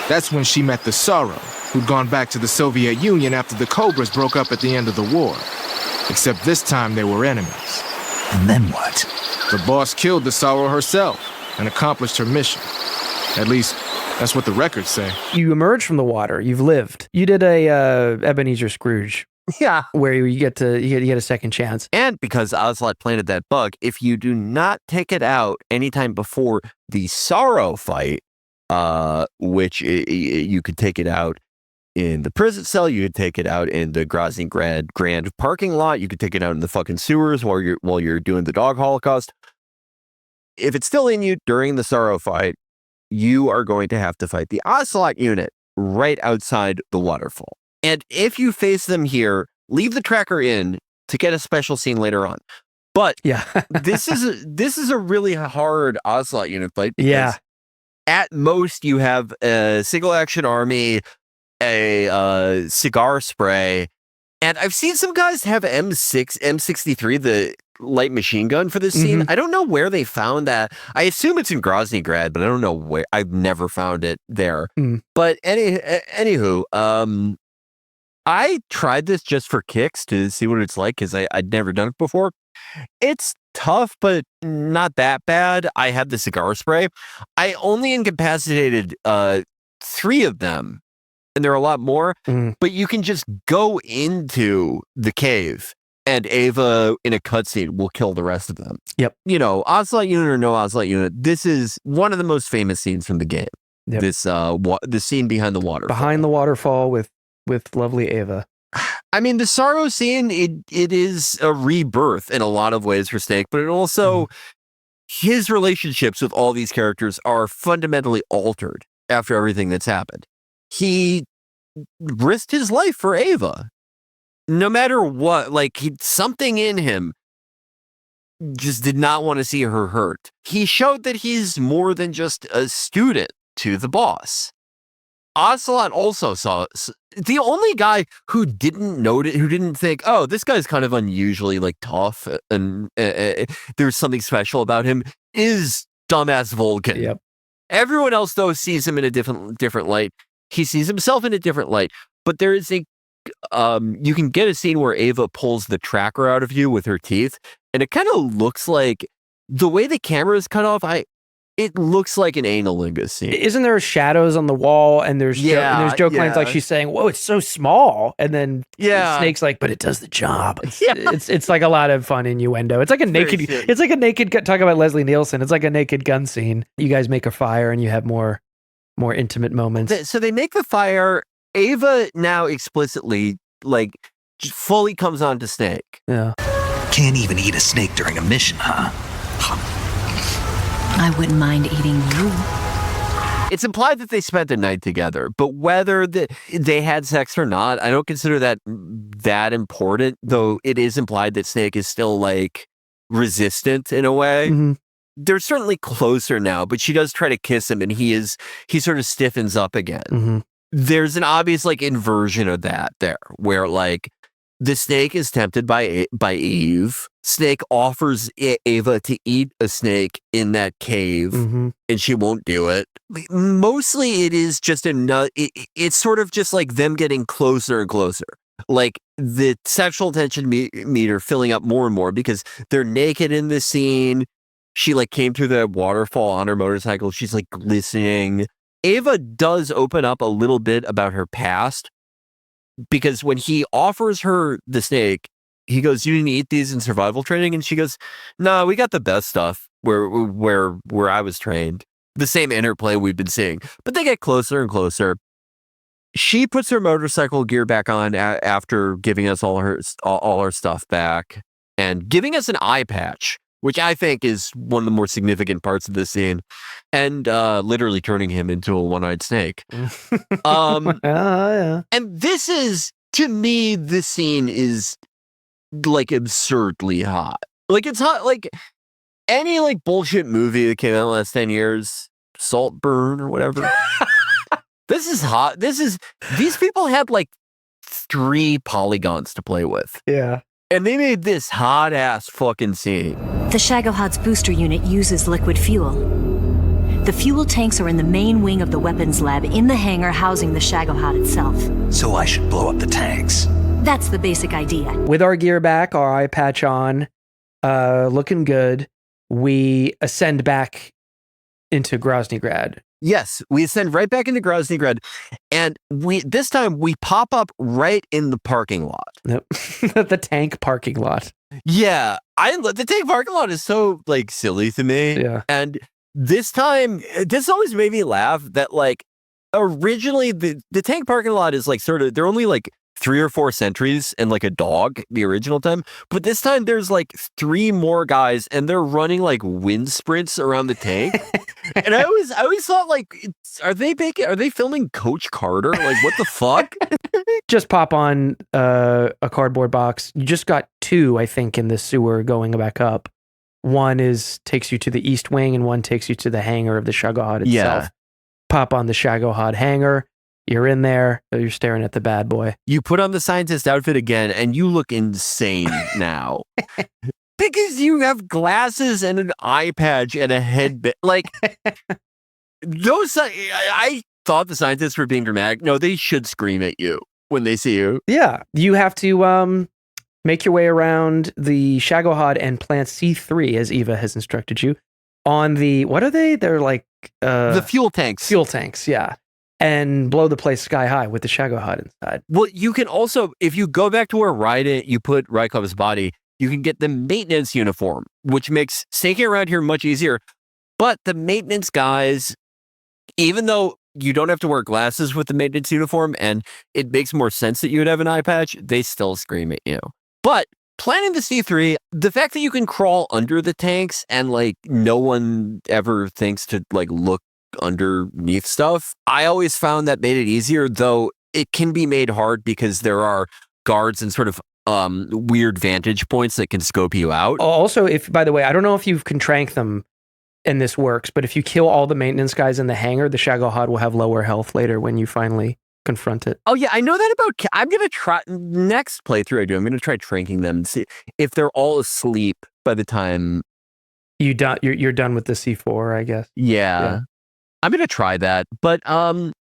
That's when she met the Sorrow, who'd gone back to the Soviet Union after the Cobras broke up at the end of the war. Except this time they were enemies. And then what? The boss killed the Sorrow herself and accomplished her mission. At least, that's what the records say. You emerge from the water. You've lived. You did a Ebenezer Scrooge. Yeah. Where you get a second chance. And because Ocelot planted that bug, if you do not take it out anytime before the Sorrow fight, which you could take it out in the prison cell, you could take it out in the Grozny Grand parking lot, you could take it out in the fucking sewers while you're doing the dog holocaust. If it's still in you during the Sorrow fight, you are going to have to fight the Ocelot unit right outside the waterfall. And if you face them here, leave the tracker in to get a special scene later on. But yeah, this is a really hard Ocelot unit fight. Yeah. At most, you have a single action army, a cigar spray, and I've seen some guys have M63, the light machine gun for this scene. I don't know where they found that. I assume it's in Grozny Grad, but I don't know where. I've never found it there. But anywho, I tried this just for kicks to see what it's like because I'd never done it before. It's tough, but not that bad. I had the cigar spray. I only incapacitated 3 of them, and there are a lot more, but you can just go into the cave and Ava in a cutscene will kill the rest of them. Yep. You know, Ocelot unit or no Ocelot unit, this is one of the most famous scenes from the game. Yep. This the scene behind the waterfall. Behind the waterfall with lovely Ava. I mean, the Sorrow scene, it is a rebirth in a lot of ways for Snake, but it also his relationships with all these characters are fundamentally altered after everything that's happened. He risked his life for Ava. No matter what, like something in him just did not want to see her hurt. He showed that he's more than just a student to the boss. Ocelot also saw the only guy who didn't notice, who didn't think, oh, this guy's kind of unusually like tough and there's something special about him, is dumbass Vulcan. Yep. Everyone else though sees him in a different light. He sees himself in a different light. But there is a you can get a scene where Ava pulls the tracker out of you with her teeth, and it kind of looks like the way the camera is cut off. It looks like an analingus scene. Isn't there shadows on the wall? And there's joke lines like she's saying, "Whoa, it's so small," and then Snake's like, "But it does the job." It's like a lot of fun innuendo. It's like a naked. It's like a naked. Talk about Leslie Nielsen. It's like a Naked Gun scene. You guys make a fire, and you have more intimate moments. So they make the fire. Ava now explicitly, like, fully comes on to Snake. Yeah. Can't even eat a snake during a mission, huh? I wouldn't mind eating you. It's implied that they spent the night together, but whether they had sex or not, I don't consider that important, though it is implied that Snake is still, like, resistant in a way. Mm-hmm. They're certainly closer now, but she does try to kiss him, and he sort of stiffens up again. Mm-hmm. There's an obvious like inversion of that there, where like the snake is tempted by Eve. Snake offers Ava to eat a snake in that cave, and she won't do it. Mostly, it is just it's sort of just like them getting closer and closer, like the sexual tension meter filling up more and more because they're naked in this scene. She like came through the waterfall on her motorcycle. She's like glistening. Ava does open up a little bit about her past because when he offers her the snake, he goes, "You didn't eat these in survival training?" And she goes, "No, we got the best stuff where I was trained." The same interplay we've been seeing, but they get closer and closer. She puts her motorcycle gear back on after giving us all her stuff back and giving us an eye patch, which I think is one of the more significant parts of this scene, and literally turning him into a one-eyed snake. Yeah. And this is, to me, this scene is like absurdly hot. Like it's hot, like any like bullshit movie that came out in the last 10 years, Saltburn or whatever. This is hot. These people had like 3 polygons to play with. Yeah. And they made this hot ass fucking scene. The Shagohod's booster unit uses liquid fuel. The fuel tanks are in the main wing of the weapons lab in the hangar housing the Shagohod itself. So I should blow up the tanks. That's the basic idea. With our gear back, our eye patch on, looking good, we ascend back into Groznygrad. Yes, we ascend right back into Groznygrad, and this time we pop up right in the parking lot. Nope. The tank parking lot. Yeah, the tank parking lot is so like silly to me. Yeah, and this time, this always made me laugh that like originally the tank parking lot is like sort of they're only like 3 or 4 sentries and like a dog the original time, but this time there's like 3 more guys and they're running like wind sprints around the tank. And I always thought like, are they filming Coach Carter? Like what the fuck? Just pop on a cardboard box. You just got 2, I think, in the sewer going back up. One takes you to the east wing and one takes you to the hangar of the Shagohod itself. Yeah. Pop on the Shagohod hangar. You're in there. You're staring at the bad boy. You put on the scientist outfit again, and you look insane now. Because you have glasses and an eye patch and a headband. Like, I thought the scientists were being dramatic. No, they should scream at you when they see you. Yeah. You have to make your way around the Shagohod and plant C3, as Eva has instructed you, on the, what are they? They're like... the fuel tanks. Fuel tanks, yeah. And blow the place sky high with the Shagohod inside. Well, you can also, if you go back to where you put Rykov's body, you can get the maintenance uniform, which makes sneaking around here much easier. But the maintenance guys, even though you don't have to wear glasses with the maintenance uniform, and it makes more sense that you would have an eye patch, they still scream at you. But planning the C3, the fact that you can crawl under the tanks and like no one ever thinks to like look underneath stuff, I always found that made it easier, though it can be made hard because there are guards and sort of weird vantage points that can scope you out. Also, if by the way, I don't know if you can trank them and this works, but if you kill all the maintenance guys in the hangar, the Shagohod will have lower health later when you finally confront it. Oh yeah, I know that about. I'm gonna try next playthrough I do. I'm gonna try tranking them and see if they're all asleep by the time you're done with the C4, I guess. Yeah. I'm gonna try that. But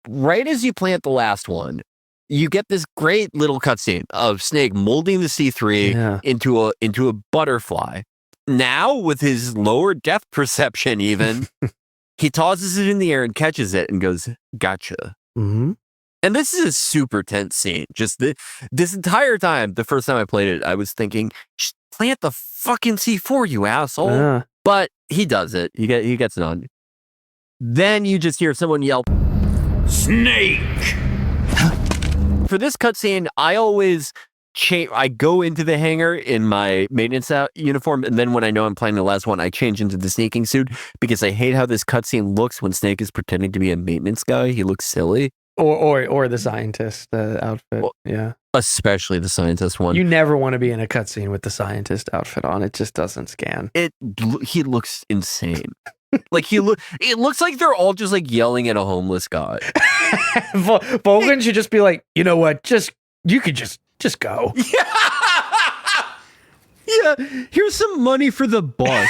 right as you plant the last one, you get this great little cutscene of Snake molding the C3 into a butterfly. Now, with his lower depth perception, even he tosses it in the air and catches it and goes, "Gotcha." Mm-hmm. And this is a super tense scene. Just this entire time, the first time I played it, I was thinking, "Just plant the fucking C4, you asshole!" But he does it. He gets it on. Then you just hear someone yell, "Snake!" For this cutscene, I always I go into the hangar in my maintenance uniform, and then when I know I'm playing the last one, I change into the sneaking suit because I hate how this cutscene looks when Snake is pretending to be a maintenance guy. He looks silly. Or the scientist outfit. Well, especially the scientist one. You never want to be in a cutscene with the scientist outfit on. It just doesn't scan. He looks insane. Like it looks like they're all just like yelling at a homeless guy. Volgan should just be like, you know what? You could just go. Yeah. Here's some money for the bus.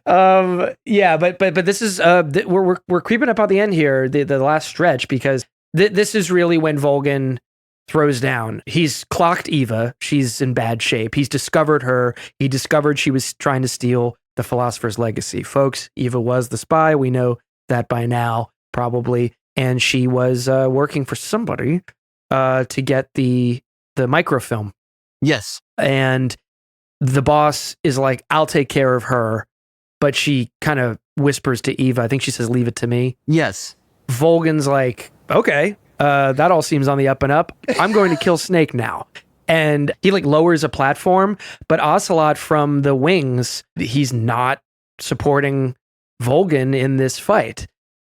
But this is we're creeping up on the end here, the last stretch, because this is really when Volgan throws down. He's clocked Eva. She's in bad shape. He's discovered her. He discovered she was trying to steal the Philosopher's Legacy. Folks, Eva was the spy. We know that by now, probably. And she was working for somebody to get the microfilm. Yes. And the boss is like, I'll take care of her. But she kind of whispers to Eva. I think she says, leave it to me. Yes. Volgan's like, okay, that all seems on the up and up. I'm going to kill Snake now. And he like lowers a platform, but Ocelot from the wings, he's not supporting Volgan in this fight.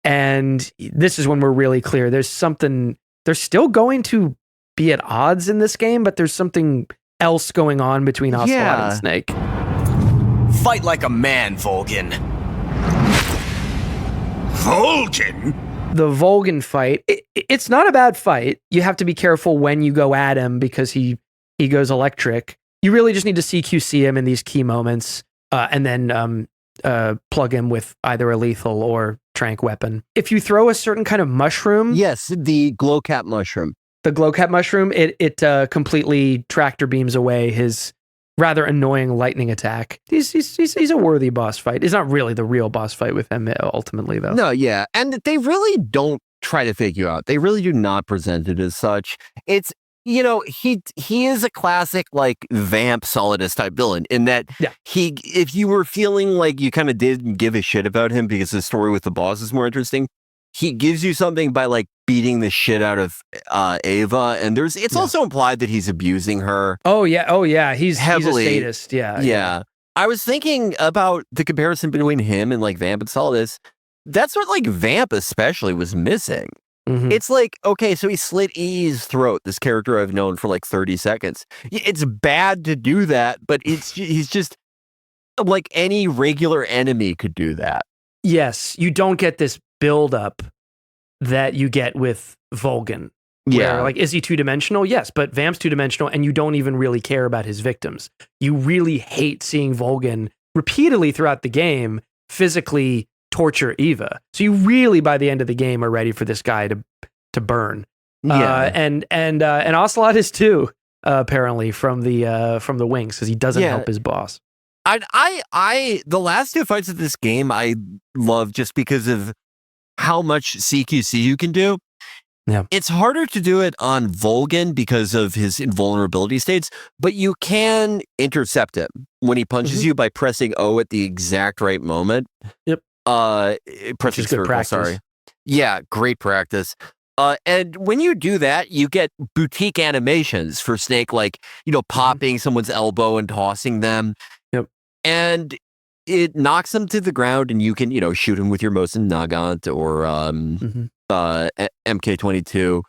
And this is when we're really clear. There's still going to be at odds in this game, but there's something else going on between Ocelot and Snake. Fight like a man, Volgan. Volgan? The Volgan fight, it's not a bad fight. You have to be careful when you go at him because he goes electric. You really just need to CQC him in these key moments and then plug him with either a lethal or trank weapon. If you throw a certain kind of mushroom... Yes, the glow cap mushroom. The glow cap mushroom, it completely tractor beams away his rather annoying lightning attack. He's a worthy boss fight. It's not really the real boss fight with him ultimately, though. No, yeah. And they really don't try to fake you out. They really do not present it as such. It's, he is a classic, like, vamp Solidus type villain in that if you were feeling like you kind of didn't give a shit about him because the story with the boss is more interesting, he gives you something by like beating the shit out of Ava, and it's also implied that he's abusing her. Oh yeah, he's heavily. He's a sadist. Yeah. I was thinking about the comparison between him and like Vamp and Solidus. That's what like Vamp especially was missing. Mm-hmm. It's like, okay, so he slit E's throat, this character I've known for like 30 seconds. It's bad to do that, but he's just like any regular enemy could do that. Yes, you don't get this build up that you get with Volgan. Where, like, is he two-dimensional? Yes, but Vamp's two-dimensional, and you don't even really care about his victims. You really hate seeing Volgan repeatedly throughout the game physically torture Eva. So you really, by the end of the game, are ready for this guy to burn. Yeah, and Ocelot is too, apparently from the wings, because he doesn't help his boss. The last two fights of this game I love just because of how much CQC you can do. Yeah. It's harder to do it on Volgan because of his invulnerability states, but you can intercept him when he punches you by pressing O at the exact right moment. Yep. Pressing circle, sorry. Yeah, great practice. And when you do that, you get boutique animations for Snake, like, popping someone's elbow and tossing them. Yep. And it knocks them to the ground, and you can, shoot him with your Mosin Nagant or MK22.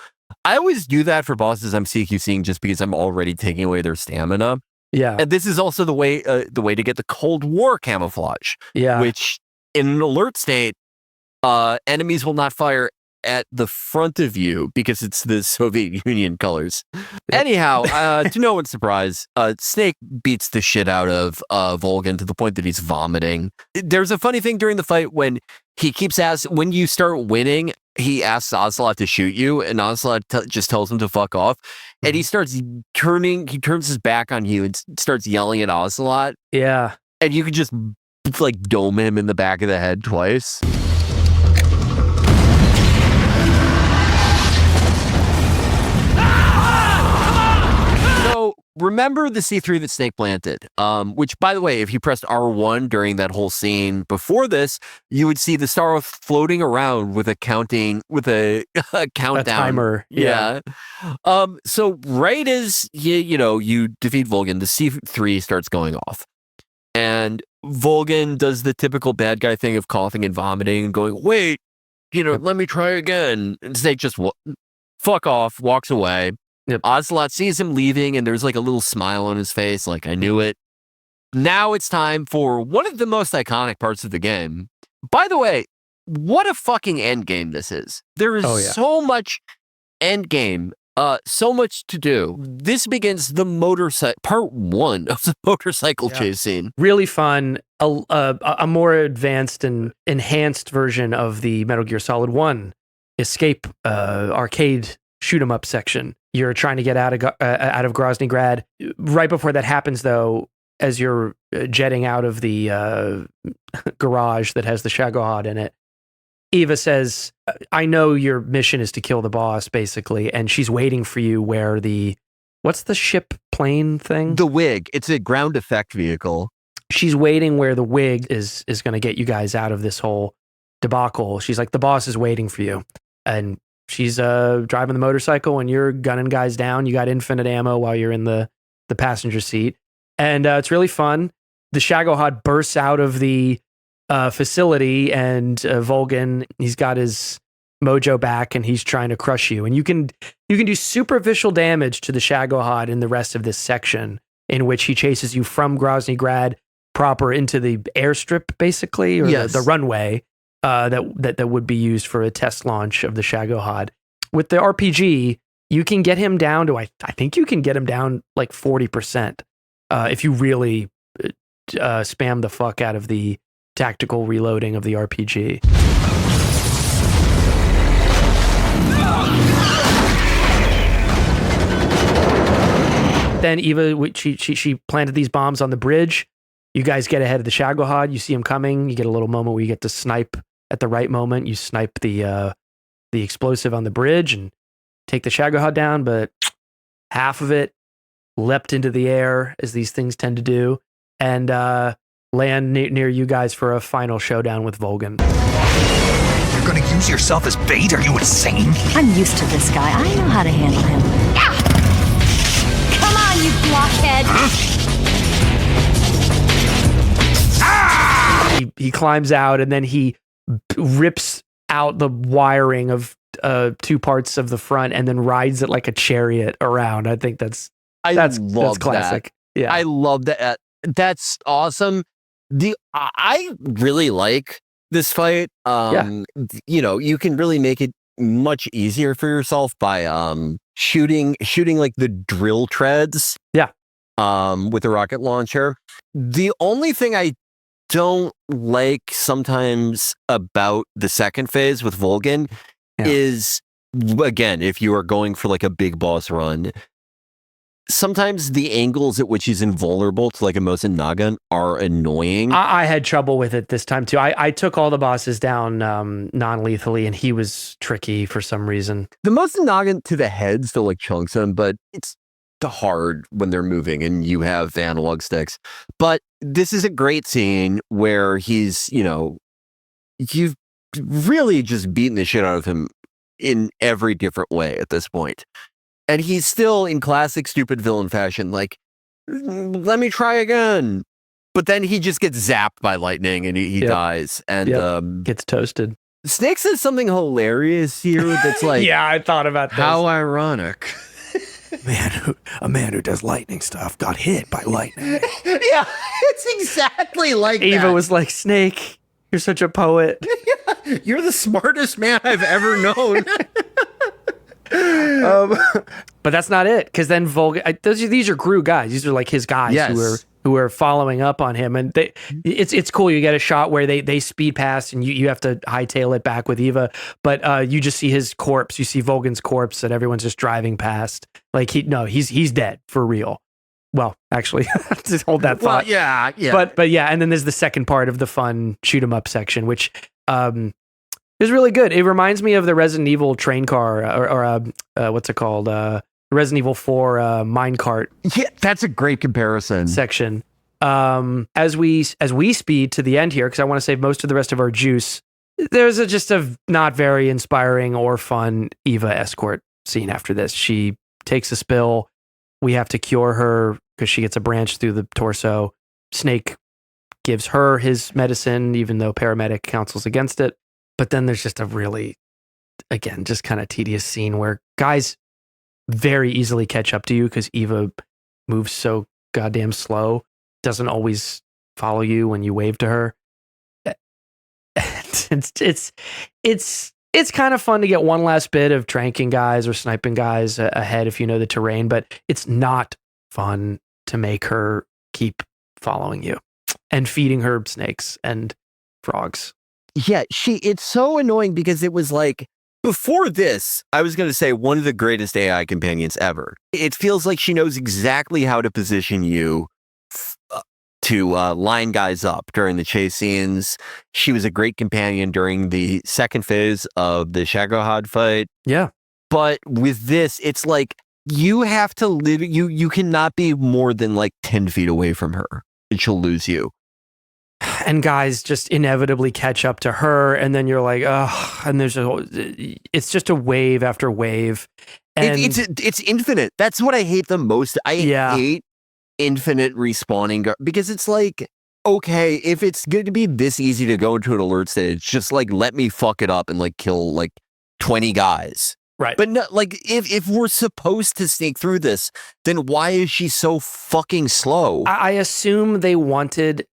I always do that for bosses I'm CQCing just because I'm already taking away their stamina. Yeah. And this is also the way to get the Cold War camouflage. Yeah. Which, in an alert state, enemies will not fire at the front of you because it's the Soviet Union colors. Anyhow, to no one's surprise, Snake beats the shit out of Volgin to the point that he's vomiting. There's a funny thing during the fight when he keeps asking, when you start winning, he asks Ocelot to shoot you, and Ocelot just tells him to fuck off. And he turns his back on you and starts yelling at Ocelot. Yeah. And you can just like dome him in the back of the head twice. So remember the C3 that Snake planted, which, by the way, if you pressed R1 during that whole scene before this, you would see the star floating around with a countdown. A timer. Yeah. So right as you defeat Volgin, the C3 starts going off. And Volgin does the typical bad guy thing of coughing and vomiting and going, wait, let me try again. And Snake just fuck off, walks away. Yep. Ocelot sees him leaving, and there's like a little smile on his face, like, I knew it. Now it's time for one of the most iconic parts of the game. By the way, what a fucking end game this is. There is so much end game, so much to do. This begins the part 1 of the motorcycle chase scene. Really fun, a more advanced and enhanced version of the Metal Gear Solid 1 escape arcade shoot 'em up section. You're trying to get out of Grozny Grad. Right before that happens, though, as you're jetting out of the garage that has the Shagohod in it, Eva says, I know your mission is to kill the boss, basically, and she's waiting for you where what's the ship plane thing? The WIG. It's a ground effect vehicle. She's waiting where the WIG is going to get you guys out of this whole debacle. She's like, the boss is waiting for you. And she's driving the motorcycle, and you're gunning guys down. You got infinite ammo while you're in the passenger seat. And it's really fun. The Shagohod bursts out of the facility, and Volgin, he's got his mojo back, and he's trying to crush you. And you can do superficial damage to the Shagohod in the rest of this section, in which he chases you from Grozny Grad proper into the airstrip, basically, or the runway that would be used for a test launch of the Shagohod. With the RPG, you can get him down to, I think you can get him down like 40% if you really spam the fuck out of the tactical reloading of the RPG. Then Eva, she planted these bombs on the bridge. You guys get ahead of the Shagohod. You see him coming. You get a little moment where you get to snipe at the right moment. You snipe the explosive on the bridge and take the Shagohod down, but half of it leapt into the air, as these things tend to do, and land near you guys for a final showdown with Volgin. You're gonna use yourself as bait? Are you insane? I'm used to this guy. I know how to handle him. Come on, you blockhead! He climbs out, and then he rips out the wiring of 2 parts of the front, and then rides it like a chariot around. I think that's classic. That. Yeah, I love that. That's awesome. I really like this fight. You can really make it much easier for yourself by shooting like the drill treads. Yeah. With the rocket launcher. The only thing I don't like sometimes about the second phase with Volgin is, again, if you are going for like a big boss run, sometimes the angles at which he's invulnerable to like a Mosin Nagant are annoying. I had trouble with it this time too. I took all the bosses down non-lethally, and he was tricky for some reason. The Mosin Nagant to the head still like chunks him, but it's hard when they're moving and you have analog sticks. But this is a great scene where he's, you've really just beaten the shit out of him in every different way at this point. And he's still in classic stupid villain fashion, like, let me try again. But then he just gets zapped by lightning and he dies. And gets toasted. Snake says something hilarious here that's like, yeah, I thought about this. How ironic. A man who does lightning stuff got hit by lightning. Yeah, it's exactly like Eva that. was like, Snake, you're such a poet. You're the smartest man I've ever known. But that's not it, because then these are Gru guys. These are like his guys who are following up on him, and it's cool. You get a shot where they speed past, and you have to hightail it back with Eva, but you just see his corpse. You see Volgan's corpse, and everyone's just driving past. Like he's dead for real. Well, actually, just hold that thought. Well, yeah. But yeah, and then there's the second part of the fun shoot 'em up section, which is really good. It reminds me of the Resident Evil train car, or what's it called? Resident Evil 4 minecart. Yeah, that's a great comparison. Section. As we speed to the end here, because I want to save most of the rest of our juice, there's just a not very inspiring or fun Eva escort scene after this. She takes a spill. We have to cure her because she gets a branch through the torso. Snake gives her his medicine, even though paramedic counsels against it. But then there's just a really, again, just kind of tedious scene where guys very easily catch up to you because Eva moves so goddamn slow, doesn't always follow you when you wave to her. It's kind of fun to get one last bit of tranking guys or sniping guys ahead if you know the terrain, but it's not fun to make her keep following you and feeding her snakes and frogs. Yeah, it's so annoying because it was like, before this, I was going to say one of the greatest AI companions ever. It feels like she knows exactly how to position you to line guys up during the chase scenes. She was a great companion during the second phase of the Shagohod fight. Yeah. But with this, it's like you have to live, you cannot be more than like 10 feet away from her and she'll lose you. And guys just inevitably catch up to her, and then you're like, oh, and it's just a wave after wave. And it's infinite. That's what I hate the most. I hate infinite respawning because it's like, okay, if it's going to be this easy to go into an alert stage, just like let me fuck it up and like kill like 20 guys. Right. But no, like if we're supposed to sneak through this, then why is she so fucking slow? I assume they wanted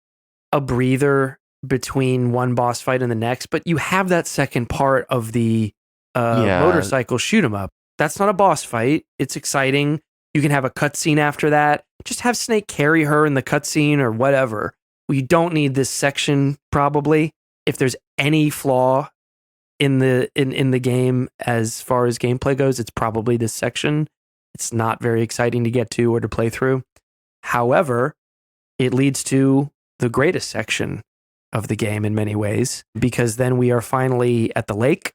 a breather between one boss fight and the next, but you have that second part of the motorcycle shoot 'em up. That's not a boss fight. It's exciting. You can have a cutscene after that. Just have Snake carry her in the cutscene or whatever. We don't need this section, probably. If there's any flaw in the game as far as gameplay goes, it's probably this section. It's not very exciting to get to or to play through. However, it leads to the greatest section of the game in many ways, because then we are finally at the lake.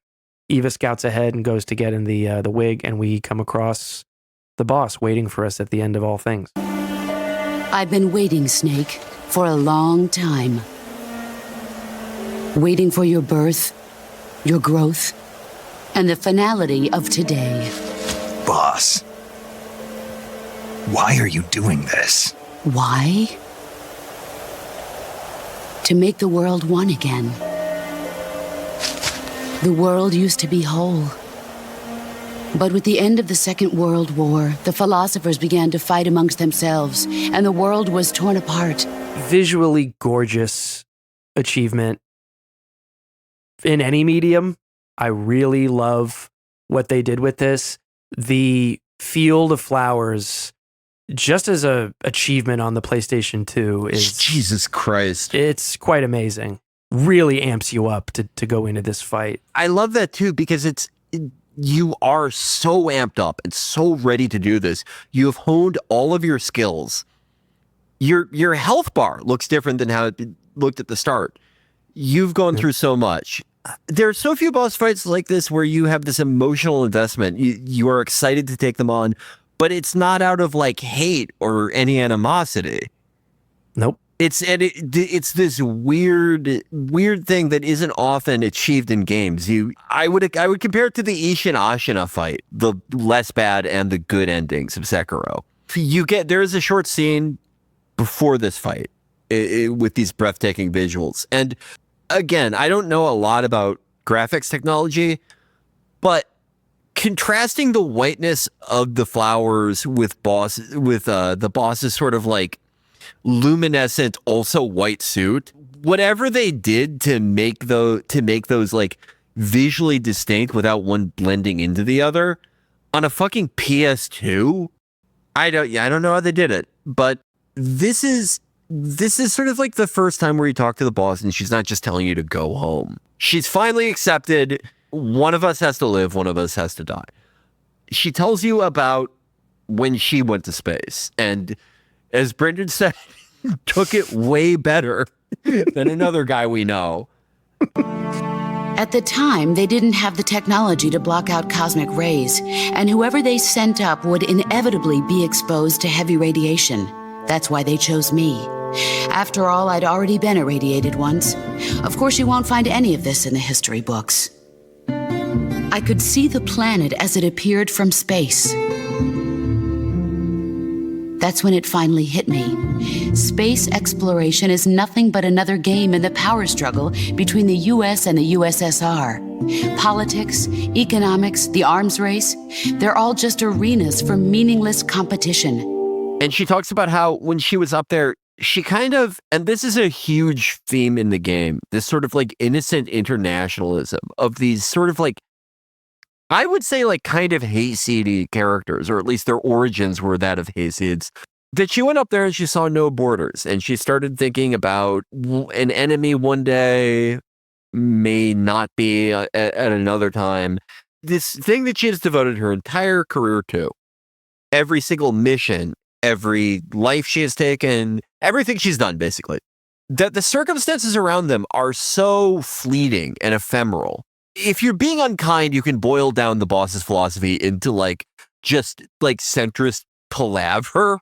Eva scouts ahead and goes to get in the wig, and we come across the boss waiting for us at the end of all things. I've been waiting, Snake, for a long time. Waiting for your birth, your growth, and the finality of today. Boss, why are you doing this? Why? To make the world one again. The world used to be whole. But with the end of the Second World War, the philosophers began to fight amongst themselves, and the world was torn apart. Visually gorgeous achievement in any medium. I really love what they did with this. The Field of Flowers, just as a achievement on the PlayStation 2, is Jesus Christ. It's quite amazing. Really amps you up to go into this fight. I love that too, because you are so amped up and so ready to do this. You have honed all of your skills. Your health bar looks different than how it looked at the start. You've gone through so much. There are so few boss fights like this where you have this emotional investment. You are excited to take them on, but it's not out of like hate or any animosity. Nope. It's this weird thing that isn't often achieved in games. I would compare it to the Ishin Ashina fight, the less bad and the good endings of Sekiro. There is a short scene before this fight with these breathtaking visuals. And again, I don't know a lot about graphics technology, but contrasting the whiteness of the flowers with the boss's sort of like luminescent, also white suit, whatever they did to make those like visually distinct without one blending into the other on a fucking PS2, I don't know how they did it, but this is sort of like the first time where you talk to the boss and she's not just telling you to go home. She's finally accepted. One of us has to live, one of us has to die. She tells you about when she went to space, and as Brendan said, took it way better than another guy we know. At the time, they didn't have the technology to block out cosmic rays, and whoever they sent up would inevitably be exposed to heavy radiation. That's why they chose me. After all, I'd already been irradiated once. Of course, you won't find any of this in the history books. I could see the planet as it appeared from space. That's when it finally hit me. Space exploration is nothing but another game in the power struggle between the US and the USSR. Politics, economics, the arms race, they're all just arenas for meaningless competition. And she talks about how when she was up there, she kind of, and this is a huge theme in the game, this sort of like innocent internationalism of these sort of like, I would say like kind of hayseedy characters, or at least their origins were that of hayseeds, that she went up there and she saw no borders, and she started thinking about an enemy one day may not be at another time. This thing that she has devoted her entire career to, every single mission, every life she has taken, everything she's done, basically, that the circumstances around them are so fleeting and ephemeral. If you're being unkind, you can boil down the boss's philosophy into like just like centrist palaver.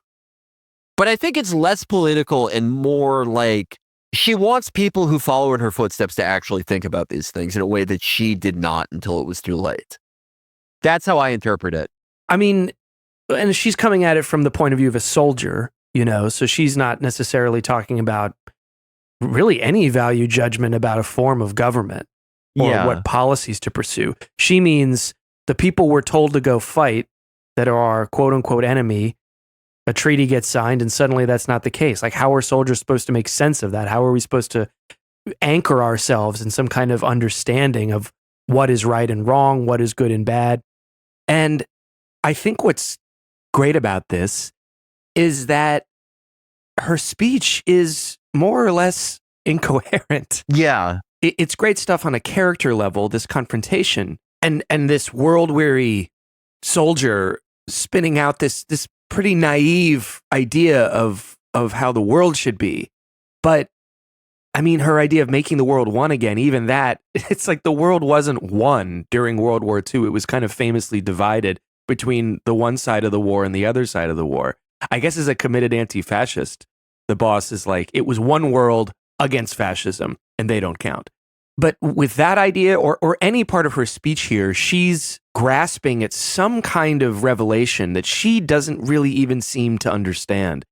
But I think it's less political and more like she wants people who follow in her footsteps to actually think about these things in a way that she did not until it was too late. That's how I interpret it. I mean, and she's coming at it from the point of view of a soldier, you know, so she's not necessarily talking about really any value judgment about a form of government or what policies to pursue. She means the people we're told to go fight that are our quote unquote enemy, a treaty gets signed and suddenly that's not the case. Like, how are soldiers supposed to make sense of that? How are we supposed to anchor ourselves in some kind of understanding of what is right and wrong, what is good and bad? And I think what's great about this is that her speech is more or less incoherent. Yeah. It's great stuff on a character level, this confrontation, and this world-weary soldier spinning out this pretty naive idea of how the world should be. But I mean, her idea of making the world one again, even that, it's like the world wasn't one during World War II. It was kind of famously divided between the one side of the war and the other side of the war. I guess as a committed anti-fascist, the boss is like, it was one world against fascism, and they don't count. But with that idea, or any part of her speech here, she's grasping at some kind of revelation that she doesn't really even seem to understand.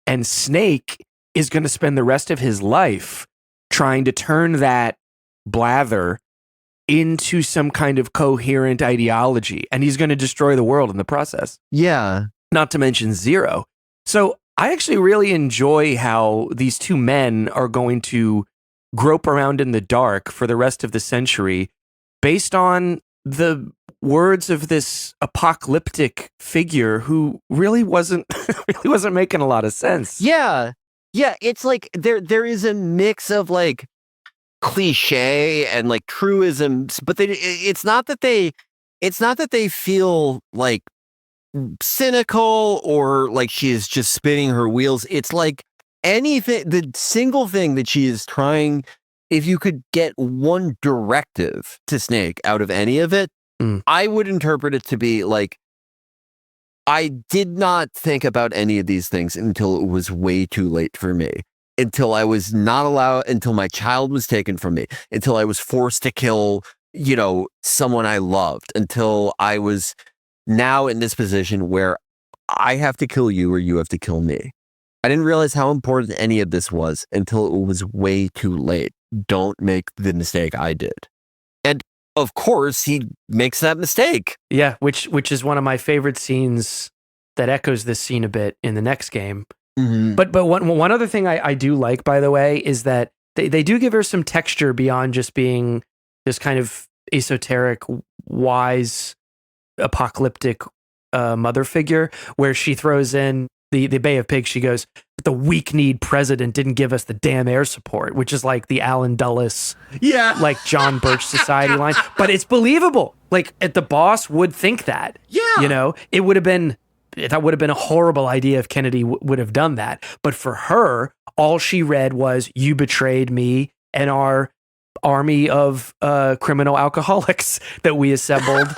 And Snake is going to spend the rest of his life trying to turn that blather into some kind of coherent ideology, and he's going to destroy the world in the process. Yeah. Not to mention Zero. So I actually really enjoy how these two men are going to grope around in the dark for the rest of the century based on the words of this apocalyptic figure who really wasn't making a lot of sense. Yeah. Yeah, it's like there is a mix of like cliche and like truisms, but it's not that they feel like cynical or like she is just spinning her wheels. It's like anything, the single thing that she is trying, if you could get one directive to Snake out of any of it, I would interpret it to be like, I did not think about any of these things until it was way too late for me. until I was not allowed, until my child was taken from me, until I was forced to kill, someone I loved, until I was now in this position where I have to kill you or you have to kill me. I didn't realize how important any of this was until it was way too late. Don't make the mistake I did. And of course, he makes that mistake. Yeah, which is one of my favorite scenes that echoes this scene a bit in the next game. Mm-hmm. But one other thing I do like, by the way, is that they do give her some texture beyond just being this kind of esoteric, wise, apocalyptic mother figure, where she throws in the Bay of Pigs. She goes, the weak-kneed president didn't give us the damn air support, which is like the Alan Dulles, like John Birch Society line. But it's believable. Like, the boss would think that. Yeah. It would have been... That would have been a horrible idea if Kennedy would have done that. But for her, all she read was, you betrayed me and our army of criminal alcoholics that we assembled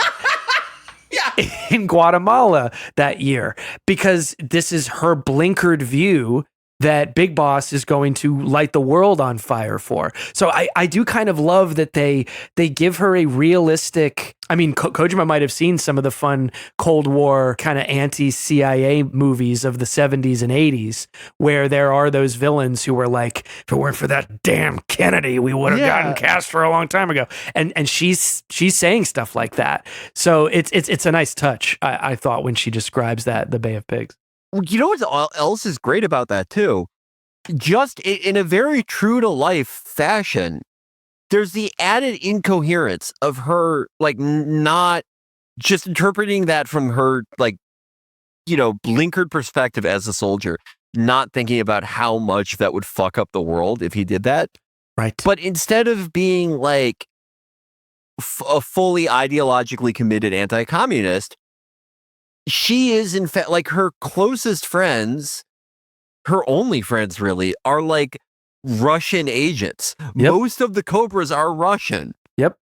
in Guatemala that year. Because this is her blinkered view that Big Boss is going to light the world on fire for. So I do kind of love that they give her a realistic... I mean, Kojima might have seen some of the fun Cold War kind of anti-CIA movies of the 70s and 80s, where there are those villains who were like, if it weren't for that damn Kennedy, we would have gotten Castro a long time ago. And she's saying stuff like that. So it's a nice touch, I thought, when she describes that, the Bay of Pigs. You know what else is great about that, too? Just in a very true-to-life fashion, there's the added incoherence of her, like, not just interpreting that from her, like, blinkered perspective as a soldier, not thinking about how much that would fuck up the world if he did that. Right. But instead of being, like, a fully ideologically committed anti-communist, she is, in fact, like, her closest friends, her only friends, really, are, like, Russian agents. Yep. Most of the Cobras are Russian. Yep.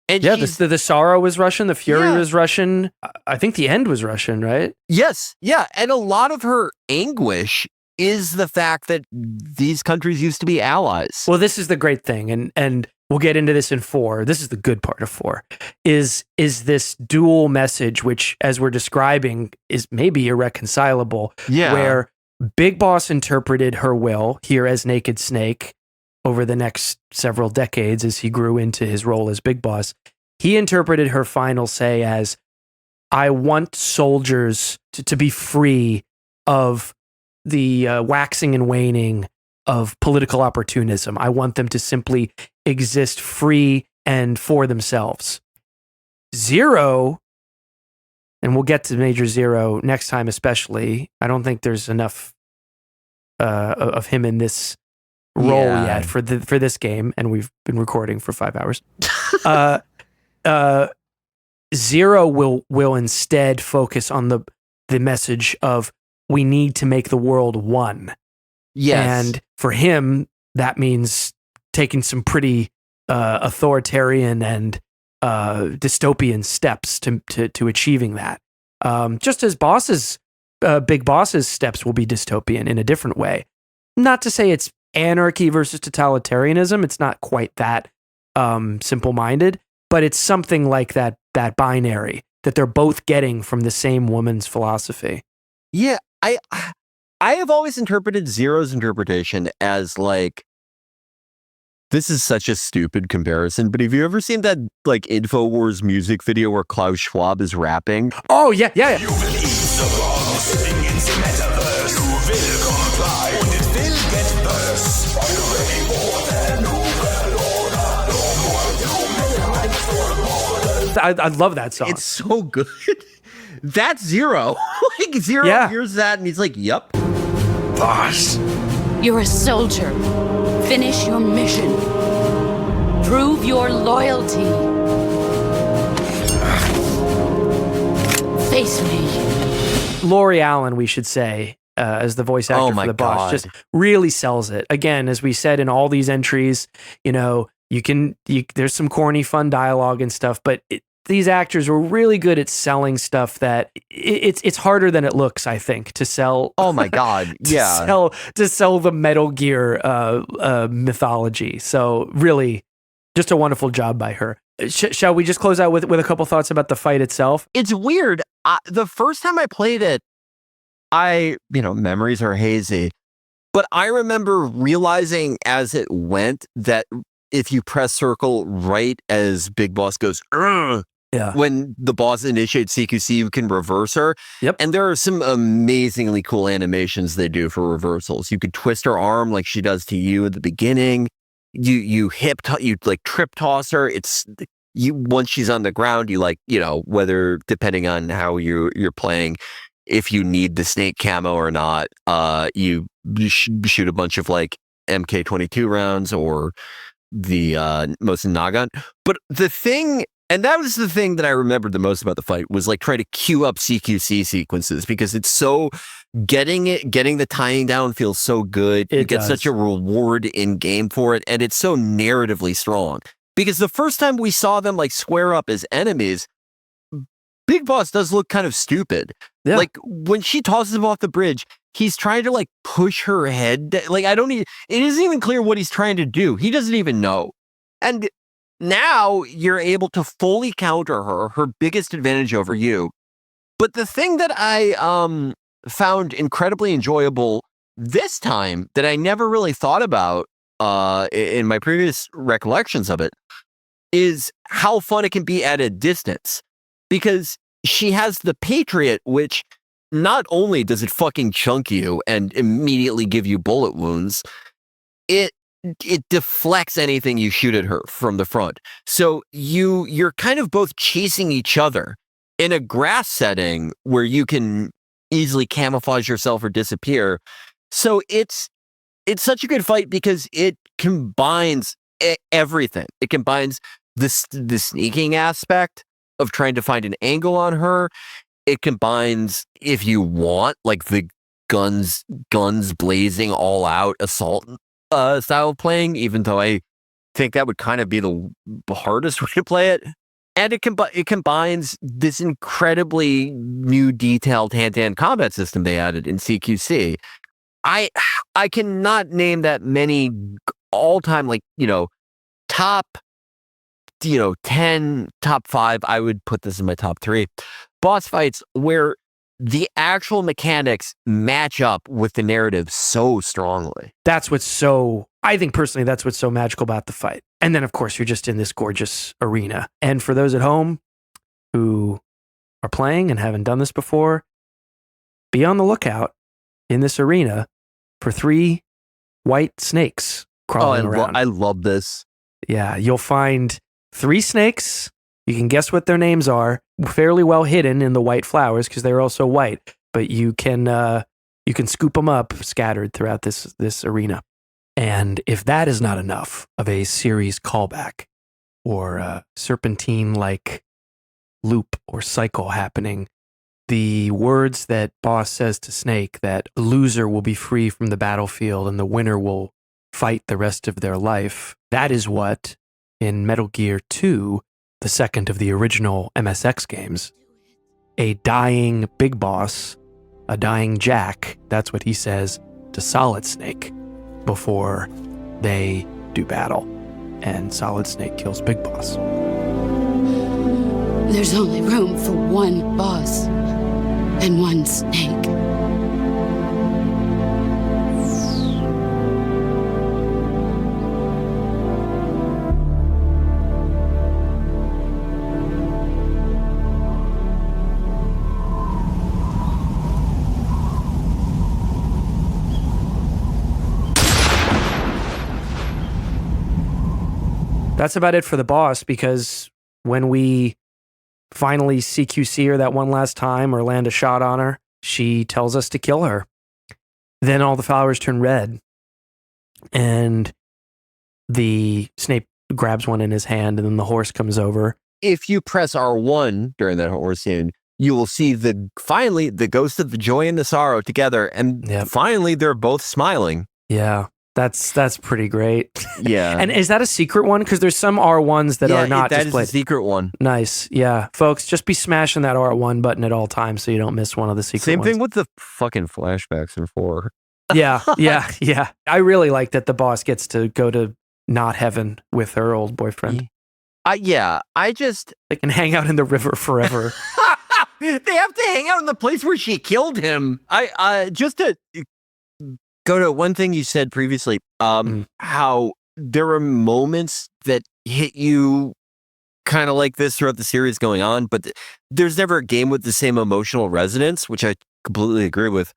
And the Sorrow was Russian. The Fury was Russian. I think the End was Russian, right? Yes. Yeah. And a lot of her anguish is the fact that these countries used to be allies. Well, this is the great thing. And we'll get into this in 4. This is the good part of 4, is this dual message, which, as we're describing, is maybe irreconcilable. Yeah. Where Big Boss interpreted her will here as Naked Snake over the next several decades as he grew into his role as Big Boss. He interpreted her final say as, I want soldiers to be free of the waxing and waning of political opportunism. I want them to simply exist free and for themselves. Zero, and we'll get to Major Zero next time especially. I don't think there's enough of him in this role yet for this game, and we've been recording for 5 hours. Zero will instead focus on the message of, we need to make the world one. Yes. And for him, that means taking some pretty authoritarian and dystopian steps to achieving that. Just as Big Boss's steps will be dystopian in a different way. Not to say it's anarchy versus totalitarianism. It's not quite that simple-minded, but it's something like that binary that they're both getting from the same woman's philosophy. Yeah, I have always interpreted Zero's interpretation as, like, this is such a stupid comparison, but have you ever seen that, like, InfoWars music video where Klaus Schwab is rapping? Oh, yeah. You will eat the bombs in the metaverse. You will comply and it will get worse. Are you ready for the new world? I love that song. It's so good. That's Zero. Like, Zero hears that and he's like, yup. Boss. You're a soldier. Finish your mission. Prove your loyalty. Face me. Lori Allen, we should say, as the voice actor for the boss, just really sells it. Again, as we said in all these entries, there's some corny, fun dialogue and stuff, but these actors were really good at selling stuff that it's harder than it looks, I think, to sell. Oh my God. Yeah. To sell the Metal Gear mythology. So really just a wonderful job by her. Shall we just close out with a couple thoughts about the fight itself? It's weird. The first time I played it, memories are hazy, but I remember realizing as it went that if you press circle right as Big Boss goes, when the boss initiates CQC, you can reverse her. Yep. And there are some amazingly cool animations they do for reversals. You could twist her arm like she does to you at the beginning. You trip toss her. Once she's on the ground, whether depending on how you're playing, if you need the snake camo or not, you shoot a bunch of like MK22 rounds or the Mosin Nagant. But the thing, and that was the thing that I remembered the most about the fight, was like trying to queue up CQC sequences because it's so getting the timing down feels so good. You get such a reward in game for it, and it's so narratively strong. Because the first time we saw them like square up as enemies, Big Boss does look kind of stupid. Yeah. Like when she tosses him off the bridge, he's trying to like push her head. Like it isn't even clear what he's trying to do. He doesn't even know. And now you're able to fully counter her biggest advantage over you. But the thing that I found incredibly enjoyable this time that I never really thought about in my previous recollections of it is how fun it can be at a distance. Because she has the Patriot, which not only does it fucking chunk you and immediately give you bullet wounds, it deflects anything you shoot at her from the front. So you're kind of both chasing each other in a grass setting where you can easily camouflage yourself or disappear. So it's such a good fight because it combines everything. It combines the sneaking aspect of trying to find an angle on her. It combines, if you want, like the guns blazing all out assault style of playing, even though I think that would kind of be the hardest way to play it. And it combines this incredibly new detailed hand-to-hand combat system they added in CQC. I cannot name that many all-time, top 10, top 5, I would put this in my top 3 boss fights where the actual mechanics match up with the narrative so strongly. I think personally, that's what's so magical about the fight. And then, of course, you're just in this gorgeous arena. And for those at home who are playing and haven't done this before, be on the lookout in this arena for 3 white snakes crawling around. I love this. Yeah, you'll find 3 snakes. You can guess what their names are. Fairly well hidden in the white flowers because they're also white. But you can scoop them up scattered throughout this arena. And if that is not enough of a series callback or a serpentine-like loop or cycle happening, the words that Boss says to Snake, that the loser will be free from the battlefield and the winner will fight the rest of their life, that is what, in Metal Gear 2, the second of the original MSX games, a dying Big Boss, a dying Jack, that's what he says to Solid Snake before they do battle. And Solid Snake kills Big Boss. There's only room for one boss and one snake. That's about it for the boss, because when we finally CQC her that one last time or land a shot on her, she tells us to kill her. Then all the flowers turn red, and the Snape grabs one in his hand, and then the horse comes over. If you press R1 during that horse scene, you will see finally the ghost of the joy and the sorrow together, and finally they're both smiling. Yeah. That's pretty great. Yeah. And is that a secret one? Because there's some R1s that are not that displayed. is a secret one. Nice. Yeah. Folks, just be smashing that R1 button at all times so you don't miss one of the secret Same ones. thing with the fucking flashbacks in 4. Yeah. I really like that the boss gets to go to not heaven with her old boyfriend. I just... They can hang out in the river forever. They have to hang out in the place where she killed him. Just to go to one thing you said previously, how there are moments that hit you kind of like this throughout the series going on, but there's never a game with the same emotional resonance, which I completely agree with.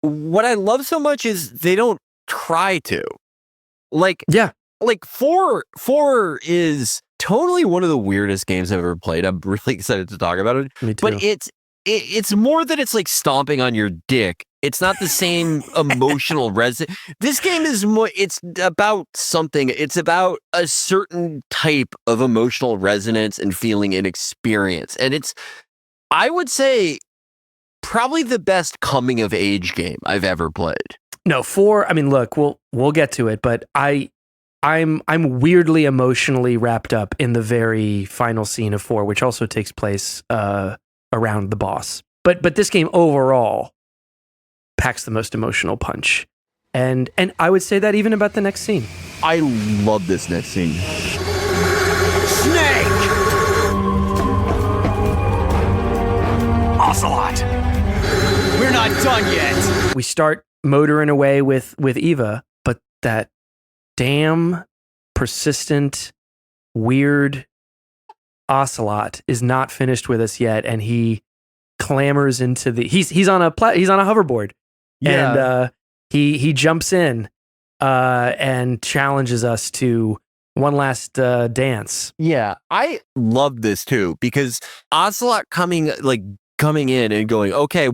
What I love so much is they don't try to. Like 4 is totally one of the weirdest games I've ever played. I'm really excited to talk about it. Me too. But it's more that it's like stomping on your dick. It's not the same emotional resonance. This game is more, it's about something. It's about a certain type of emotional resonance and feeling and experience. And it's, I would say, probably the best coming of age game I've ever played. No, 4, I mean, look, we'll get to it, but I'm weirdly emotionally wrapped up in the very final scene of 4, which also takes place around the boss. But this game overall packs the most emotional punch. And I would say that even about the next scene. I love this next scene. Snake! Ocelot! We're not done yet! We start motoring away with Eva, but that damn persistent, weird Ocelot is not finished with us yet, and he clambers into the he's on a hoverboard, and he jumps in and challenges us to one last dance. Yeah, I love this too because Ocelot coming in and going, okay,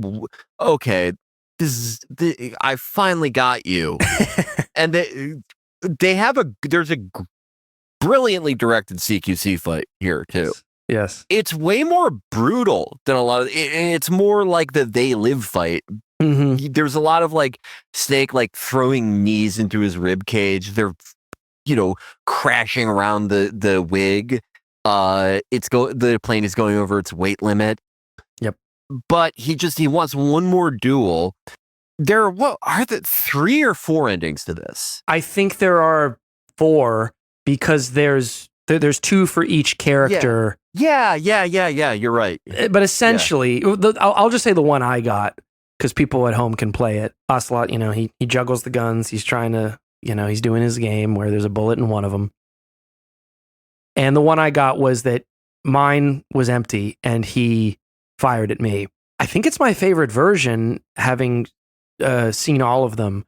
I finally got you, and there's a brilliantly directed CQC fight here too. Yes. It's way more brutal than a lot of it's more like the They Live fight. There's a lot of like Snake like throwing knees into his rib cage. They're crashing around the wig. The plane is going over its weight limit. Yep. But he wants one more duel. There are 3 or 4 endings to this? I think there are 4 because there's 2 for each character. Yeah. You're right. But essentially, I'll just say the one I got because people at home can play it. Ocelot, he juggles the guns. He's trying to, he's doing his game where there's a bullet in one of them. And the one I got was that mine was empty and he fired at me. I think it's my favorite version, having seen all of them,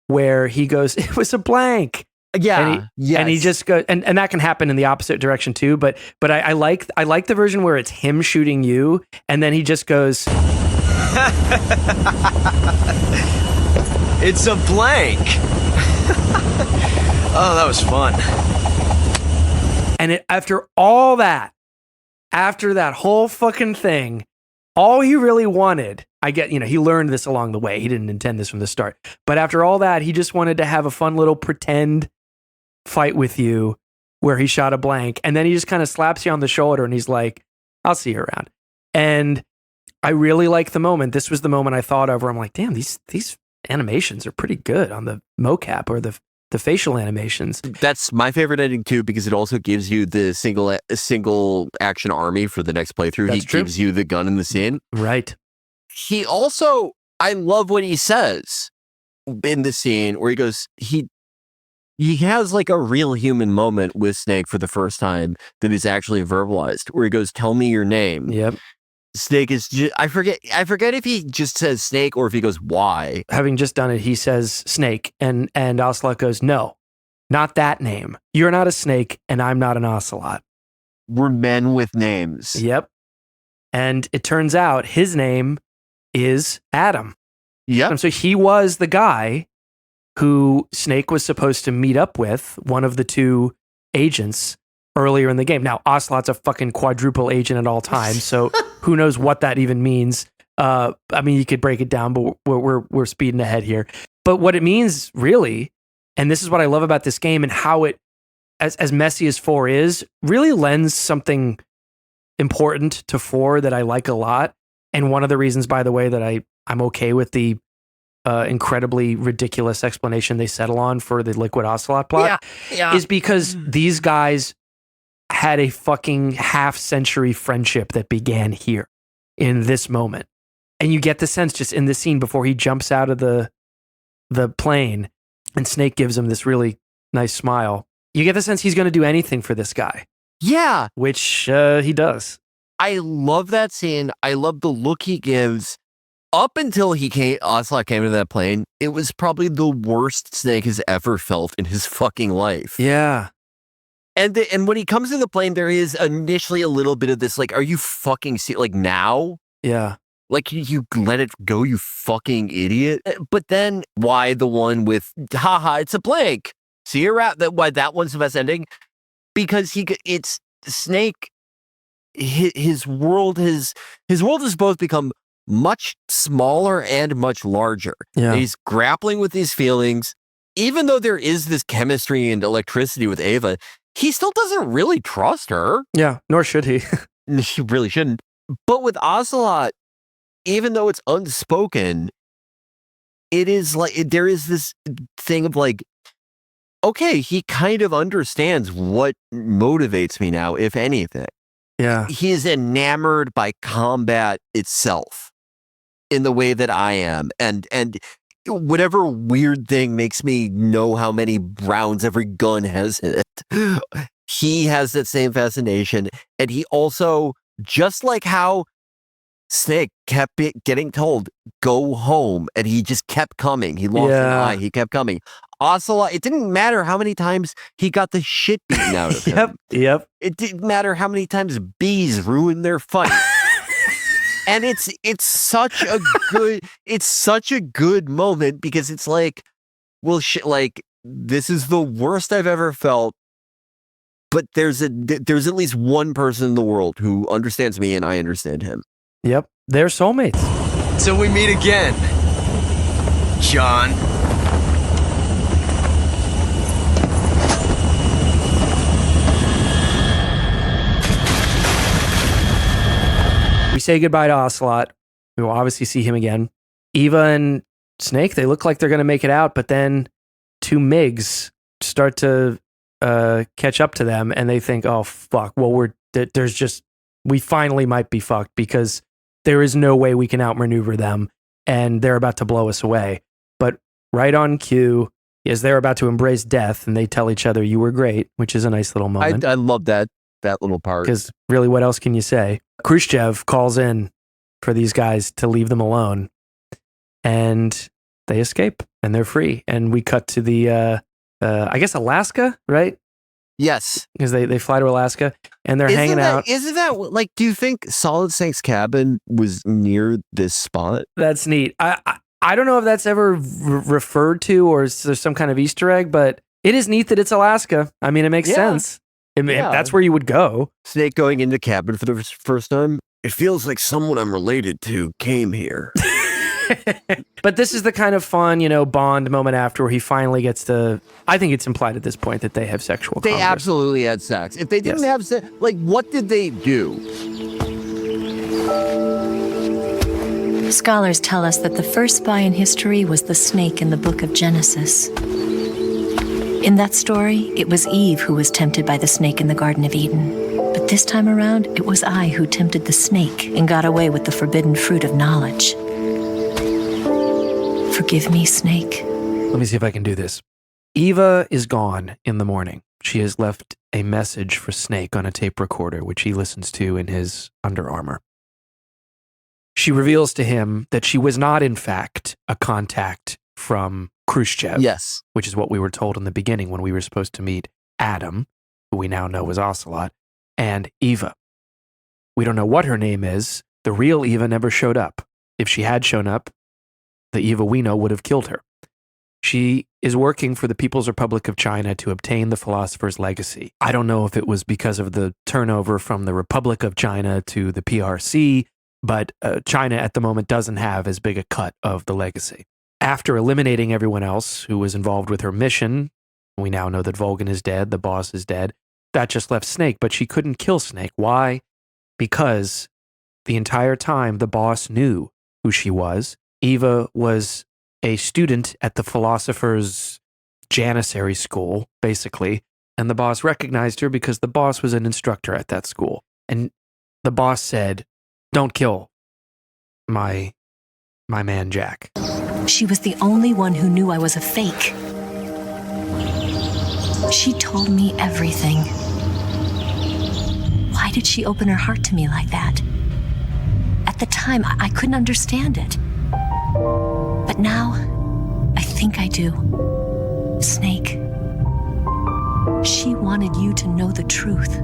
where he goes, "It was a blank." Yeah, and he just goes, and that can happen in the opposite direction too. But I like the version where it's him shooting you, and then he just goes, "It's a blank." Oh, that was fun. And after that whole fucking thing, all he really wanted, I get, he learned this along the way. He didn't intend this from the start. But after all that, he just wanted to have a fun little pretend fight with you where he shot a blank. And then he just kind of slaps you on the shoulder and he's like, "I'll see you around." And I really like the moment. This was the moment I thought of where I'm like, damn, these animations are pretty good on the mocap or the facial animations. That's my favorite ending too, because it also gives you the single action army for the next playthrough. That's true. Gives you the gun in the scene. Right. He also, I love what he says in the scene where he goes, he has like a real human moment with Snake for the first time that is actually verbalized, where he goes, "Tell me your name." Yep. Snake is I forget if he just says Snake or if he goes, "Why?" Having just done it, he says Snake, and Ocelot goes, "No, not that name. You're not a snake, and I'm not an ocelot. We're men with names." Yep. And it turns out his name is Adam. Yep. And so he was the guy who Snake was supposed to meet up with, one of the 2 agents earlier in the game. Now, Ocelot's a fucking quadruple agent at all times, so who knows what that even means. I mean, you could break it down, but we're speeding ahead here. But what it means really And this is what I love about this game and how it, as messy as 4 is, really lends something important to 4 that I like a lot. And one of the reasons, by the way, that I'm okay with the incredibly ridiculous explanation they settle on for the Liquid Ocelot plot is because these guys had a fucking half-century friendship that began here in this moment. And you get the sense just in this scene before he jumps out of the plane and Snake gives him this really nice smile. You get the sense he's going to do anything for this guy. Yeah. Which he does. I love that scene. I love the look he gives. Up until Ocelot came into that plane, it was probably the worst Snake has ever felt in his fucking life. Yeah. And when he comes to the plane, there is initially a little bit of this, like, are you fucking like now? Yeah. Like, you let it go, you fucking idiot. But then why the one with, haha, it's a blank. See your rap, why that one's the best ending? Because it's Snake, his world has both become much smaller and much larger. Yeah. And he's grappling with these feelings. Even though there is this chemistry and electricity with Ava, he still doesn't really trust her. Yeah, nor should he. He really shouldn't. But with Ocelot, even though it's unspoken, it is like, there is this thing of like, okay, he kind of understands what motivates me now, if anything. Yeah. He is enamored by combat itself in the way that I am. And whatever weird thing makes me know how many rounds every gun has in it, he has that same fascination. And he also, just like how Snake kept getting told, go home, and he just kept coming. He lost an eye, he kept coming. Ocelot, it didn't matter how many times he got the shit beaten out of him. Yep. It didn't matter how many times bees ruined their fight. And it's such a good moment because it's like, well, shit, like, this is the worst I've ever felt, but there's at least one person in the world who understands me and I understand him. Yep. They're soulmates. Till we meet again, John. We say goodbye to Ocelot. We will obviously see him again. Eva and Snake, they look like they're going to make it out, but then 2 MiGs start to catch up to them, and they think, oh, fuck, well, we finally might be fucked because there is no way we can outmaneuver them, and they're about to blow us away. But right on cue, as they're about to embrace death, and they tell each other, you were great, which is a nice little moment. I love that little part. Because really, what else can you say? Khrushchev calls in for these guys to leave them alone, and they escape, and they're free. And we cut to the, I guess, Alaska, right? Yes. Because they fly to Alaska, and they're hanging out. Isn't that, like, do you think Solid Snake's cabin was near this spot? That's neat. I don't know if that's ever referred to or is there some kind of Easter egg, but it is neat that it's Alaska. I mean, it makes sense. That's where you would go. Snake going into cabin for the first time. It feels like someone I'm related to came here. But this is the kind of fun, Bond moment after where he finally gets to, I think it's implied at this point that they have sexual They congress. absolutely had sex. If they didn't have sex, like, what did they do? Scholars tell us that the first spy in history was the snake in the book of Genesis. In that story, it was Eve who was tempted by the snake in the Garden of Eden. But this time around, it was I who tempted the snake and got away with the forbidden fruit of knowledge. Forgive me, Snake. Let me see if I can do this. Eva is gone in the morning. She has left a message for Snake on a tape recorder, which he listens to in his Under Armour. She reveals to him that she was not, in fact, a contact from Khrushchev. Yes. Which is what we were told in the beginning when we were supposed to meet Adam, who we now know was Ocelot, and Eva. We don't know what her name is. The real Eva never showed up. If she had shown up, the Eva we know would have killed her. She is working for the People's Republic of China to obtain the philosopher's legacy. I don't know if it was because of the turnover from the Republic of China to the PRC, but China at the moment doesn't have as big a cut of the legacy. after eliminating everyone else who was involved with her mission, we now know that Vulcan is dead, the boss is dead. That just left Snake, but she couldn't kill Snake. Why? Because the entire time the boss knew who she was. Eva was a student at the philosopher's janissary school, basically, and the boss recognized her because the boss was an instructor at that school. And the boss said, "Don't kill my man Jack." She was the only one who knew I was a fake. She told me everything. Why did she open her heart to me like that? At the time, I couldn't understand it. But now, I think I do. Snake, she wanted you to know the truth.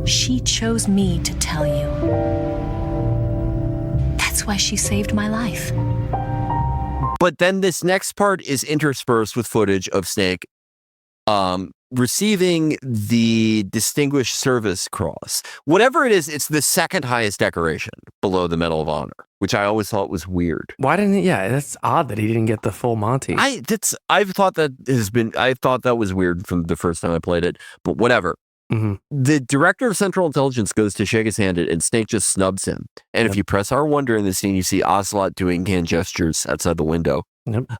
She chose me to tell you. That's why she saved my life. But then this next part is interspersed with footage of Snake receiving the Distinguished Service Cross. Whatever it is, it's the second highest decoration below the Medal of Honor, which I always thought was weird. Why didn't he? Yeah, that's odd that he didn't get the full Monty. I thought that was weird from the first time I played it, but whatever. Mm-hmm. The director of Central Intelligence goes to shake his hand and Snake just snubs him. And if you press R1 during the scene, you see Ocelot doing hand gestures outside the window. Yep.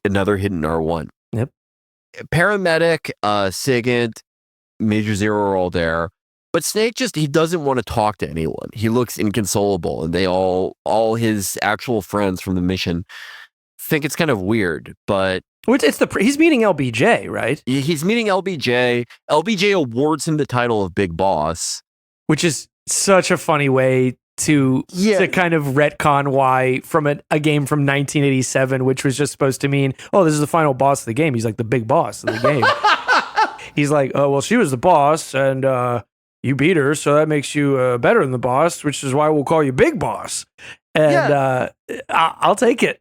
Another hidden R1. Yep. Paramedic, SIGINT, Major Zero are all there. But Snake he doesn't want to talk to anyone. He looks inconsolable, and they all his actual friends from the mission think it's kind of weird, but he's meeting LBJ, right? He's meeting LBJ. LBJ awards him the title of Big Boss, which is such a funny way to kind of retcon why from a game from 1987, which was just supposed to mean, oh, this is the final boss of the game. He's like the big boss of the game. He's like, oh, well, she was the boss, and you beat her, so that makes you better than the boss, which is why we'll call you Big Boss. And I'll take it.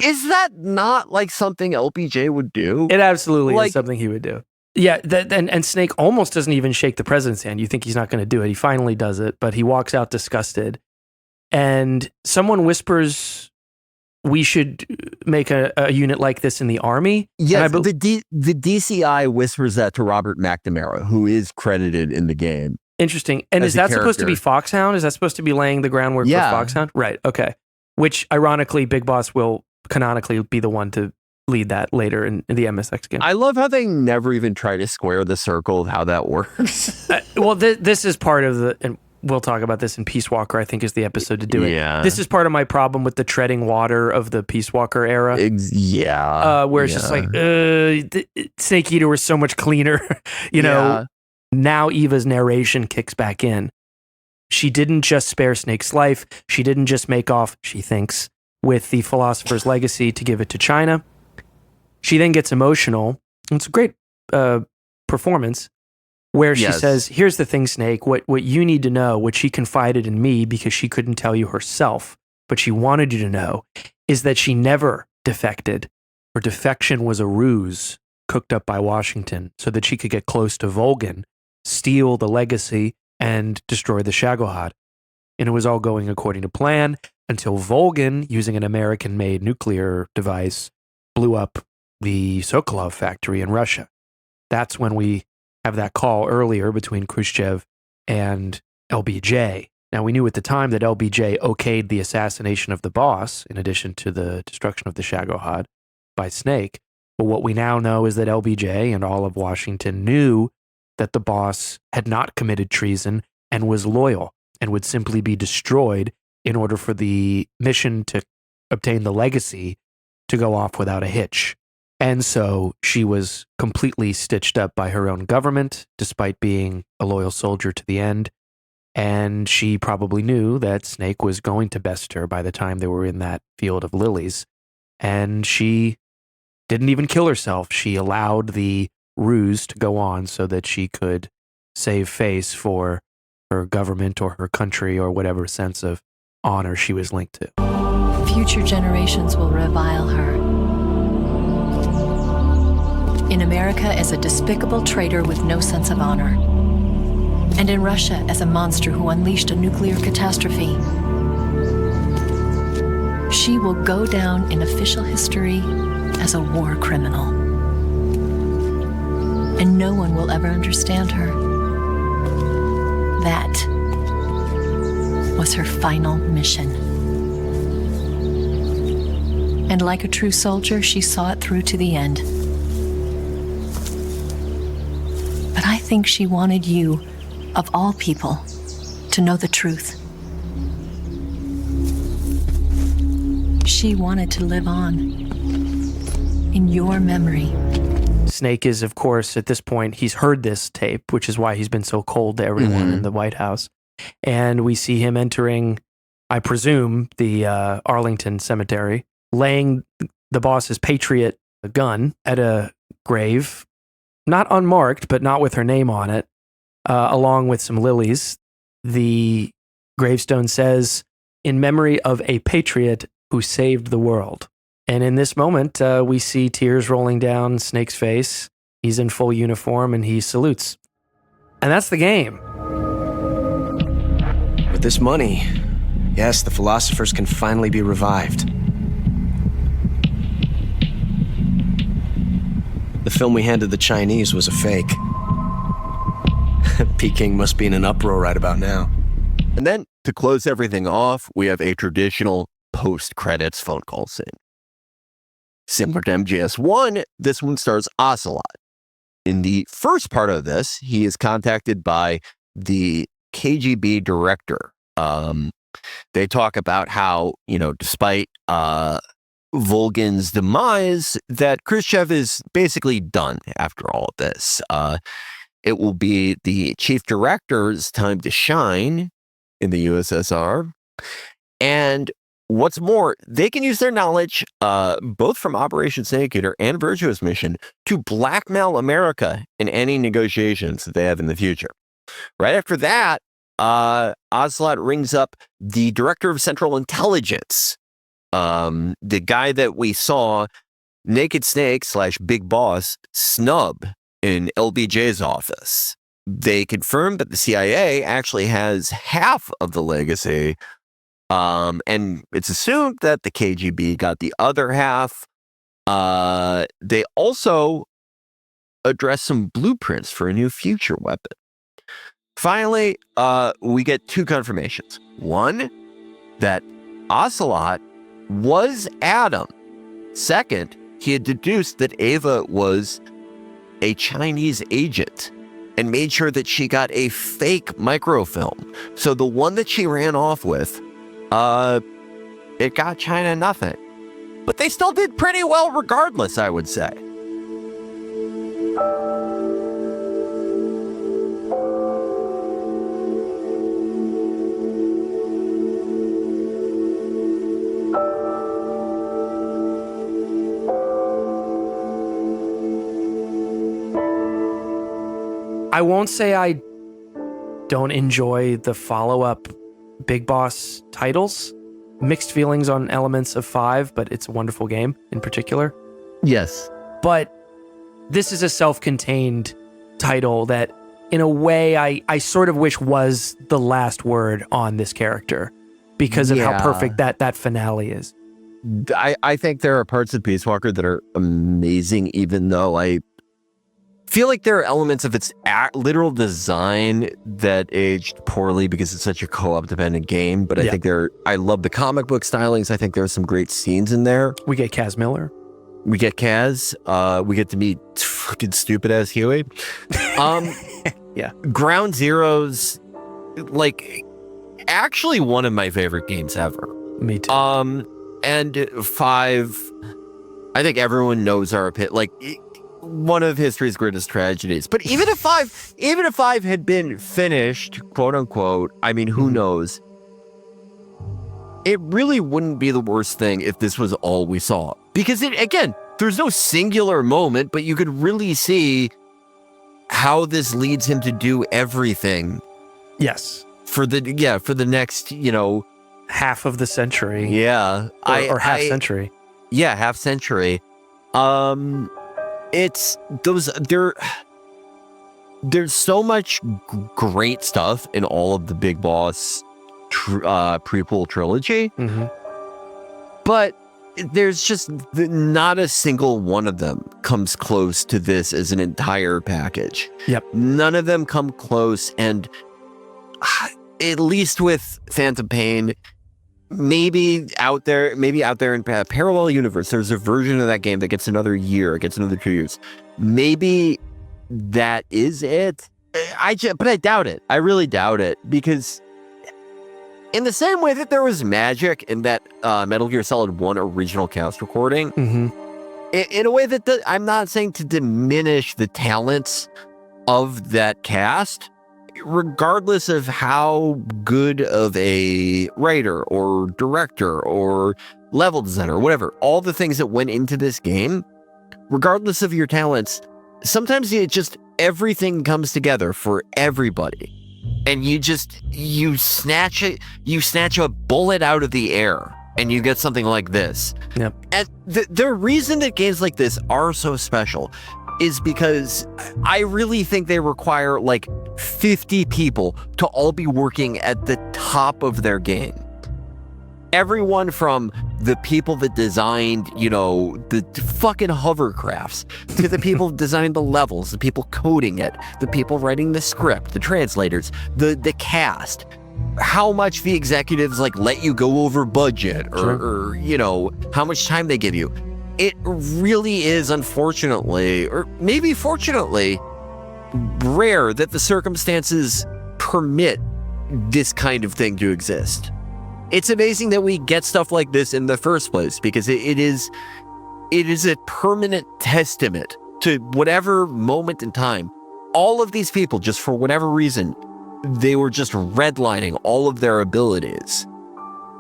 Is that not like something LBJ would do? It absolutely is something he would do. Yeah, and Snake almost doesn't even shake the president's hand. You think he's not going to do it. He finally does it, but he walks out disgusted. And someone whispers, we should make a unit like this in the Army. Yes, the DCI whispers that to Robert McNamara, who is credited in the game. Interesting. And is that supposed to be Foxhound? Is that supposed to be laying the groundwork for Foxhound? Right, okay. Which, ironically, Big Boss will canonically be the one to lead that later in the MSX game. I love how they never even try to square the circle of how that works. Well, this is part of and we'll talk about this in Peace Walker, I think is the episode to do it. Yeah. This is part of my problem with the treading water of the Peace Walker era. Where it's just like, Snake Eater was so much cleaner. Now Eva's narration kicks back in. She didn't just spare Snake's life. She didn't just make off, she thinks, with the Philosopher's Legacy to give it to China. She then gets emotional. It's a great performance where she says, here's the thing, Snake, what you need to know, what she confided in me because she couldn't tell you herself, but she wanted you to know, is that she never defected. Her defection was a ruse cooked up by Washington so that she could get close to Vulcan, steal the legacy, and destroy the Shagohod. And it was all going according to plan until Vulcan, using an American-made nuclear device, blew up the Sokolov factory in Russia. That's when we have that call earlier between Khrushchev and LBJ. Now, we knew at the time that LBJ okayed the assassination of the boss, in addition to the destruction of the Shagohod by Snake. But what we now know is that LBJ and all of Washington knew that the boss had not committed treason and was loyal and would simply be destroyed in order for the mission to obtain the legacy to go off without a hitch. And so she was completely stitched up by her own government, despite being a loyal soldier to the end. And she probably knew that Snake was going to best her by the time they were in that field of lilies. And she didn't even kill herself. She allowed the ruse to go on so that she could save face for her government or her country or whatever sense of honor she was linked to. Future generations will revile her. In America as a despicable traitor with no sense of honor. And in Russia as a monster who unleashed a nuclear catastrophe. She will go down in official history as a war criminal. And no one will ever understand her. That was her final mission. And like a true soldier, she saw it through to the end. But I think she wanted you, of all people, to know the truth. She wanted to live on in your memory. Snake is, of course, at this point, he's heard this tape, which is why he's been so cold to everyone in the White House. And we see him entering, I presume, the Arlington Cemetery, laying the boss's Patriot gun at a grave, not unmarked, but not with her name on it, along with some lilies. The gravestone says, "In memory of a patriot who saved the world." And in this moment, we see tears rolling down Snake's face. He's in full uniform and he salutes. And that's the game. With this money, yes, the philosophers can finally be revived. The film we handed the Chinese was a fake. Peking must be in an uproar right about now. And then, to close everything off, we have a traditional post-credits phone call scene. Similar to MGS1, this one stars Ocelot. In the first part of this, he is contacted by the KGB director. They talk about how, despite Volgin's demise, that Khrushchev is basically done after all of this. It will be the chief director's time to shine in the USSR. And what's more, they can use their knowledge, both from Operation Snake Eater and Virtuous Mission, to blackmail America in any negotiations that they have in the future. Right after that, Ocelot rings up the director of Central Intelligence, the guy that we saw Naked Snake / Big Boss snub in LBJ's office. They confirmed that the CIA actually has half of the legacy, and it's assumed that the KGB got the other half. They also address some blueprints for a new future weapon. Finally, we get two confirmations. One, that Ocelot was Adam. Second, he had deduced that Ava was a Chinese agent and made sure that she got a fake microfilm. So the one that she ran off with, it got China nothing. But they still did pretty well regardless, I would say. I won't say I don't enjoy the follow-up Big Boss titles. Mixed feelings on elements of 5, but it's a wonderful game in particular. Yes. But this is a self-contained title that, in a way, I sort of wish was the last word on this character because of how perfect that finale is. I think there are parts of Peace Walker that are amazing, even though I feel like there are elements of its literal design that aged poorly because it's such a co-op dependent game. But I think I love the comic book stylings. I think there are some great scenes in there. We get Kaz Miller. We get Kaz. We get to meet fucking stupid ass Huey. Yeah. Ground Zeroes, like, actually one of my favorite games ever. Me too. And 5, I think everyone knows our opinion. Like, one of history's greatest tragedies. But even if 5 had been finished, quote unquote, I mean, who knows? It really wouldn't be the worst thing if this was all we saw. Because again, there's no singular moment, but you could really see how this leads him to do everything. Yes. For the next, half of the century. Yeah. Or half century. Yeah, half century. It's those there's so much great stuff in all of the Big Boss prequel trilogy. Mm-hmm. But there's just not a single one of them comes close to this as an entire package. Yep. None of them come close. And at least with Phantom Pain, maybe out there in a parallel universe, there's a version of that game that gets another year, gets another 2 years. Maybe that is it. But I doubt it. I really doubt it, because in the same way that there was magic in that Metal Gear Solid 1 original cast recording, in a way that I'm not saying to diminish the talents of that cast, regardless of how good of a writer or director or level designer or whatever, all the things that went into this game, regardless of your talents, sometimes everything comes together for everybody. And you snatch a bullet out of the air and you get something like this. Yep. And the reason that games like this are so special is because I really think they require like 50 people to all be working at the top of their game. Everyone from the people that designed, the fucking hovercrafts, to the people that designed the levels, the people coding it, the people writing the script, the translators, the cast, how much the executives let you go over budget or how much time they give you. It really is, unfortunately, or maybe fortunately, rare that the circumstances permit this kind of thing to exist. It's amazing that we get stuff like this in the first place, because it is a permanent testament to whatever moment in time, all of these people, just for whatever reason, they were just redlining all of their abilities.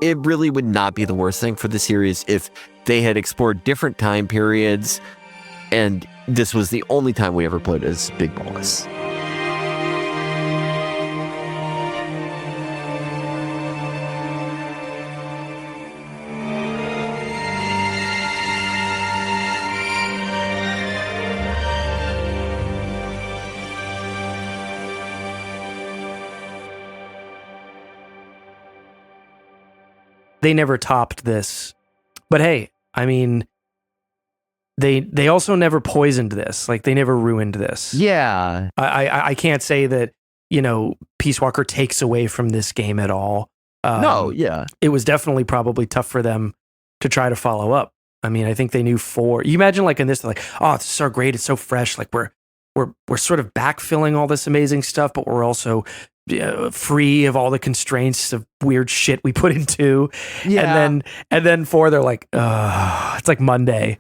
It really would not be the worst thing for the series if they had explored different time periods, and this was the only time we ever played as Big Boss. They never topped this. But hey, I mean, they also never poisoned this. They never ruined this. Yeah. I can't say that, Peace Walker takes away from this game at all. No, yeah. It was definitely probably tough for them to try to follow up. I mean, I think they knew 4. You imagine in this, they're oh, it's so great, it's so fresh. We're sort of backfilling all this amazing stuff, but we're also free of all the constraints of weird shit we put into. Yeah. And then 4, they're it's like Monday.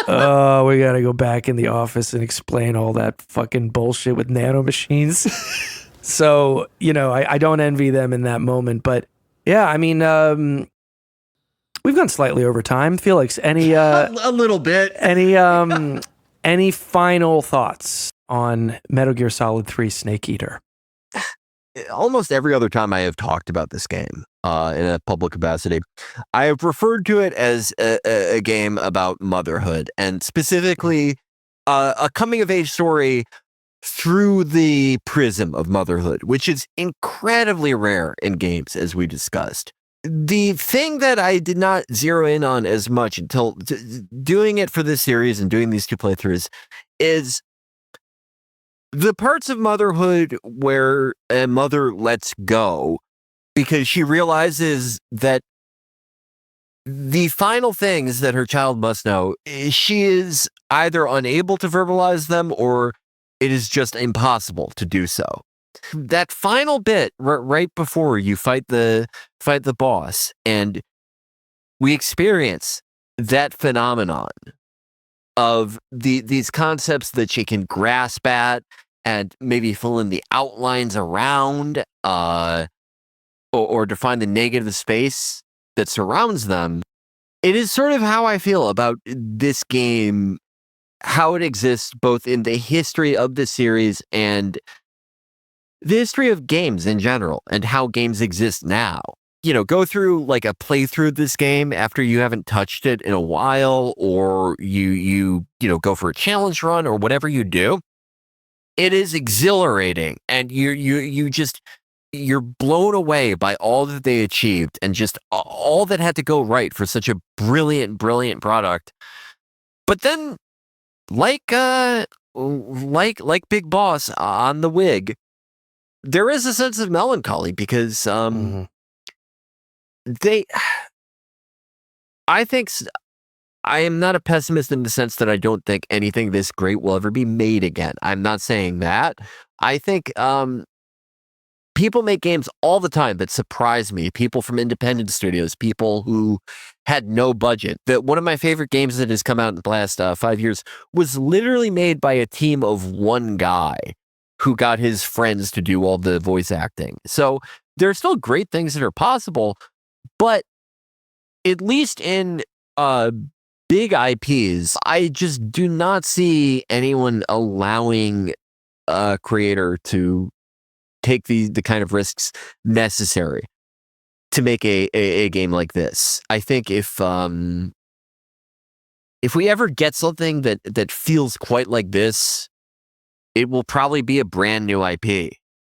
Oh, we gotta go back in the office and explain all that fucking bullshit with nanomachines. So, I don't envy them in that moment, but yeah, I mean, we've gone slightly over time. Felix, any a little bit. Any final thoughts on Metal Gear Solid 3 Snake Eater? Almost every other time I have talked about this game in a public capacity, I have referred to it as a game about motherhood, and specifically a coming-of-age story through the prism of motherhood, which is incredibly rare in games, as we discussed. The thing that I did not zero in on as much until doing it for this series and doing these 2 playthroughs is the parts of motherhood where a mother lets go because she realizes that the final things that her child must know, she is either unable to verbalize them or it is just impossible to do so. That final bit right before you fight the boss, and we experience that phenomenon of these concepts that she can grasp at and maybe fill in the outlines around, or define the negative space that surrounds them. It is sort of how I feel about this game, how it exists both in the history of the series and the history of games in general, and how games exist now. Go through a playthrough of this game after you haven't touched it in a while, or you go for a challenge run or whatever you do. It is exhilarating, and you just you're blown away by all that they achieved and just all that had to go right for such a brilliant, brilliant product. But then, like Big Boss on the Wig, there is a sense of melancholy because I think I am not a pessimist in the sense that I don't think anything this great will ever be made again. I'm not saying that. I think people make games all the time that surprise me. People from independent studios, people who had no budget. One of my favorite games that has come out in the last 5 years was literally made by a team of one guy who got his friends to do all the voice acting. So there are still great things that are possible, but at least in big IPs, I just do not see anyone allowing a creator to take the kind of risks necessary to make a game like this. I think if we ever get something that feels quite like this, it will probably be a brand new IP.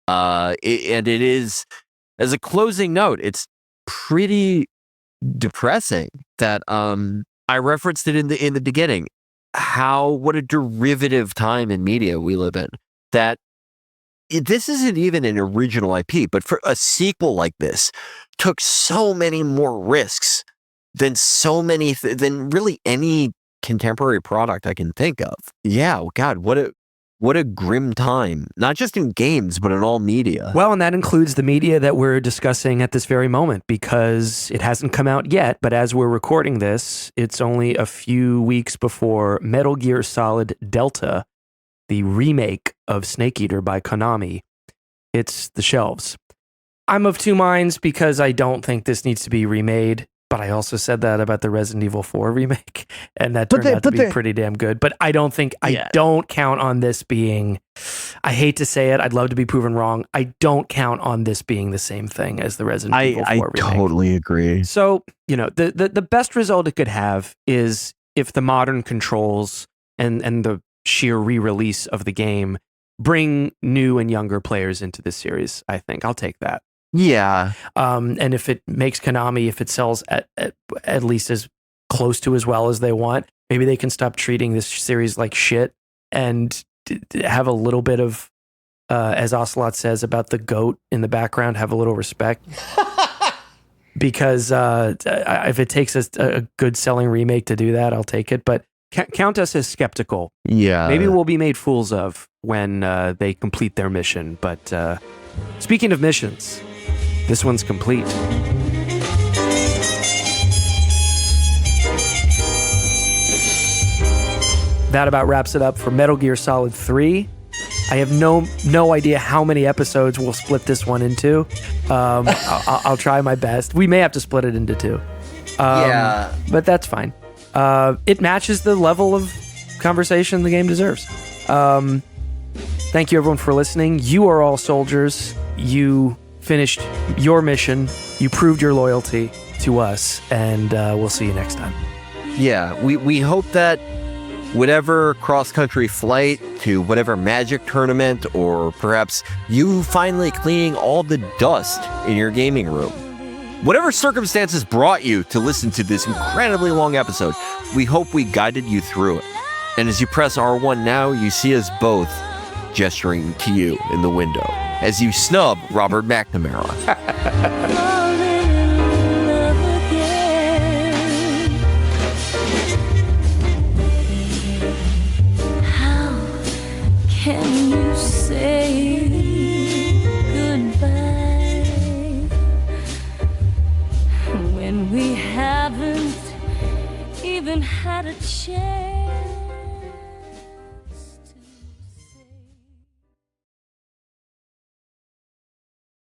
And it is, as a closing note, it's pretty depressing that I referenced it in the beginning. What a derivative time in media we live in. That this isn't even an original IP, but for a sequel like this took so many more risks than than really any contemporary product I can think of. Yeah, God, what a grim time, not just in games, but in all media. Well, and that includes the media that we're discussing at this very moment, because it hasn't come out yet, but as we're recording this, it's only a few weeks before Metal Gear Solid Delta, the remake of Snake Eater by Konami, hits the shelves. I'm of two minds because I don't think this needs to be remade, but I also said that about the Resident Evil 4 remake, and that turned out to be pretty damn good. But I don't count on this being, I hate to say it, I'd love to be proven wrong, I don't count on this being the same thing as the Resident Evil 4 remake. I totally agree. So, the best result it could have is if the modern controls and the sheer re-release of the game bring new and younger players into this series. I think I'll take that. Yeah. And if it makes Konami, if it sells at least as close to as well as they want, maybe they can stop treating this series like shit and have a little bit of, as Ocelot says about the goat in the background, have a little respect. Because if it takes a good selling remake to do that, I'll take it. But count us as skeptical. Yeah. Maybe we'll be made fools of when they complete their mission. But speaking of missions, this one's complete. That about wraps it up for Metal Gear Solid 3. I have no idea how many episodes we'll split this one into. I'll try my best. We may have to split it into two. Yeah. But that's fine. It matches the level of conversation the game deserves. Thank you, everyone, for listening. You are all soldiers. You finished your mission. You proved your loyalty to us, and we'll see you next time. Yeah, we hope that whatever cross-country flight to whatever magic tournament, or perhaps you finally cleaning all the dust in your gaming room, whatever circumstances brought you to listen to this incredibly long episode, we hope we guided you through it. And as you press R1 now, you see us both gesturing to you in the window as you snub Robert McNamara. Can you say goodbye when we haven't even had a chance?